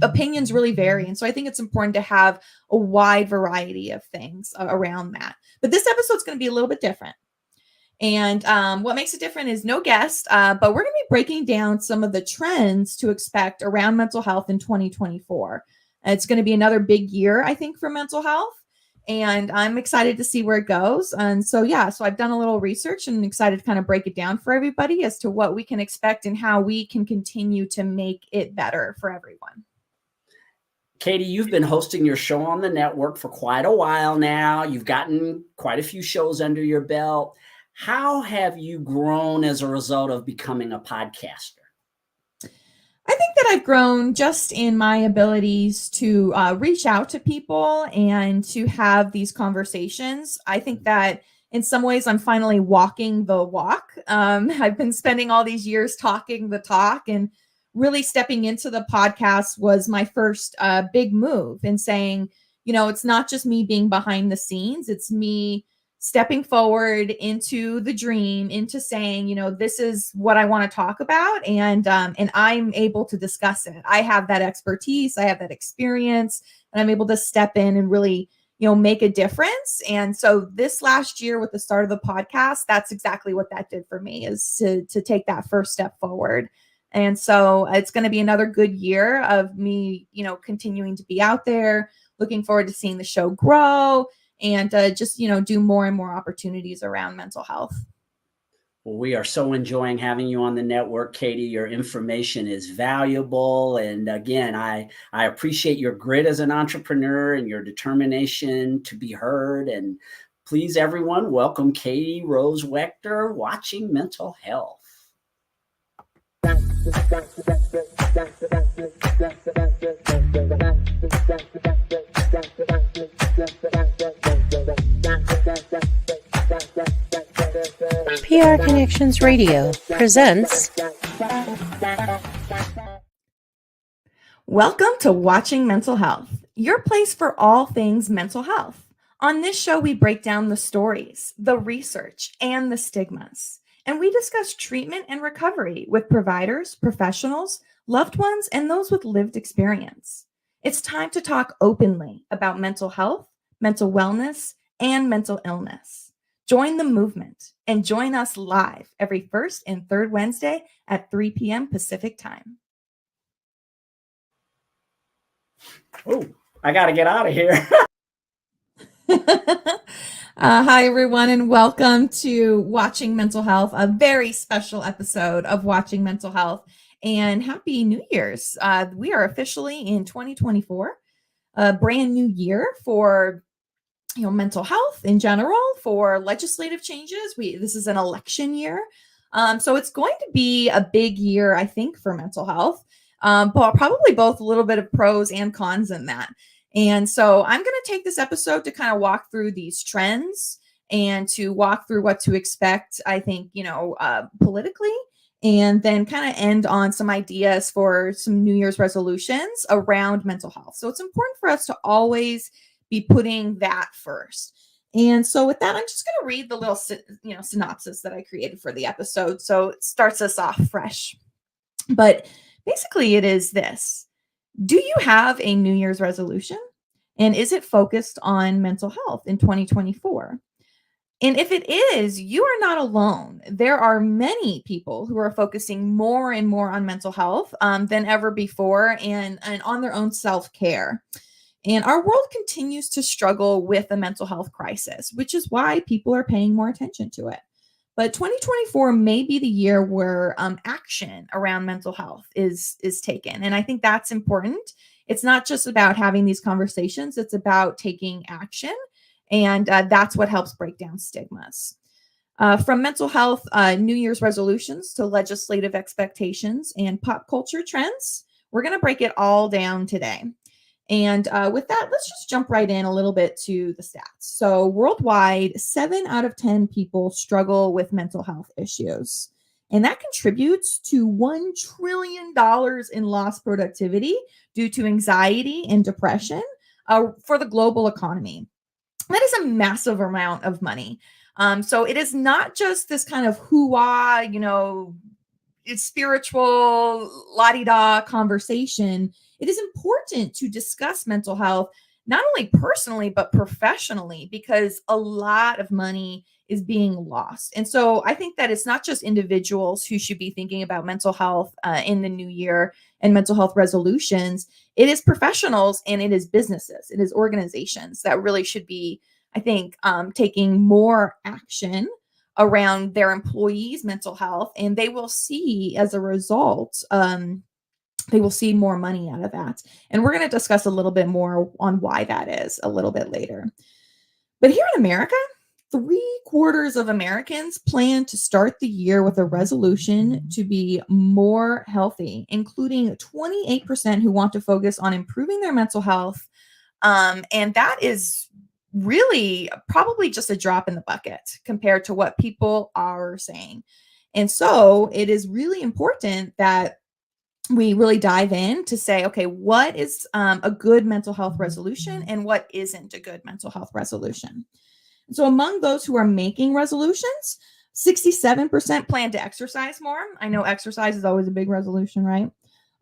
opinions really vary. And so I think it's important to have a wide variety of things around that. But this episode's going to be a little bit different. And what makes it different is no guest, but we're going to be breaking down some of the trends to expect around mental health in 2024. It's going to be another big year, I think, for mental health. And I'm excited to see where it goes. And so I've done a little research and excited to kind of break it down for everybody as to what we can expect and how we can continue to make it better for everyone. Katie, you've been hosting your show on the network for quite a while now. You've gotten quite a few shows under your belt. How have you grown as a result of becoming a podcaster? I think that I've grown just in my abilities to reach out to people and to have these conversations. I think that in some ways I'm finally walking the walk. I've been spending all these years talking the talk, and really stepping into the podcast was my first big move in saying, it's not just me being behind the scenes, it's me stepping forward into the dream, into saying, this is what I want to talk about, and I'm able to discuss it. I have that expertise, I have that experience, and I'm able to step in and really, make a difference. And so this last year with the start of the podcast, that's exactly what that did for me, is to take that first step forward. And so it's going to be another good year of me, continuing to be out there, looking forward to seeing the show grow, and just, do more and more opportunities around mental health. Well, we are so enjoying having you on the network, Katie. Your information is valuable. And again, I appreciate your grit as an entrepreneur and your determination to be heard. And please, everyone, welcome Katie Rose Wechter, Watching Mental Health. PR Connections Radio presents. Welcome to Watching Mental Health, your place for all things mental health. On this show, we break down the stories, the research, and the stigmas. And we discuss treatment and recovery with providers, professionals, loved ones, and those with lived experience. It's time to talk openly about mental health, mental wellness, and mental illness. Join the movement and join us live every first and third Wednesday at 3 p.m. Pacific time. Oh, I got to get out of here. Hi, everyone, and welcome to Watching Mental Health, a very special episode of Watching Mental Health. And Happy New Year's. We are officially in 2024, a brand new year for mental health in general, for legislative changes. This is an election year. So it's going to be a big year, I think, for mental health, but probably both a little bit of pros and cons in that. And so I'm going to take this episode to kind of walk through these trends and to walk through what to expect, I think, politically, and then kind of end on some ideas for some New Year's resolutions around mental health. So it's important for us to always be putting that first. And so with that, I'm just going to read the little, synopsis that I created for the episode. So it starts us off fresh. But basically it is this: do you have a New Year's resolution? And is it focused on mental health in 2024? And if it is, you are not alone. There are many people who are focusing more and more on mental health than ever before, and on their own self-care. And our world continues to struggle with a mental health crisis, which is why people are paying more attention to it. But 2024 may be the year where action around mental health is taken. And I think that's important. It's not just about having these conversations, it's about taking action. And that's what helps break down stigmas. From mental health New Year's resolutions to legislative expectations and pop culture trends, we're going to break it all down today. And with that, let's just jump right in a little bit to the stats. So worldwide, 7 out of 10 people struggle with mental health issues. And that contributes to $1 trillion in lost productivity due to anxiety and depression for the global economy. That is a massive amount of money. So it is not just this kind of hoo-ah, it's spiritual la-di-da conversation. It is important to discuss mental health, not only personally, but professionally, because a lot of money is being lost. And so I think that it's not just individuals who should be thinking about mental health in the new year and mental health resolutions. It is professionals and it is businesses, it is organizations that really should be, I think, taking more action around their employees' mental health. And they will see as a result, they will see more money out of that. And we're going to discuss a little bit more on why that is a little bit later. But here in America, 3/4 of Americans plan to start the year with a resolution to be more healthy, including 28% who want to focus on improving their mental health. And that is really probably just a drop in the bucket compared to what people are saying. And so it is really important that we really dive in to say, okay, what is a good mental health resolution and what isn't a good mental health resolution? So among those who are making resolutions, 67% plan to exercise more. I know exercise is always a big resolution, right?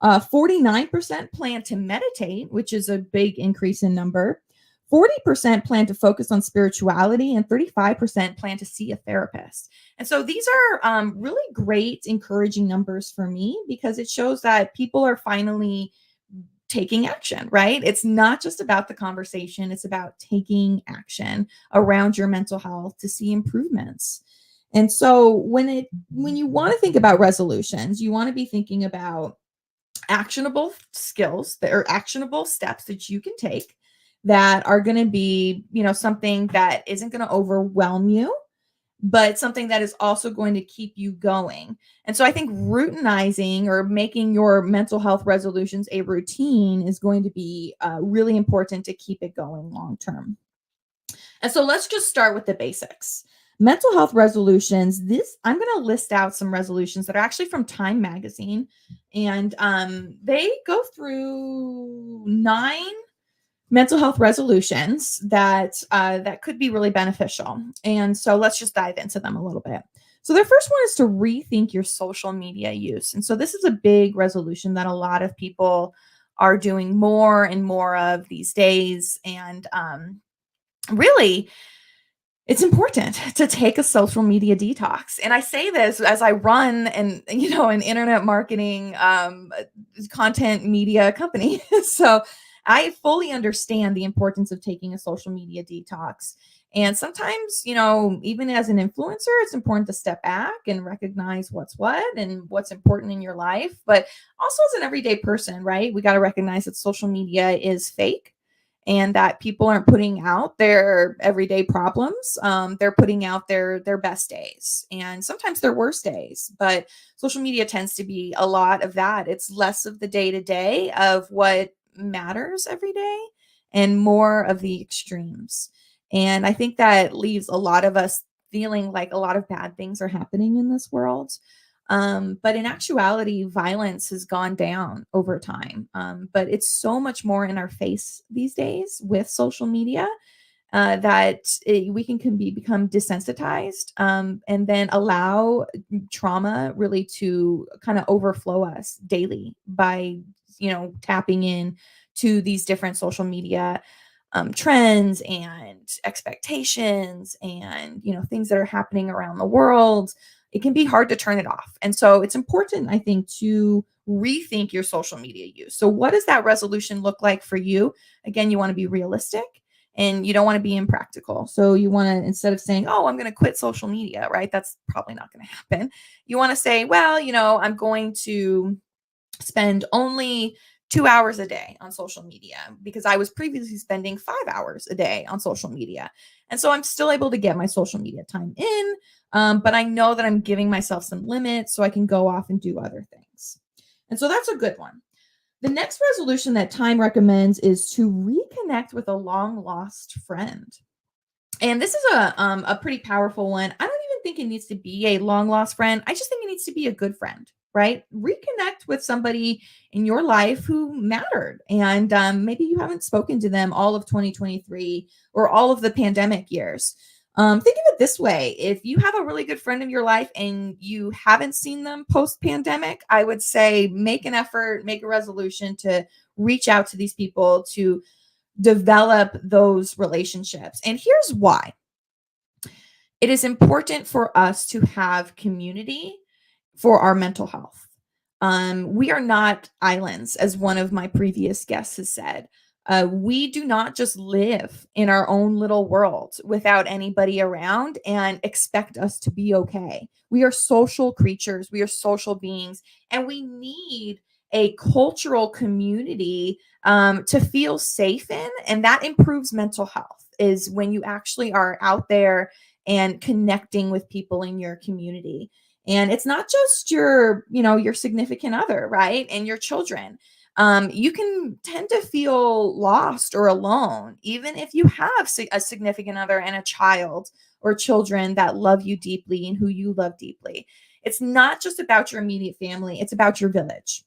49% plan to meditate, which is a big increase in number. 40% plan to focus on spirituality, and 35% plan to see a therapist. And so these are really great, encouraging numbers for me, because it shows that people are finally taking action, right? It's not just about the conversation. It's about taking action around your mental health to see improvements. And so when you want to think about resolutions, you want to be thinking about actionable skills that are actionable steps that you can take that are going to be, something that isn't going to overwhelm you, but something that is also going to keep you going. And so I think routinizing or making your mental health resolutions a routine is going to be really important to keep it going long term. And so let's just start with the basics. Mental health resolutions. I'm going to list out some resolutions that are actually from Time Magazine, and they go through 9 mental health resolutions that could be really beneficial. And so let's just dive into them a little bit. So their first one is to rethink your social media use. And so this is a big resolution that a lot of people are doing more and more of these days. And really, it's important to take a social media detox. And I say this as I run an internet marketing content media company. So I fully understand the importance of taking a social media detox. And sometimes, even as an influencer, it's important to step back and recognize what's what and what's important in your life. But also as an everyday person, right? We got to recognize that social media is fake and that people aren't putting out their everyday problems. They're putting out their best days and sometimes their worst days. But social media tends to be a lot of that. It's less of the day-to-day of what matters every day and more of the extremes. And I think that leaves a lot of us feeling like a lot of bad things are happening in this world. But in actuality, violence has gone down over time. But it's so much more in our face these days with social media that we can become desensitized and then allow trauma really to kind of overflow us daily by tapping in to these different social media trends and expectations and, things that are happening around the world. It can be hard to turn it off. And so it's important, I think, to rethink your social media use. So what does that resolution look like for you? Again, you want to be realistic and you don't want to be impractical. So you want to, instead of saying, oh, I'm going to quit social media, right? That's probably not going to happen. You want to say, well, I'm going to spend only 2 hours a day on social media because I was previously spending 5 hours a day on social media. And so I'm still able to get my social media time in, but I know that I'm giving myself some limits so I can go off and do other things. And so that's a good one. The next resolution that Time recommends is to reconnect with a long lost friend. And this is a pretty powerful one. I don't even think it needs to be a long lost friend. I just think it needs to be a good friend. Right? Reconnect with somebody in your life who mattered. And maybe you haven't spoken to them all of 2023 or all of the pandemic years. Think of it this way. If you have a really good friend in your life and you haven't seen them post-pandemic, I would say make an effort, make a resolution to reach out to these people to develop those relationships. And here's why. It is important for us to have community for our mental health. We are not islands, as one of my previous guests has said. We do not just live in our own little world without anybody around and expect us to be okay. We are social creatures. We are social beings, and we need a cultural community to feel safe in, and that improves mental health, is when you actually are out there and connecting with people in your community. And it's not just your, your significant other, right? And your children. You can tend to feel lost or alone, even if you have a significant other and a child or children that love you deeply and who you love deeply. It's not just about your immediate family, it's about your village.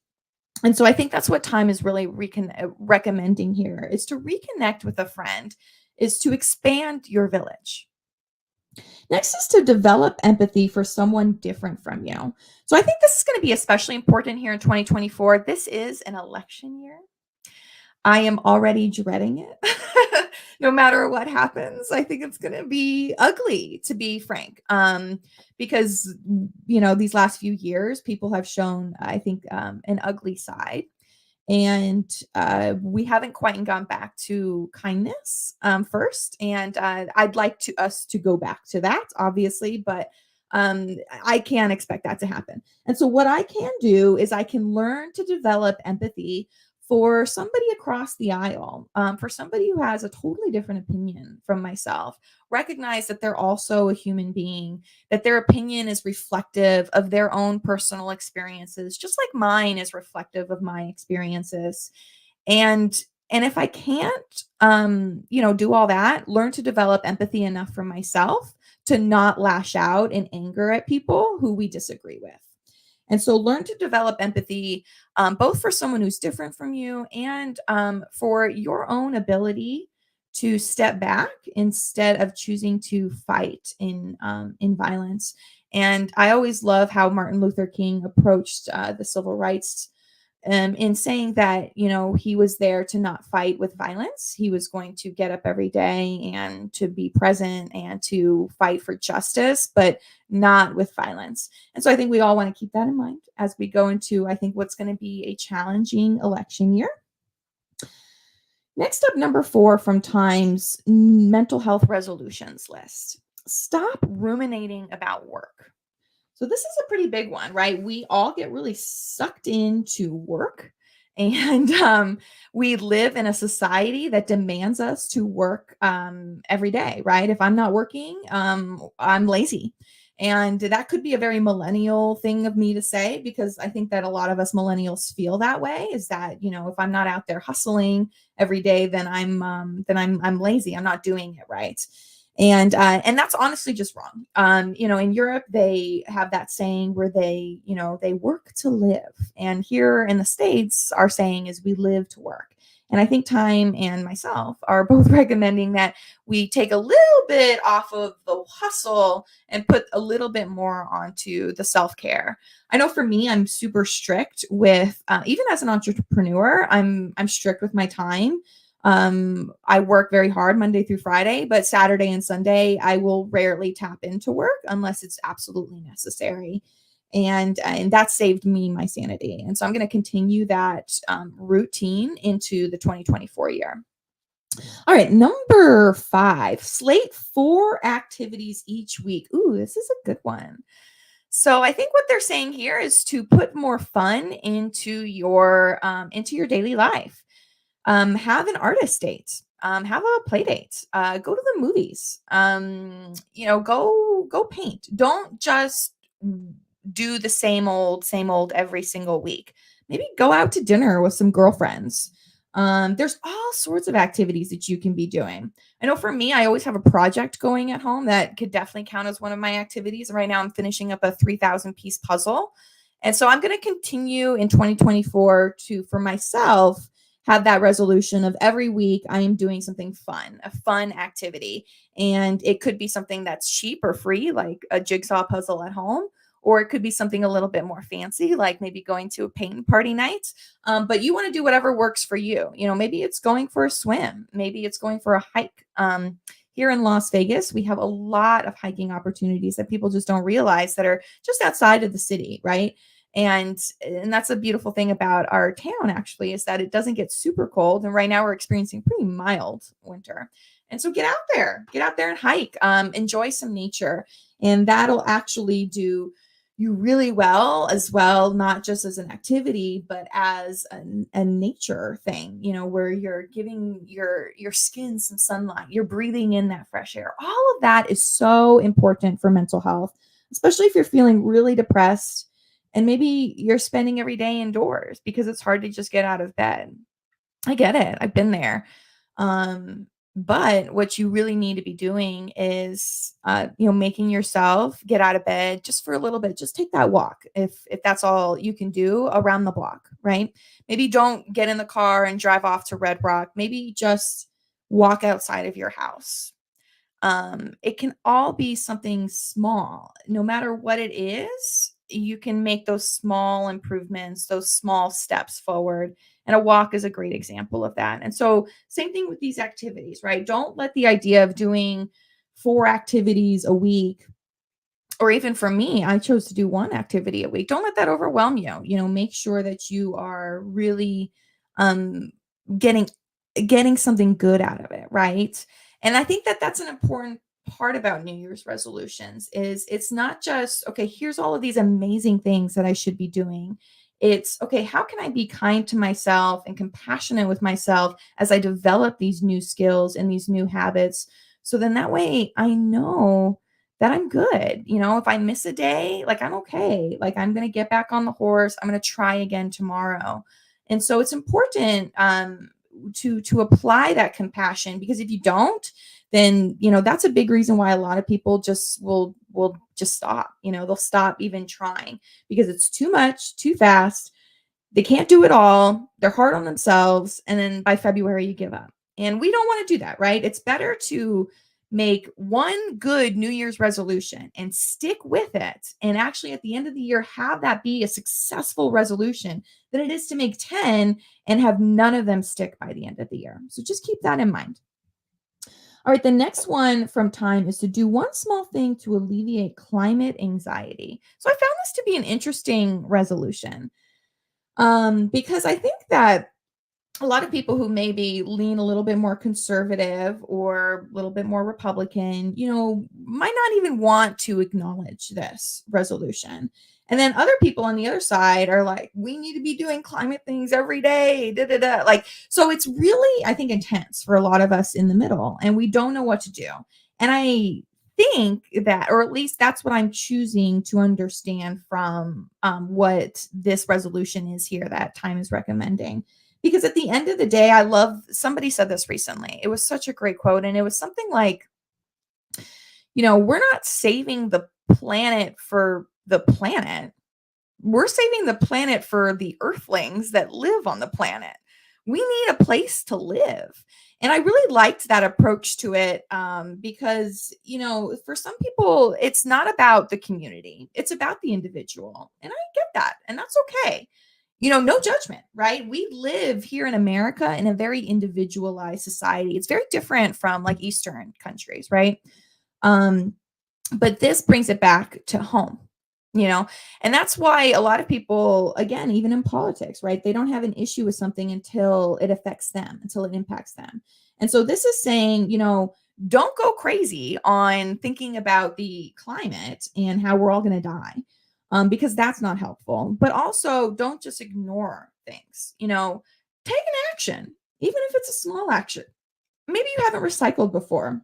And so I think that's what time is really recommending here, is to reconnect with a friend, is to expand your village. Next is to develop empathy for someone different from you. So I think this is going to be especially important here in 2024. This is an election year. I am already dreading it. No matter what happens, I think it's going to be ugly, to be frank, because, these last few years, people have shown, I think, an ugly side. And we haven't quite gone back to kindness first. And I'd like us to go back to that, obviously, but I can't expect that to happen. And so what I can do is I can learn to develop empathy for somebody across the aisle, for somebody who has a totally different opinion from myself. Recognize that they're also a human being, that their opinion is reflective of their own personal experiences, just like mine is reflective of my experiences. And if I can't, do all that, learn to develop empathy enough for myself to not lash out in anger at people who we disagree with. And so learn to develop empathy, both for someone who's different from you and for your own ability to step back instead of choosing to fight in violence. And I always love how Martin Luther King approached the civil rights in saying that, he was there to not fight with violence. He was going to get up every day and to be present and to fight for justice, but not with violence. And so I think we all want to keep that in mind as we go into, I think, what's going to be a challenging election year. Next up, number 4 from Time's mental health resolutions list. Stop ruminating about work. So this is a pretty big one, right? We all get really sucked into work, and we live in a society that demands us to work every day, right? If I'm not working, I'm lazy. And that could be a very millennial thing of me to say, because I think that a lot of us millennials feel that way, is that, if I'm not out there hustling every day, then I'm lazy. I'm not doing it right. And that's honestly just wrong. In Europe, they have that saying where they work to live. And here in the States, our saying is we live to work. And I think Time and myself are both recommending that we take a little bit off of the hustle and put a little bit more onto the self-care. I know for me, I'm super strict with, even as an entrepreneur, I'm strict with my time. I work very hard Monday through Friday, but Saturday and Sunday, I will rarely tap into work unless it's absolutely necessary. And that saved me my sanity. And so I'm going to continue that routine into the 2024 year. All right, number 5, slate 4 activities each week. Ooh, this is a good one. So I think what they're saying here is to put more fun into your daily life. Have an artist date. Have a play date. Go to the movies. Go paint. Don't just do the same old every single week. Maybe go out to dinner with some girlfriends. There's all sorts of activities that you can be doing. I know for me, I always have a project going at home that could definitely count as one of my activities. Right now I'm finishing up a 3,000 piece puzzle. And so I'm going to continue in 2024 to, for myself, have that resolution of every week I am doing something fun, a fun activity. And it could be something that's cheap or free, like a jigsaw puzzle at home, or it could be something a little bit more fancy, like maybe going to a paint party night. But you want to do whatever works for you. Maybe it's going for a swim. Maybe it's going for a hike. Here in Las Vegas, we have a lot of hiking opportunities that people just don't realize that are just outside of the city, right? And that's a beautiful thing about our town, actually, is that it doesn't get super cold. And right now we're experiencing pretty mild winter. And so get out there and hike, enjoy some nature. And that'll actually do you really well as well, not just as an activity, but as a nature thing, you know, where you're giving your skin some sunlight, you're breathing in that fresh air. All of that is so important for mental health, especially if you're feeling really depressed and maybe you're spending every day indoors because it's hard to just get out of bed. I get it. I've been there. But what you really need to be doing is, making yourself get out of bed just for a little bit. Just take that walk if that's all you can do around the block, right? Maybe don't get in the car and drive off to Red Rock. Maybe just walk outside of your house. It can all be something small. No matter what it is, you can make those small improvements, those small steps forward. And a walk is a great example of that. And so same thing with these activities, right? Don't let the idea of doing 4 activities a week, or even for me, I chose to do 1 activity a week. Don't let that overwhelm you. You know, make sure that you are really getting something good out of it, right? And I think that that's an important part about New Year's resolutions is it's not just, okay, here's all of these amazing things that I should be doing. It's, okay, how can I be kind to myself and compassionate with myself as I develop these new skills and these new habits? So then that way I know that I'm good. You know, if I miss a day, like I'm okay. Like I'm going to get back on the horse. I'm going to try again tomorrow. And so it's important to apply that compassion, because if you don't, then, you know, that's a big reason why a lot of people just will just stop. You know, they'll stop even trying because it's too much, too fast. They can't do it all. They're hard on themselves. And then by February, you give up. And we don't want to do that, right? It's better to make 1 good New Year's resolution and stick with it. And actually at the end of the year, have that be a successful resolution than it is to make 10 and have none of them stick by the end of the year. So just keep that in mind. All right, the next one from Time is to do 1 small thing to alleviate climate anxiety. So I found this to be an interesting resolution because I think that a lot of people who maybe lean a little bit more conservative or a little bit more Republican, you know, might not even want to acknowledge this resolution. And then other people on the other side are like, we need to be doing climate things every day. Da, da, da. Like, so it's really, I think, intense for a lot of us in the middle, and we don't know what to do. And I think that, or at least that's what I'm choosing to understand from what this resolution is here that Time is recommending. Because at the end of the day, somebody said this recently. It was such a great quote. And it was something like, you know, we're not saving the planet for the planet. We're saving the planet for the earthlings that live on the planet. We need a place to live. And I really liked that approach to it because, you know, for some people, it's not about the community. It's about the individual. And I get that. And that's okay. You know, no judgment, right? We live here in America in a very individualized society. It's very different from like Eastern countries, right? But this brings it back to home, you know, and that's why a lot of people, again, even in politics, right? They don't have an issue with something until it affects them, until it impacts them. And so this is saying, you know, don't go crazy on thinking about the climate and how we're all going to die. Because that's not helpful. But also don't just ignore things, you know, take an action, even if it's a small action. Maybe you haven't recycled before.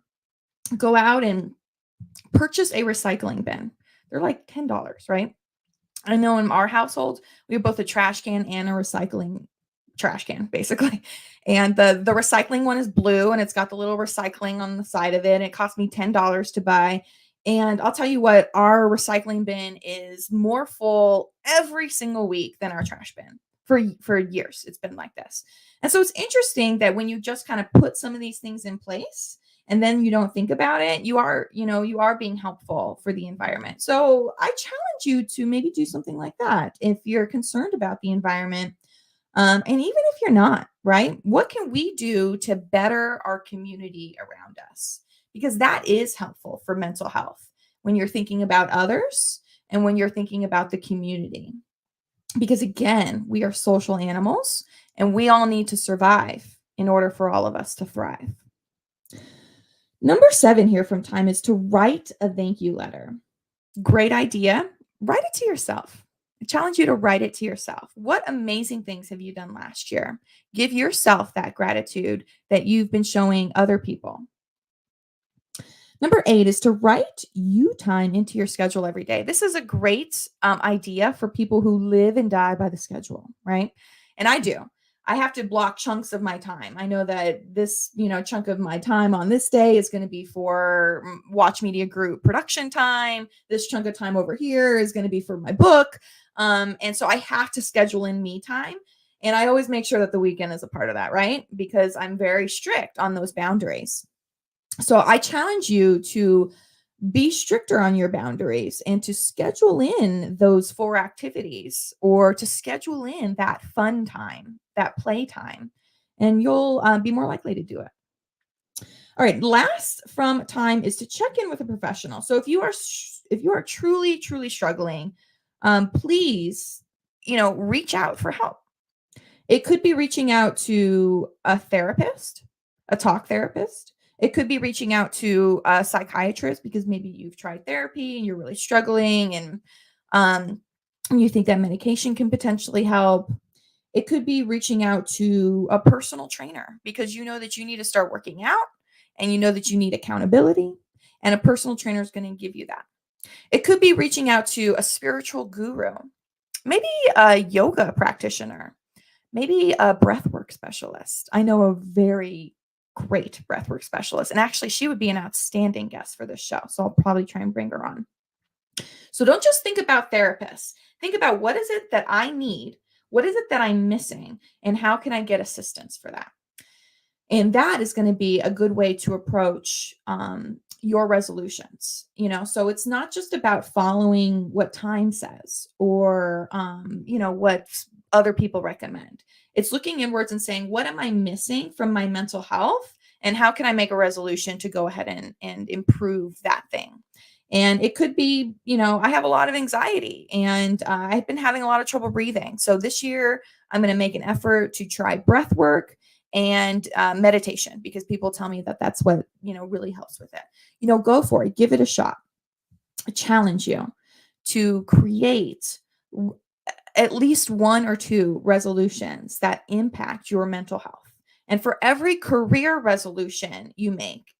Go out and purchase a recycling bin. They're like $10, right? I know in our household, we have both a trash can and a recycling trash can, basically. And the recycling one is blue and it's got the little recycling on the side of it. It cost me $10 to buy. And I'll tell you what, our recycling bin is more full every single week than our trash bin. For years, it's been like this. And so it's interesting that when you just kind of put some of these things in place and then you don't think about it, you are being helpful for the environment. So I challenge you to maybe do something like that if you're concerned about the environment. And even if you're not, right? What can we do to better our community around us? Because that is helpful for mental health when you're thinking about others and when you're thinking about the community. Because again, we are social animals and we all need to survive in order for all of us to thrive. Number 7 here from Time is to write a thank you letter. Great idea. write it to yourself. I challenge you to write it to yourself. What amazing things have you done last year? Give yourself that gratitude that you've been showing other people. Number 8 is to write you time into your schedule every day. This is a great idea for people who live and die by the schedule, right? And I do. I have to block chunks of my time. I know that this, chunk of my time on this day is going to be for Watch Media Group production time. This chunk of time over here is going to be for my book. And so I have to schedule in me time. And I always make sure that the weekend is a part of that, right? Because I'm very strict on those boundaries. So I challenge you to be stricter on your boundaries and to schedule in those 4 activities, or to schedule in that fun time, that play time, and you'll be more likely to do it. All right. Last from time is to check in with a professional. So if you are truly, truly struggling, please, reach out for help. It could be reaching out to a therapist, a talk therapist. It could be reaching out to a psychiatrist because maybe you've tried therapy and you're really struggling, and you think that medication can potentially help. It could be reaching out to a personal trainer because you know that you need to start working out and you know that you need accountability, and a personal trainer is going to give you that. It could be reaching out to a spiritual guru, maybe a yoga practitioner, maybe a breathwork specialist. I know a very great breathwork specialist, and actually she would be an outstanding guest for this show, so I'll probably try and bring her on. So don't just think about therapists. Think about, what is it that I need? What is it that I'm missing? And how can I get assistance for that? And that is going to be a good way to approach your resolutions. So it's not just about following what time says or what other people recommend. It's looking inwards and saying, what am I missing from my mental health? And how can I make a resolution to go ahead and improve that thing? And it could be, I have a lot of anxiety and I've been having a lot of trouble breathing. So this year I'm going to make an effort to try breath work and meditation, because people tell me that that's what, really helps with it. Go for it. Give it a shot. I challenge you to create at least 1 or 2 resolutions that impact your mental health. And for every career resolution you make,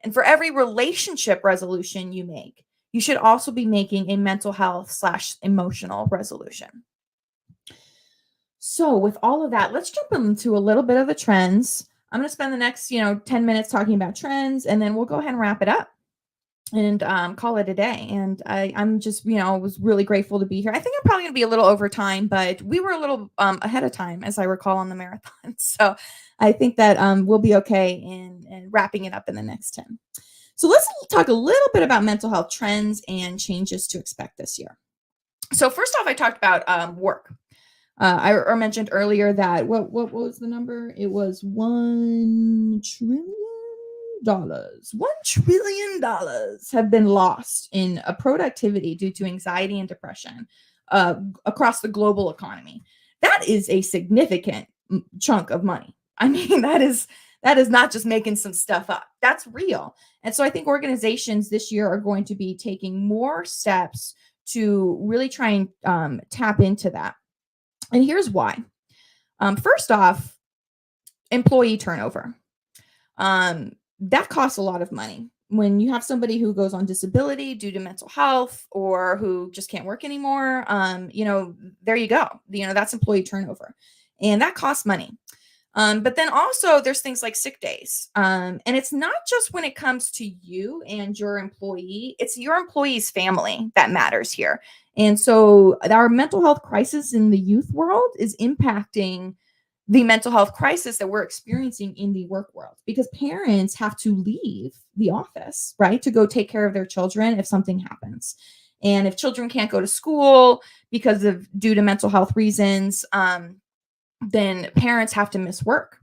and for every relationship resolution you make, you should also be making a mental health / emotional resolution. So with all of that, let's jump into a little bit of the trends. I'm going to spend the next, 10 minutes talking about trends, and then we'll go ahead and wrap it up and call it a day. And I'm just, was really grateful to be here. I think I'm probably going to be a little over time, but we were a little ahead of time, as I recall, on the marathon. So I think that we'll be okay in wrapping it up in the next 10. So let's talk a little bit about mental health trends and changes to expect this year. So first off, I talked about work. I mentioned earlier that what was the number? It was $1 trillion. $1 trillion have been lost in productivity due to anxiety and depression across the global economy. That is a significant chunk of money. I mean, that is not just making some stuff up. That's real. And so I think organizations this year are going to be taking more steps to really try and tap into that. And here's why. First off, employee turnover. That costs a lot of money. When you have somebody who goes on disability due to mental health or who just can't work anymore, there you go. That's employee turnover. And that costs money. But then also there's things like sick days. And it's not just when it comes to you and your employee, it's your employee's family that matters here. And so our mental health crisis in the youth world is impacting the mental health crisis that we're experiencing in the work world, because parents have to leave the office, right, to go take care of their children if something happens. And if children can't go to school due to mental health reasons, then parents have to miss work.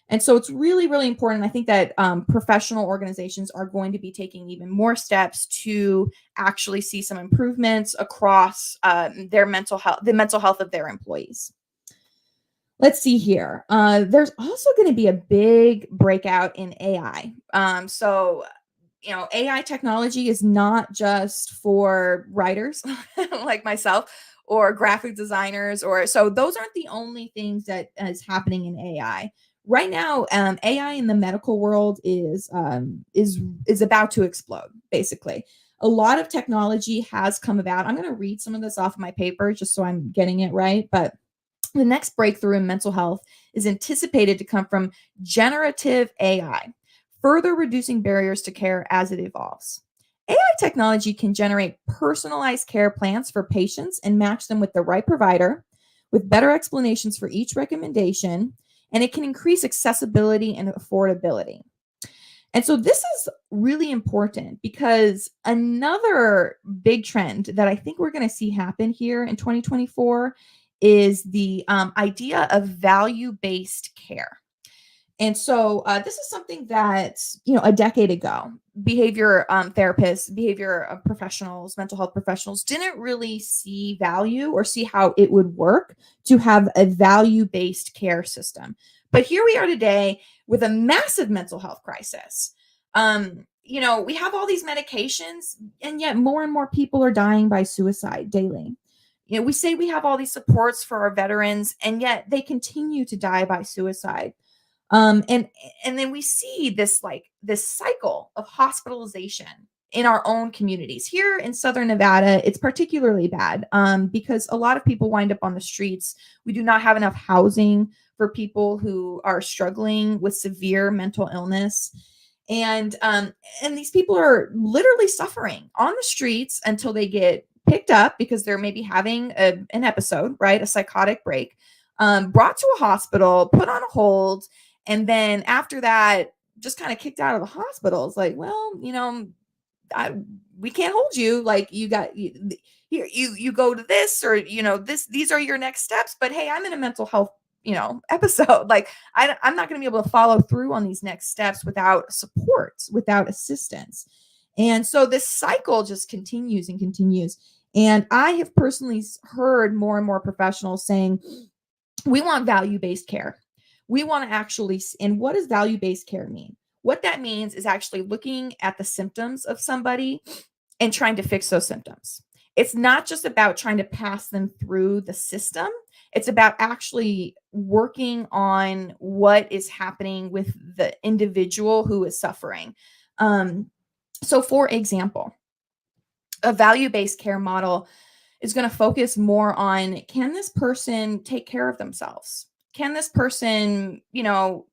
And so it's really, really important. I think that professional organizations are going to be taking even more steps to actually see some improvements across their mental health, the mental health of their employees. Let's see here. There's also going to be a big breakout in AI. So AI technology is not just for writers like myself or graphic designers, so those aren't the only things that is happening in AI. Right now, AI in the medical world is about to explode, basically. A lot of technology has come about. I'm going to read some of this off of my paper just so I'm getting it right. But the next breakthrough in mental health is anticipated to come from generative AI, further reducing barriers to care as it evolves. AI technology can generate personalized care plans for patients and match them with the right provider, with better explanations for each recommendation, and it can increase accessibility and affordability. And so this is really important because another big trend that I think we're going to see happen here in 2024 is the idea of value-based care. And so this is something that, a decade ago, behavior therapists, behavior professionals, mental health professionals didn't really see value or see how it would work to have a value-based care system. But here we are today with a massive mental health crisis. We have all these medications, and yet more and more people are dying by suicide daily. We say we have all these supports for our veterans, and yet they continue to die by suicide. And then we see this cycle of hospitalization in our own communities. Here in Southern Nevada, it's particularly bad because a lot of people wind up on the streets. We do not have enough housing for people who are struggling with severe mental illness. And these people are literally suffering on the streets until they get picked up because they're maybe having an episode, right? A psychotic break, brought to a hospital, put on a hold. And then after that, just kind of kicked out of the hospital. It's like, well, we can't hold you. Like you go to this or, these are your next steps. But hey, I'm in a mental health, episode. Like I'm not going to be able to follow through on these next steps without support, without assistance. And so this cycle just continues and continues. And I have personally heard more and more professionals saying, we want value-based care. We want to actually, and what does value-based care mean? What that means is actually looking at the symptoms of somebody and trying to fix those symptoms. It's not just about trying to pass them through the system. It's about actually working on what is happening with the individual who is suffering. So for example, a value-based care model is going to focus more on, can this person take care of themselves? Can this person, go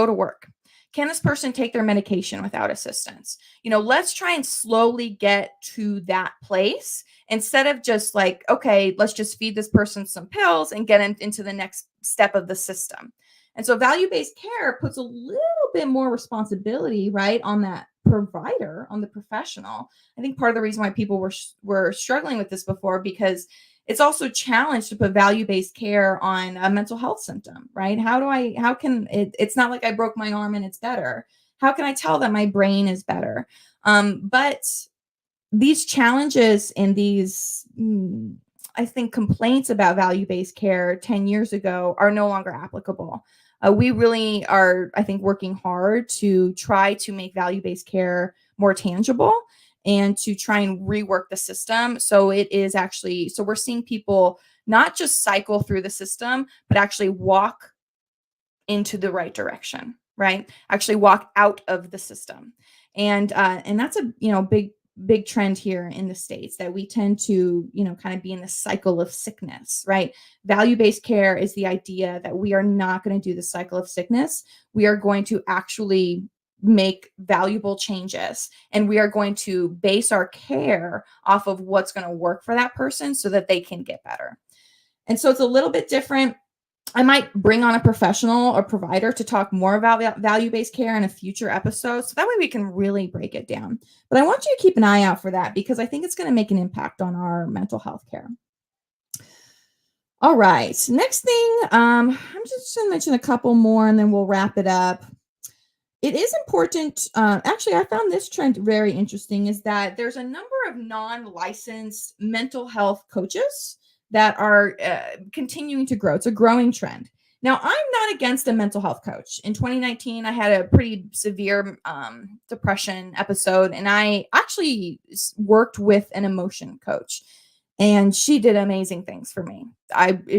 to work? Can this person take their medication without assistance? Let's try and slowly get to that place instead of just like, okay, let's just feed this person some pills and get into the next step of the system. And so value-based care puts a little bit more responsibility, right, on that provider, on the professional. I think part of the reason why people were struggling with this before, because it's also challenged to put value-based care on a mental health symptom, right? It's not like I broke my arm and it's better. How can I tell that my brain is better? But these challenges and these, I think, complaints about value-based care 10 years ago are no longer applicable. We really are, I think, working hard to try to make value-based care more tangible and to try and rework the system. So we're seeing people not just cycle through the system, but actually walk into the right direction, right? Actually walk out of the system. And that's a, big trend here in the States, that we tend to, kind of be in the cycle of sickness, right? Value-based care is the idea that we are not going to do the cycle of sickness. We are going to actually make valuable changes, and we are going to base our care off of what's going to work for that person so that they can get better. And so it's a little bit different. I might bring on a professional or provider to talk more about value-based care in a future episode, so that way we can really break it down. But I want you to keep an eye out for that, because I think it's going to make an impact on our mental health care. All right, next thing, I'm just going to mention a couple more and then we'll wrap it up. It is important, actually, I found this trend very interesting, is that there's a number of non-licensed mental health coaches that are continuing to grow. It's a growing trend. Now, I'm not against a mental health coach. In 2019, I had a pretty severe depression episode, and I actually worked with an emotion coach, and she did amazing things for me.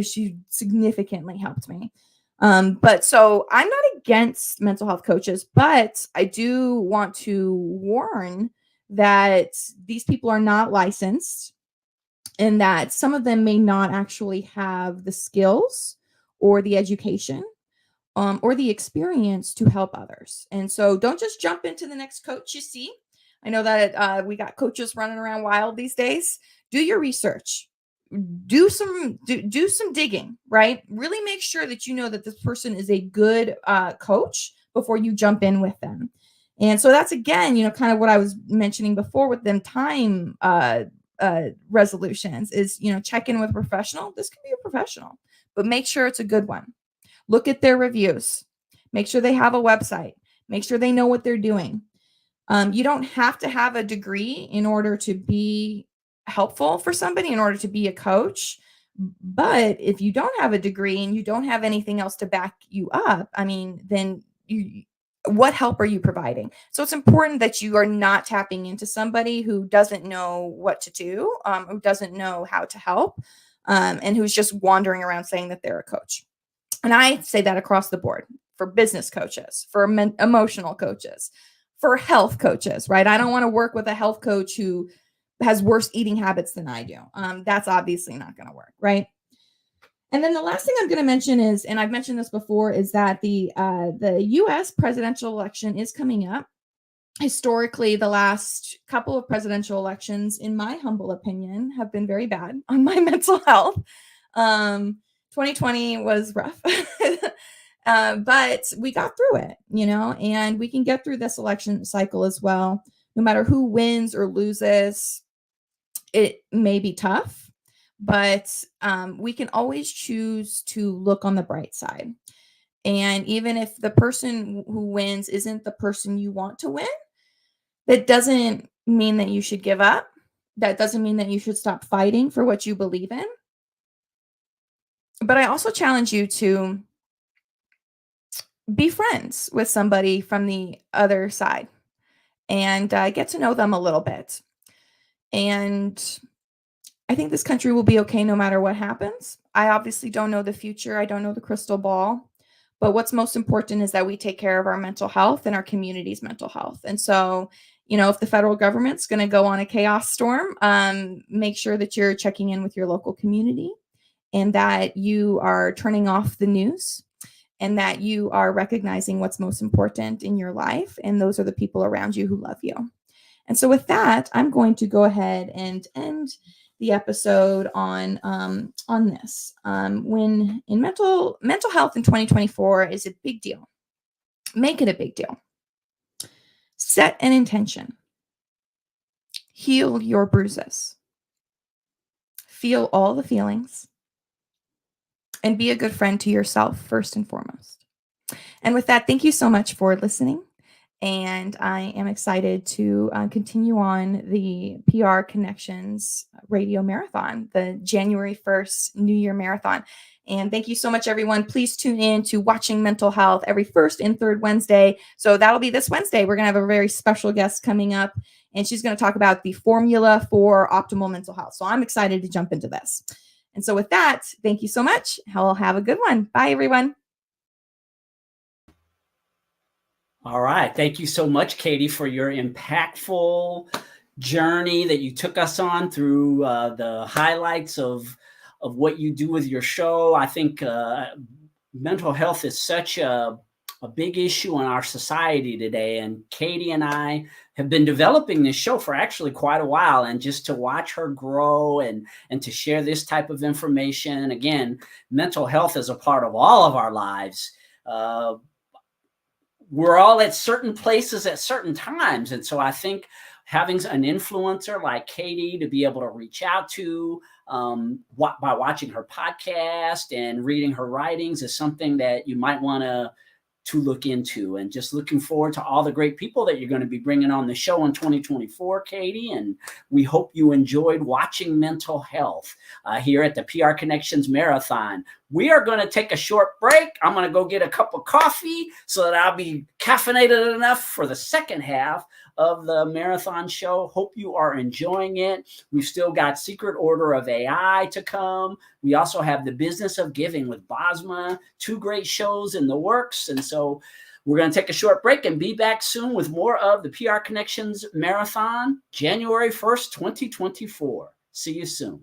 She significantly helped me. But so I'm not against mental health coaches, but I do want to warn that these people are not licensed, and that some of them may not actually have the skills or the education or the experience to help others. And so don't just jump into the next coach you see. I know that we got coaches running around wild these days. Do your research. Do some digging, right? Really make sure that you know that this person is a good coach before you jump in with them. And so that's, again, kind of what I was mentioning before with them time resolutions is, check in with a professional. This could be a professional, but make sure it's a good one. Look at their reviews. Make sure they have a website. Make sure they know what they're doing. You don't have to have a degree in order to be helpful for somebody, in order to be a coach. But if you don't have a degree and you don't have anything else to back you up, then what help are you providing? So it's important that you are not tapping into somebody who doesn't know what to do, who doesn't know how to help, and who's just wandering around saying that they're a coach. And I say that across the board for business coaches, for emotional coaches, for health coaches, right? I don't want to work with a health coach who has worse eating habits than I do. That's obviously not going to work, right? And then the last thing I'm going to mention is, and I've mentioned this before, is that the U.S. presidential election is coming up. Historically, the last couple of presidential elections, in my humble opinion, have been very bad on my mental health. 2020 was rough, but we got through it, and we can get through this election cycle as well. No matter who wins or loses, it may be tough, but we can always choose to look on the bright side. And even if the person who wins isn't the person you want to win, that doesn't mean that you should give up. That doesn't mean that you should stop fighting for what you believe in. But I also challenge you to be friends with somebody from the other side and get to know them a little bit. And I think this country will be okay no matter what happens. I obviously don't know the future. I don't know the crystal ball. But what's most important is that we take care of our mental health and our community's mental health. And so, if the federal government's going to go on a chaos storm, make sure that you're checking in with your local community and that you are turning off the news and that you are recognizing what's most important in your life. And those are the people around you who love you. And so with that, I'm going to go ahead and end the episode on this. When in mental health in 2024 is a big deal. Make it a big deal. Set an intention. Heal your bruises. Feel all the feelings. And be a good friend to yourself first and foremost. And with that, thank you so much for listening. And I am excited to continue on the PR Connections Radio Marathon, the January 1st New Year Marathon. And thank you so much, everyone. Please tune in to Watching Mental Health every first and third Wednesday. So that'll be this Wednesday. We're going to have a very special guest coming up, and she's going to talk about the formula for optimal mental health. So I'm excited to jump into this. And so with that, thank you so much. I'll have a good one. Bye, everyone. All right. Thank you so much, Katie, for your impactful journey that you took us on through the highlights of what you do with your show. I think mental health is such a big issue in our society today. And Katie and I have been developing this show for actually quite a while. And just to watch her grow and to share this type of information. And again, mental health is a part of all of our lives. We're all at certain places at certain times. And so I think having an influencer like Katie to be able to reach out to by watching her podcast and reading her writings is something that you might want to look into. And just looking forward to all the great people that you're going to be bringing on the show in 2024, Katie. And we hope you enjoyed Watching Mental Health here at the PR Connections Marathon. We are going to take a short break. I'm going to go get a cup of coffee so that I'll be caffeinated enough for the second half of the marathon show. Hope you are enjoying it. We've still got Secret Order of AI to come. We also have The Business of Giving with Bosma, 2 great shows in the works. And so we're going to take a short break and be back soon with more of the PR Connections Marathon, January 1st, 2024. See you soon.